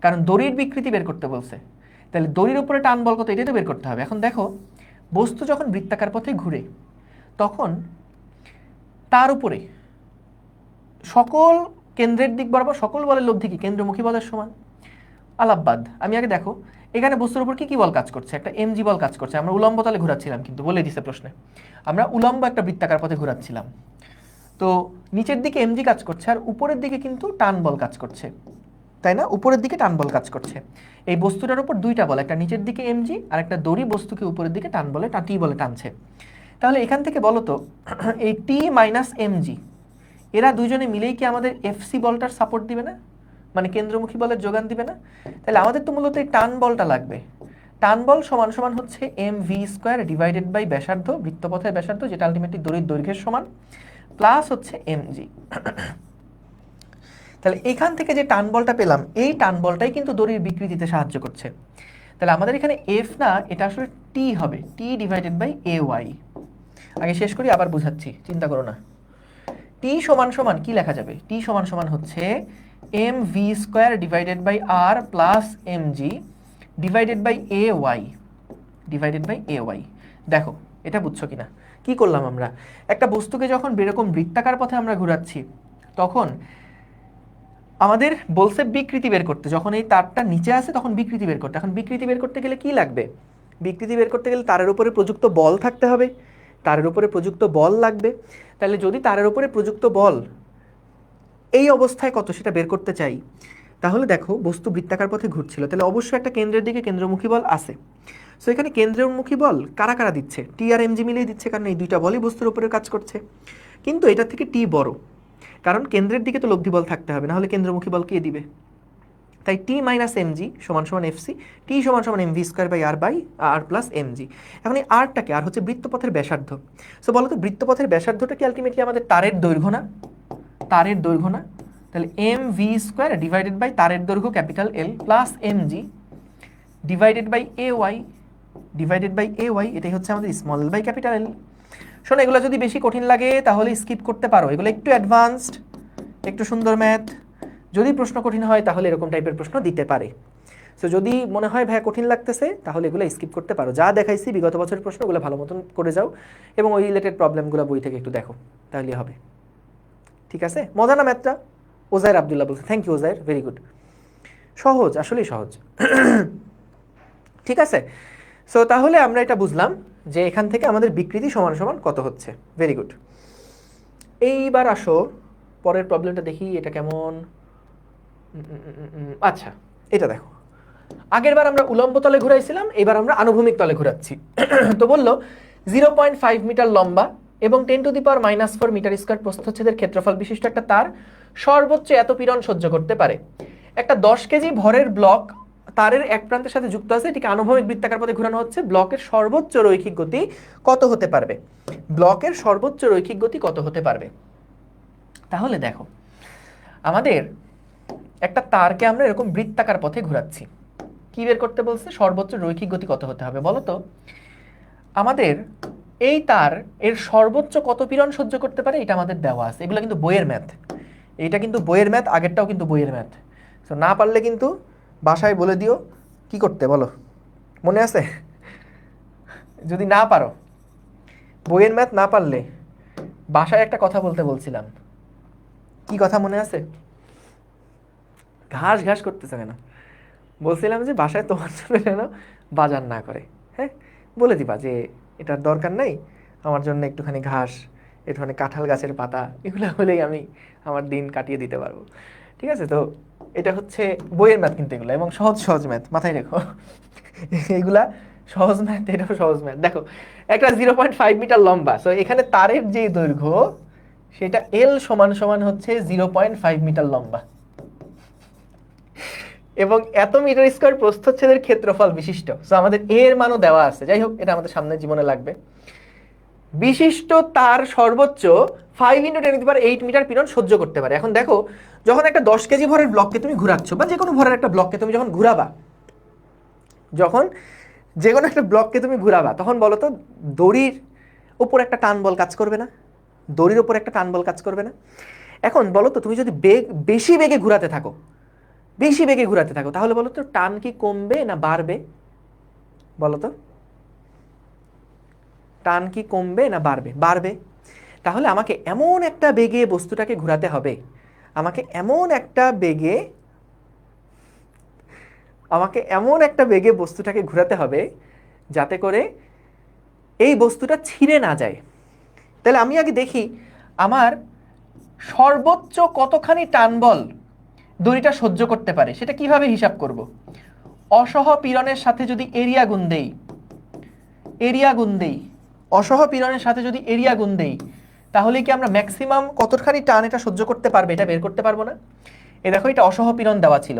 কারণ দড়ির বিকৃতি বের করতে বলছে। তাহলে দড়ির উপরে টান বল কত এটাই তো বের করতে হবে। এখন দেখো, বস্তু যখন বৃত্তাকার পথে ঘুরে তখন তার উপরে সকল কেন্দ্রের দিক বরাবর সকল বলের লব্ধি কি কেন্দ্রমুখী বলের সমান। আলাপবাদ। আমি আগে দেখো এখানে বস্তুর উপর কি কি বল কাজ করছে? একটা এমজি বল কাজ করছে। আমরা উলম্ব তলে ঘোরাচ্ছিলাম, কিন্তু বলে দিছে প্রশ্নে আমরা উলম্ব একটা বৃত্তাকার পথে ঘোরাচ্ছিলাম। তো নিচের দিকে এমজি কাজ করছে আর উপরের দিকে কিন্তু টান বল কাজ করছে, তাই না? উপরের দিকে টান বল কাজ করছে। এই বস্তুটার উপর দুইটা বল, একটা নিচের দিকে এমজি আর একটা দড়ি বস্তুকে উপরের দিকে টান বলে টি বলে টানছে। তাহলে এখান থেকে বলো তো এই টি মাইনাস এমজি এরা দুইজনে মিলেই কি আমাদের এফসি বলটার সাপোর্ট দিবে না, মানে কেন্দ্রমুখী বলের যোগান দিবে না? তাহলে আমাদের তো মূলত এই টান বলটা লাগবে। টান বল সমান সমান হচ্ছে M V square divided by ব্যাসার্ধ, বৃত্তপথের ব্যাসার্ধ, যেটা আলটিমেটলি দড়ির দৈর্ঘ্যের সমান, প্লাস হচ্ছে এমজি। তাহলে এখান থেকে যে টান বলটা পেলাম এই টান বলটাই কিন্তু দড়ির বিকৃতিতে সাহায্য করছে। তাহলে আমাদের এখানে এফ না, এটা আসলে টি হবে, T divided by A Y. আগে শেষ করি আবার বুঝাচ্ছি, চিন্তা করো না। টি সমান সমান কি লেখা যাবে? টি সমান সমান হচ্ছে M V square divided by R plus M G divided by A Y, divided by A Y. দেখো এটা বুঝছো কিনা? কি করলাম আমরা? একটা বস্তুকে যখন এরকম বৃত্তাকার পথে আমরা ঘোরাচ্ছি তখন আমাদের বলছে বিকৃতি বের করতে। যখন এই তারটা নিচে আসে তখন বিকৃতি বের করতে। এখন বিকৃতি বের করতে গেলে কি লাগবে? বিকৃতি বের করতে গেলে তারের উপরে প্রযুক্ত বল থাকতে হবে, তারের উপরে প্রযুক্ত বল লাগবে। তাহলে যদি তারের উপরে প্রযুক্ত বল এই অবস্থায় কত সেটা বের করতে চাই, তাহলে দেখো বস্তু বৃত্তাকার পথে ঘুরছিল, তাহলে অবশ্যই একটা কেন্দ্রের দিকে কেন্দ্রমুখী বল আছে। সো এখানে কেন্দ্রমুখী বল কারা কারা দিচ্ছে? টি আর এমজি মিলিয়ে দিচ্ছে, কারণ এই দুইটা বলই বস্তুর উপরে কাজ করছে। কিন্তু এটা থেকে টি বড়, কারণ কেন্দ্রের দিকে তো লব্ধি বল থাকতে হবে, না হলে কেন্দ্রমুখী বল কে দিবে? তাই টি মাইনাস এমজি সমান সমান এফসি, টি সমান সমান MV square by R plus MG. এখন এই আরটাকে, আর হচ্ছে বৃত্তপথের ব্যাসার্ধ। সো বলো তো বৃত্তপথের ব্যাসার্ধটা কি আলটিমেটলি আমাদের তারের দৈর্ঘ্য না? তারের দৈর্ঘ্য না? তাহলে M V square divided by তারের দৈর্ঘ্য capital L plus MG divided by A Y, divided by A Y, এটাই হচ্ছে আমাদের small L by capital L. শোনো, এগুলো যদি বেশি কঠিন লাগে তাহলে স্কিপ করতে পারো, এগুলো একটু অ্যাডভান্সড, একটু সুন্দর ম্যাথ। যদি প্রশ্ন কঠিন হয় তাহলে এরকম টাইপের প্রশ্ন দিতে পারে। সো যদি মনে হয় ভাই কঠিন লাগতেছে তাহলে এগুলো স্কিপ করতে পারো। যা দেখাইছি বিগত বছরের প্রশ্নগুলো ভালো মতন করে যাও এবং ওই রিলেটেড প্রবলেমগুলো বই থেকে একটু দেখো, তাহলে হবে। ঠিক আছে? মজা না ম্যাথটা? ওজায়ের আবদুল্লাহ বলছে, thank you Ozair, very good. সহজ, আসলেই সহজ। ঠিক আছে? সো তাহলে আমরা এটা বুঝলাম যে এখান থেকে আমাদের বিকৃতি সমান সমান কত হচ্ছে। Very good. এইবার আসো পরের প্রবলেমটা দেখি, এটা কেমন। আচ্ছা, এটা দেখো, আগের বার আমরা উলম্ব তলে ঘুরাইছিলাম, এবার আমরা আনুভূমিক তলে ঘুরাচ্ছি। তো বললো 0.5 মিটার লম্বা এবং 10⁻⁻⁴ মিটার স্কয়ার প্রস্থচ্ছেদের ক্ষেত্রফল বিশিষ্ট একটা তার সর্বোচ্চ এত পীড়ন সহ্য করতে পারে। একটা 10 কেজি ভরের ব্লক তারের এক প্রান্তের সাথে যুক্ত আছে, এটিকে আনুভূমিক বৃত্তাকার পথে ঘোরানো হচ্ছে। ব্লকের সর্বোচ্চ রৈখিক গতি কত হতে পারবে? ব্লকের সর্বোচ্চ রৈখিক গতি কত হতে পারবে? তাহলে দেখো, আমাদের একটা তারকে আমরা এরকম বৃত্তাকার পথে ঘোরাচ্ছি। কি বের করতে বলছে? সর্বোচ্চ রৈখিক গতি কত হতে হবে বলো তো? আমাদের এই তার এর সর্বোচ্চ কত পীড়ন সহ্য করতে পারে এটা আমাদের দেওয়া আছে। এগুলো কিন্তু বইয়ের ম্যাথ, এইটা কিন্তু বইয়ের ম্যাথ, আগেরটাও কিন্তু বইয়ের ম্যাথ। তো না পারলে কিন্তু বাসায় বলে দিও কি করতে, বলো মনে আছে? যদি না পারো, বইয়ের ম্যাথ না পারলে বাসায় একটা কথা বলতে বলছিলাম, কি কথা মনে আছে? ঘাস ঘাস করতেছে কেন? বলছিলাম যে বাসায় তোমার জন্য যেন বাজার না করে। হ্যাঁ, বলে দিবা যে এটার দরকার নাই, আমার জন্য একটুখানি ঘাস, একটুখানি কাঁঠাল গাছের পাতা, এগুলো হলেই আমি আমার দিন কাটিয়ে দিতে পারবো। ঠিক আছে? তো এটা হচ্ছে বইয়ের ম্যাথ কিন্তু এগুলো, এবং সহজ সহজ ম্যাথ, মাথায় রেখো। এগুলা সহজ ম্যাথ, এটাও সহজ ম্যাথ। দেখো, একটা 0.5 মিটার লম্বা, সো এখানে তারের যে দৈর্ঘ্য সেটা এল সমান সমান হচ্ছে 0.5 মিটার লম্বা, এবং এত মিটার স্কয়ার প্রস্থচ্ছেদের ক্ষেত্রফল বিশিষ্ট। সো আমাদের এর মানও দেওয়া আছে। যাই হোক, এটা আমাদের সামনের জীবনে লাগবে। বিশিষ্ট তার সর্বোচ্চ 5 × 10⁸ মিটার পীড়ন সহ্য করতে পারে। এখন দেখো, যখন একটা 10 কেজি ভরের ব্লককে তুমি ঘুরাচ্ছ, বা যে কোনো ভরের একটা ব্লককে তুমি যখন ঘুরাবা, যখন যে কোনো একটা ব্লককে তুমি ঘুরাবা, তখন বলো তো দড়ির ওপর একটা টান বল কাজ করবে না? দড়ির ওপর একটা টান বল কাজ করবে না? এখন বলো তো, তুমি যদি বেশি বেগে ঘুরাতে থাকো, বেশি বেগে ঘুরাতে থাকো, তাহলে বলো তো টান কি কমবে না বাড়বে? বলো তো, টান কি কমবে না বাড়বে? বাড়বে। তাহলে আমাকে এমন একটা বেগে বস্তুটাকে ঘোরাতে হবে, আমাকে এমন একটা বেগে বস্তুটাকে ঘোরাতে হবে যাতে করে এই বস্তুটা ছিঁড়ে না যায়। তাহলে আমি আগে দেখি আমার সর্বোচ্চ কতখানি টান বল দড়িটা সহ্য করতে পারে। সেটা কিভাবে হিসাব করব? অসহ পীড়নের সাথে যদি এরিয়া গুণ দেই, অসহ পীড়নের সাথে যদি এরিয়া গুণ দেই, তাহলে কি আমরা ম্যাক্সিমাম কতখানি টান এটা সহ্য করতে পারবে এটা বের করতে পারবো না? এই দেখো, এটা অসহ পীড়ন দেওয়া ছিল,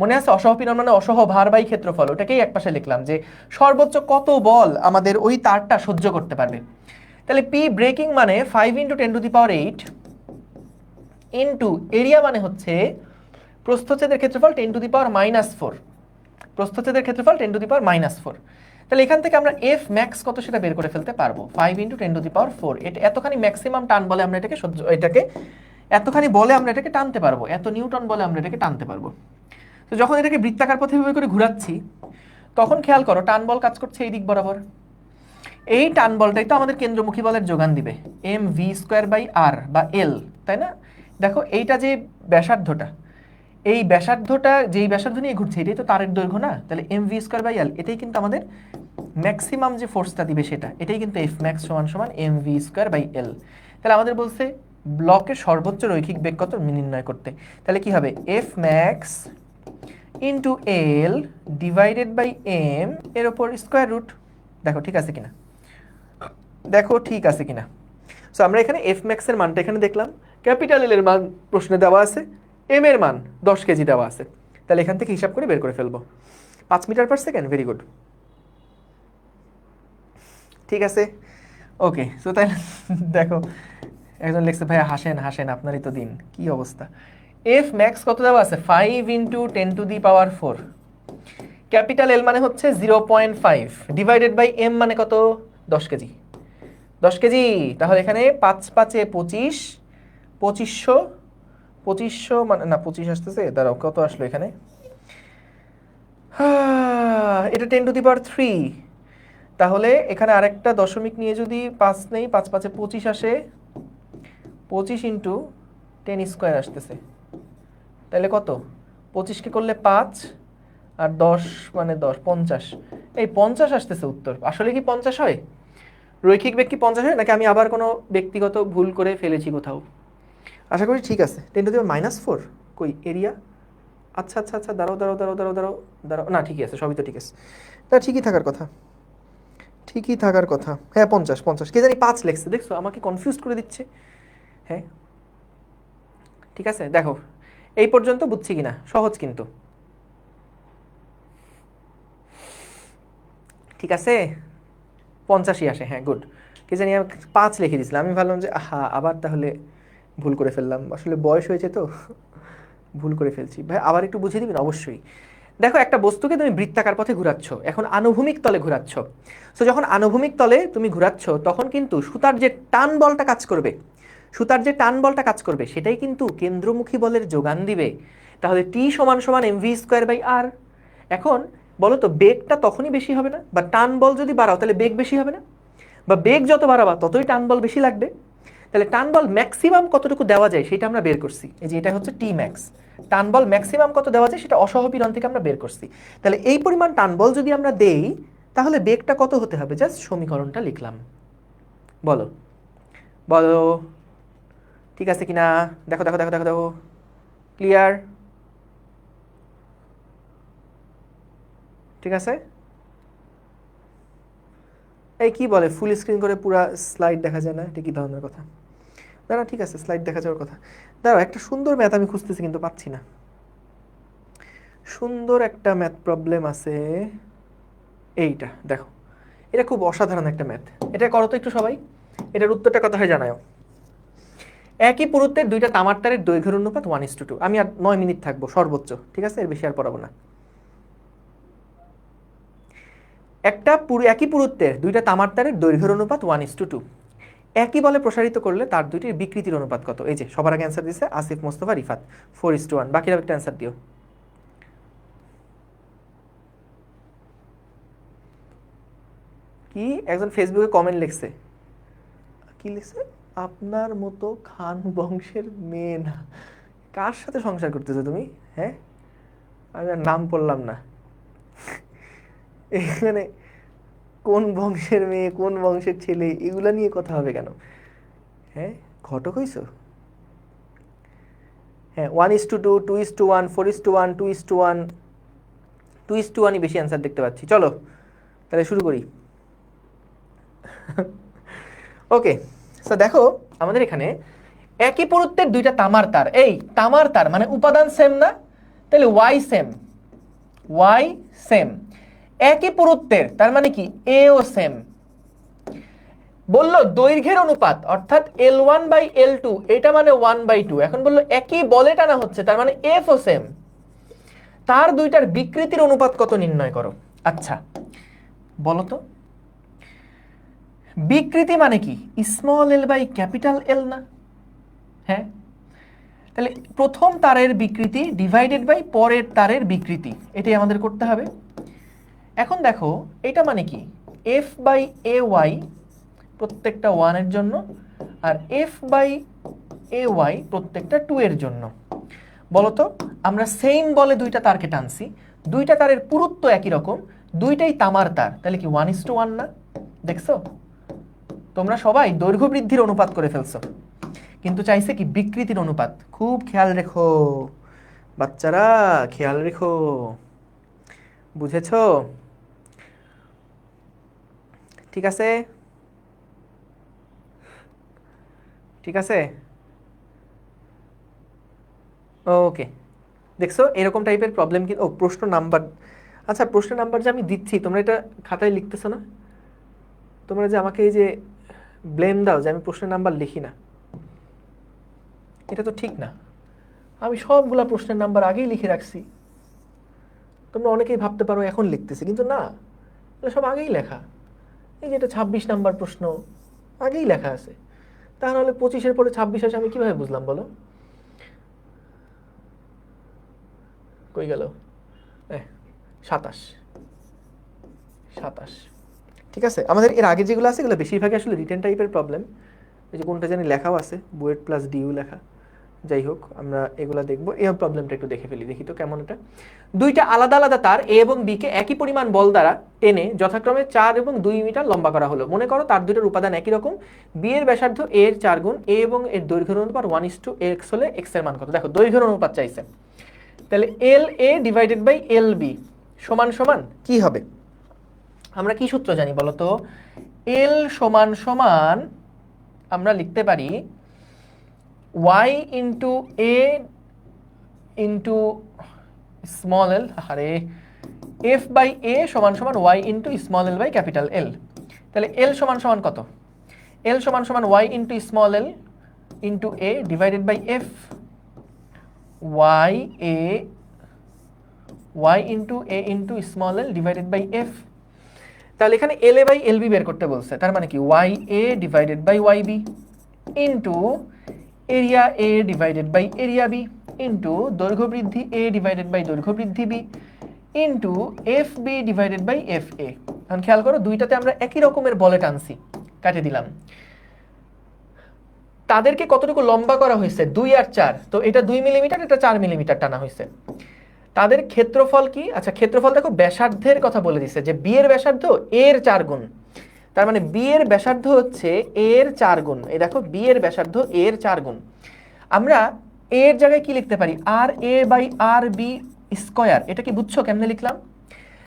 মনে আছে? অসহ পীড়ন মানে অসহ ভার বাই ক্ষেত্রফল, ওটাকেই একপাশে লিখলাম যে সর্বোচ্চ কত বল আমাদের ওই তারটা সহ্য করতে পারবে। তাহলে পি ব্রেকিং মানে 5 × 10⁸ ইন্টু এরিয়া মানে হচ্ছে প্রস্থচ্ছেদের ক্ষেত্রফল 10⁻⁻⁴, প্রস্থচ্ছেদের ক্ষেত্রফল 10⁻⁻⁴। তাহলে এখান থেকে আমরা এফ ম্যাক্স কত সেটা বের করে ফেলতে পারবো। 5 × 10⁻⁴, এটা এতখানি ম্যাক্সিমাম টান বলে আমরা এটাকে এতখানি বলে আমরা এটাকে টানতে পারবো, এত নিউটন বলে আমরা এটাকে টানতে পারবো। তো যখন এটাকে বৃত্তাকার পথে এভাবে করে ঘুরাচ্ছি, তখন খেয়াল করো টান বল কাজ করছে এই দিক বরাবর। এই টান বলটাই তো আমাদের কেন্দ্রমুখী বলের যোগান দিবে, mv²/r বা এল, তাই না? দেখো, এইটা যে ব্যাসার্ধটা, এই ব্যাসার্ধটা যেই ব্যাসার্ধ নিয়ে ঘুরছে, এটাই তো তারের দৈর্ঘ্য না? তাহলে mv²/l, এটাই কিন্তু আমাদের ম্যাক্সিমাম যে ফোর্সটা দিবে সেটা, এটাই কিন্তু এফ ম্যাক্স সমান সমান mv²/l। তাহলে আমাদের বলছে ব্লকের সর্বোচ্চ রৈখিক বেগ কত নির্ণয় করতে। তাহলে কি হবে? F max into L divided by M এর ওপর স্কোয়ার রুট। দেখো ঠিক আছে কিনা, দেখো ঠিক আছে কিনা। সো আমরা এখানে এফ ম্যাক্সের মানটা এখানে দেখলাম, ক্যাপিটাল এল এর মান প্রশ্নে দেওয়া আছে, এম এর মান 10 কেজি দেওয়া আছে। তাহলে এখান থেকে হিসাব করে বের করে ফেলবো 5 মিটার/সেকেন্ড। ভেরি গুড, ঠিক আছে, ওকে। সো তাহলে দেখো, একজন লিখছে ভাইয়া হাসেন হাসেন, আপনারই তো দিন, কি অবস্থা। এফ ম্যাক্স কত দেওয়া আছে? 5 × 10⁴। ক্যাপিটাল এল মানে হচ্ছে 0.5 ডিভাইডেড বাই এম মানে কত? 10 কেজি। 10 কেজি। তাহলে এখানে 5 × 5 = 25, 2500 মানে না 25 আসতেছে, দাঁড়াও কত আসলো এখানে, এটা 10⁻³ তাহলে এখানে আরেকটা দশমিক নিয়ে যদি 5 নেই, 5 × 5 = 25 আসে, 25 × 10² আসতেছে। তাহলে কত? 25কে করলে 5 আর 10 মানে 10, 50। এই 50 আসতেছে উত্তর। আসলে কি 50 হয়? রৈখিক বেগ কি 50 হয়, নাকি আমি আবার কোনো ব্যক্তিগত ভুল করে ফেলেছি কোথাও? আশা করি ঠিক আছে। 10⁻⁴ কই এরিয়া? আচ্ছা আচ্ছা আচ্ছা, দাঁড়াও দাঁড়াও দাঁড়াও দাঁড়াও দাঁড়াও দাঁড়াও, না ঠিকই আছে, সবই তো ঠিক আছে। তা ঠিকই থাকার কথা, ঠিকই থাকার কথা। হ্যাঁ 50, কে জানি 5 লেখছে, দেখছো আমাকে কনফিউজ করে দিচ্ছে। হ্যাঁ ঠিক আছে, দেখো এই পর্যন্ত বুঝছি কিনা, সহজ কিন্তু। ঠিক আছে, 85 আসে, হ্যাঁ গুড। কি জানি আমি 5 লিখে দিয়েছিলাম, আমি ভাবলাম যে আবার তাহলে ভুল করে ফেললাম, আসলে বয়স হয়েছে তো ভুল করে ফেলছি। ভাই আবার একটু বুঝিয়ে দিবেন? অবশ্যই। দেখো একটা বস্তুকে তুমি বৃত্তাকার পথে ঘোরাচ্ছ, এখন আনুভূমিক তলে ঘোরাচ্ছ। সো যখন আনুভূমিক তলে তুমি ঘোরাচ্ছ তখন কিন্তু সুতার যে টান বলটা কাজ করবে, সুতার যে টান বলটা কাজ করবে সেটাই কিন্তু কেন্দ্রমুখী বলের যোগান দিবে। তাহলে টি সমান সমান mv²/r। এখন বলো তো বেগটা তখনই বেশি হবে না? বা টান বল যদি বাড়াও তাহলে বেগ বেশি হবে না? বা বেগ যত বাড়াবা ততই টান বল বেশি লাগবে। তাহলে টান বল ম্যাক্সিমাম কতটুকু দেওয়া যায় সেটা আমরা বের করছি, এই যে এটা হচ্ছে টি ম্যাক্স। টান বল ম্যাক্সিমাম কত দেওয়া যায় সেটা অসহপীড়ন থেকে আমরা বের করছি। তাহলে এই পরিমাণ টান বল যদি আমরা দেই তাহলে বেগটা কত হতে হবে? জাস্ট সমীকরণটা লিখলাম। বলো বলো ঠিক আছে কিনা? দেখো দেখো দেখো দেখো দেখো, ক্লিয়ার? ঠিক আছে। এই কি বলে ফুল স্ক্রিন করে পুরা স্লাইড দেখা যায় না, এটা কি ধরনের কথা? না ঠিক আছে, স্লাইড দেখা যাওয়ার কথা। দাঁড়াও, একটা সুন্দর ম্যাথ আমি খুঁজতেছি কিন্তু পাচ্ছি না। সুন্দর একটা ম্যাথ প্রবলেম আছে, এইটা দেখো, এটা খুব অসাধারণ একটা ম্যাথ। এটা করো তো একটু সবাই, এটার উত্তরটা কথা হয় জানাও। একই পুরুত্বের দুইটা তামার তারের দৈর্ঘ্যের অনুপাত 1:2। আমি আর 9 মিনিট থাকবো সর্বোচ্চ, ঠিক আছে, এর বেশি আর পড়াবো না। একই পুরুত্বের দুইটা তামার তারের দৈর্ঘ্যের অনুপাত 1:2। একই বলে প্রসারিত করলে তার দুইটির বিকৃতির অনুপাত কত? এই যে সবার আগে অ্যান্সার দিয়েছে আসিফ, মোস্তফা, রিফাত। 4:1। বাকিরা একটা অ্যান্সার দিও। কি একজন ফেসবুকে কমেন্ট লিখছে, কি লিখছে? আপনার মতো খান বংশের মেয়ে না। কার সাথে সংসার করতেছো তুমি? হ্যাঁ, আমি আর নাম পড়লাম না। এখানে কোন বংশের মেয়ে, কোন বংশের ছেলে, এগুলা নিয়ে কথা হবে কেন? হ্যাঁ, ঘটক হইছো? হ্যাঁ, 1:2, 2:1, 4:1, 2:1, 2:1ই বেশি অ্যান্সার দেখতে পাচ্ছি। চলো তাহলে শুরু করি। ওকে, সো দেখো আমাদের এখানে একই পুরুত্বের দুইটা তামার তার, এই তামার তার মানে উপাদান সেম না? তাহলে ওয়াই সেম, ওয়াই সেম। একই পুরুত্বের তার মানে কি এও সেম। বললো দৈর্ঘ্যের অনুপাত অর্থাৎ L1/L2, এটা মানে 1/2। এখন বললো একই বলে টানা হচ্ছে তার মানে এফ ও সেম। তার দুইটার বিকৃতির অনুপাত কত নির্ণয় করো। আচ্ছা বলো তো, বিকৃতি মানে কি small L by capital L না? হ্যাঁ, তাহলে প্রথম তারের বিকৃতি ডিভাইডেড বাই পরের তারের বিকৃতি, এটাই আমাদের করতে হবে। এখন দেখো এটা মানে কি f/ay প্রত্যেকটা 1 এর জন্য আর f/ay প্রত্যেকটা 2 এর জন্য। বলতো আমরা সেম বলে দুইটা তারকে টানছি, দুইটা তারের পুরুত্ব একই রকম, দুইটাই তামার তার, তাহলে কি 1:1 না? দেখছো তোমরা সবাই দৈর্ঘ্য বৃদ্ধির অনুপাত করে ফেলছো, কিন্তু চাইছে কি বিকৃতির অনুপাত। খুব খেয়াল রেখো বাচ্চারা, খেয়াল রেখো, বুঝেছো? ঠিক আছে, ঠিক আছে, ওকে। দেখছো এরকম টাইপের প্রবলেম কি? ও প্রশ্ন নাম্বার, আচ্ছা প্রশ্ন নাম্বার যে আমি দিচ্ছি তোমরা এটা খাতায় লিখতেছো না? তোমরা যে আমাকে এই যে ব্লেম দাও যে আমি প্রশ্নের নাম্বার লিখি না, এটা তো ঠিক না। আমি সবগুলা প্রশ্নের নাম্বার আগেই লিখে রাখছি। তোমরা অনেকেই ভাবতে পারো এখন লিখতেছি, কিন্তু না, এগুলো সব আগেই লেখা। এই যে এটা 26 নাম্বার প্রশ্ন, আগেই লেখা আছে। তাহলে 25-এর পরে 26 আসে আমি কিভাবে বুঝলাম বলো? কই গেল? 27, 27। ঠিক আছে, আমাদের এর আগে যেগুলো আছে এগুলো বেশিরভাগই আসলে রিটেন টাইপের প্রবলেম। এই যে কোনটা জানি লেখাও আছে, বুয়েট প্লাস ডিউ লেখা। যাই হোক আমরা এগুলা দেখবো। এই প্রবলেমটা একটু দেখে ফেলি, দেখি তো কেমন এটা। দুইটা আলাদা আলাদা তার এ এবং বি কে একই পরিমাণ বল দ্বারা টেনে যথাক্রমে 4 এবং 2 মিটার লম্বা করা হলো। মনে করো তার দুইটার উপাদান একই রকম, বি এর ব্যাসার্ধ এ এর 4 গুণ, এ এবং এর দৈর্ঘ্যের অনুপাত 1:x হলে x এর মান কত? দেখো দৈর্ঘ্যের অনুপাত চাইছে, তাহলে এল এ ডিভাইডেড বাই এল বি সমান সমান কি হবে? আমরা কি সূত্র জানি বলো তো? এল সমান সমান আমরা লিখতে পারি y into A into small L, আরে এফ বাই এ সমান সমান Y into small L by capital L. তাহলে এল সমান সমান কত? এল সমান সমান Y into small L into A divided by F Y A Y into A into small L divided by F. তাহলে এখানে এল এ বাই এল বি বের করতে বলছে, তার মানে কি Y A divided by Y B into area A divided by area B into দৈর্ঘ্য বৃদ্ধি এ ডিভাইডেড বাই দৈর্ঘ্য বৃদ্ধি B into F B divided by F A. এখন খেয়াল করো দুইটাতে আমরা একই রকমের বলে টানছি, কাটে দিলাম। তাদেরকে কতটুকু লম্বা করা হয়েছে? 2 আর 4, তো এটা 2 মিলিমিটার, এটা 4 মিলিমিটার টানা হয়েছে। তাদের ক্ষেত্রফল কি? আচ্ছা ক্ষেত্রফল দেখো ব্যাসার্ধের কথা বলে দিচ্ছে যে বি এর ব্যাসার্ধ এর 4 গুণ, তার মানে বি এর ব্যাসার্ধ হচ্ছে এর 4 গুণ। এই দেখো বি এর ব্যাসার্ধ এর 4 গুণ। আমরা এর জায়গায় কি লিখতে পারি? আর এ বাই আর বি স্কয়ার। এটা কি বুঝছো কেমনে লিখলাম?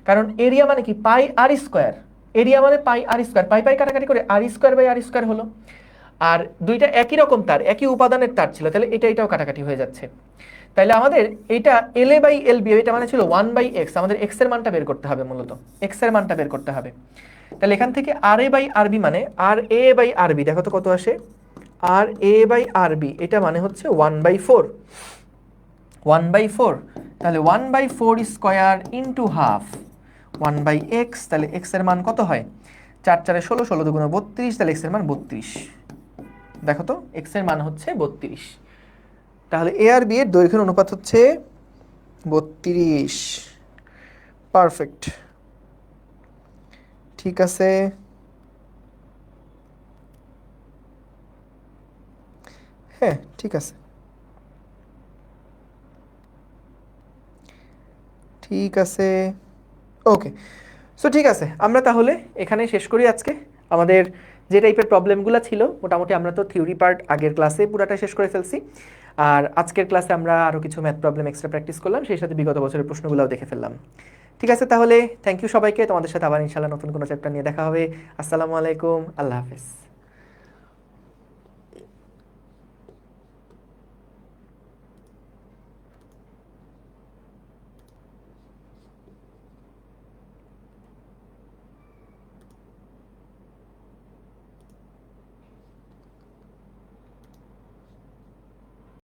কারণ এরিয়া মানে কি পাই আর স্কয়ার, এরিয়া মানে পাই আর স্কয়ার, পাই পাই কাটাকাটি করে আর স্কয়ার বাই আর স্কয়ার হলো। আর দুইটা একই রকম তার, একই উপাদানের তার ছিল, তাহলে এটাও কাটাকাটি হয়ে যাচ্ছে। তাহলে আমাদের এটা এল এ বাই এল বি, এটা মানে ছিল 1 বাই এক্স। আমাদের এক্স এর মানটা বের করতে হবে, মূলত এক্স এর মানটা বের করতে হবে। তাহলে এখান থেকে আর এ বাই আর বি মানে আর এ বাই আর বি, দেখো তো কত আসে? আর এ বাই আর বি এটা মানে হচ্ছে 1 বাই 4, 1 বাই 4। তাহলে 1 by 4 square into half 1 by X. তাহলে এক্স এর মান কত হয়? 4 4 16, 16 দুগুণে 32, তাহলে এক্স এর মান 32। দেখো তো এক্স এর মান হচ্ছে 32। তাহলে এ আর বি এর দৈর্ঘ্যের অনুপাত হচ্ছে 32। পারফেক্ট, ঠিক আছে। হ্যাঁ ঠিক আছে, ঠিক আছে, ওকে। সো ঠিক আছে, আমরা তাহলে এখানে শেষ করি আজকে। আমাদের যে টাইপের প্রবলেমগুলো ছিল মোটামুটি আমরা তো থিওরি পার্ট আগের ক্লাসে পুরাটা শেষ করে ফেলছি। আর আজকের ক্লাসে আমরা আরও কিছু ম্যাথ প্রবলেম এক্সট্রা প্র্যাকটিস করলাম, সেই সাথে বিগত বছরের প্রশ্নগুলোও দেখে ফেললাম। ঠিক আছে, তাহলে থ্যাংক ইউ সবাইকে। তোমাদের সাথে আবার ইনশাআল্লাহ নতুন কোনো চ্যাপ্টার নিয়ে দেখা হবে। আসসালামু আলাইকুম, আল্লাহ হাফেজ।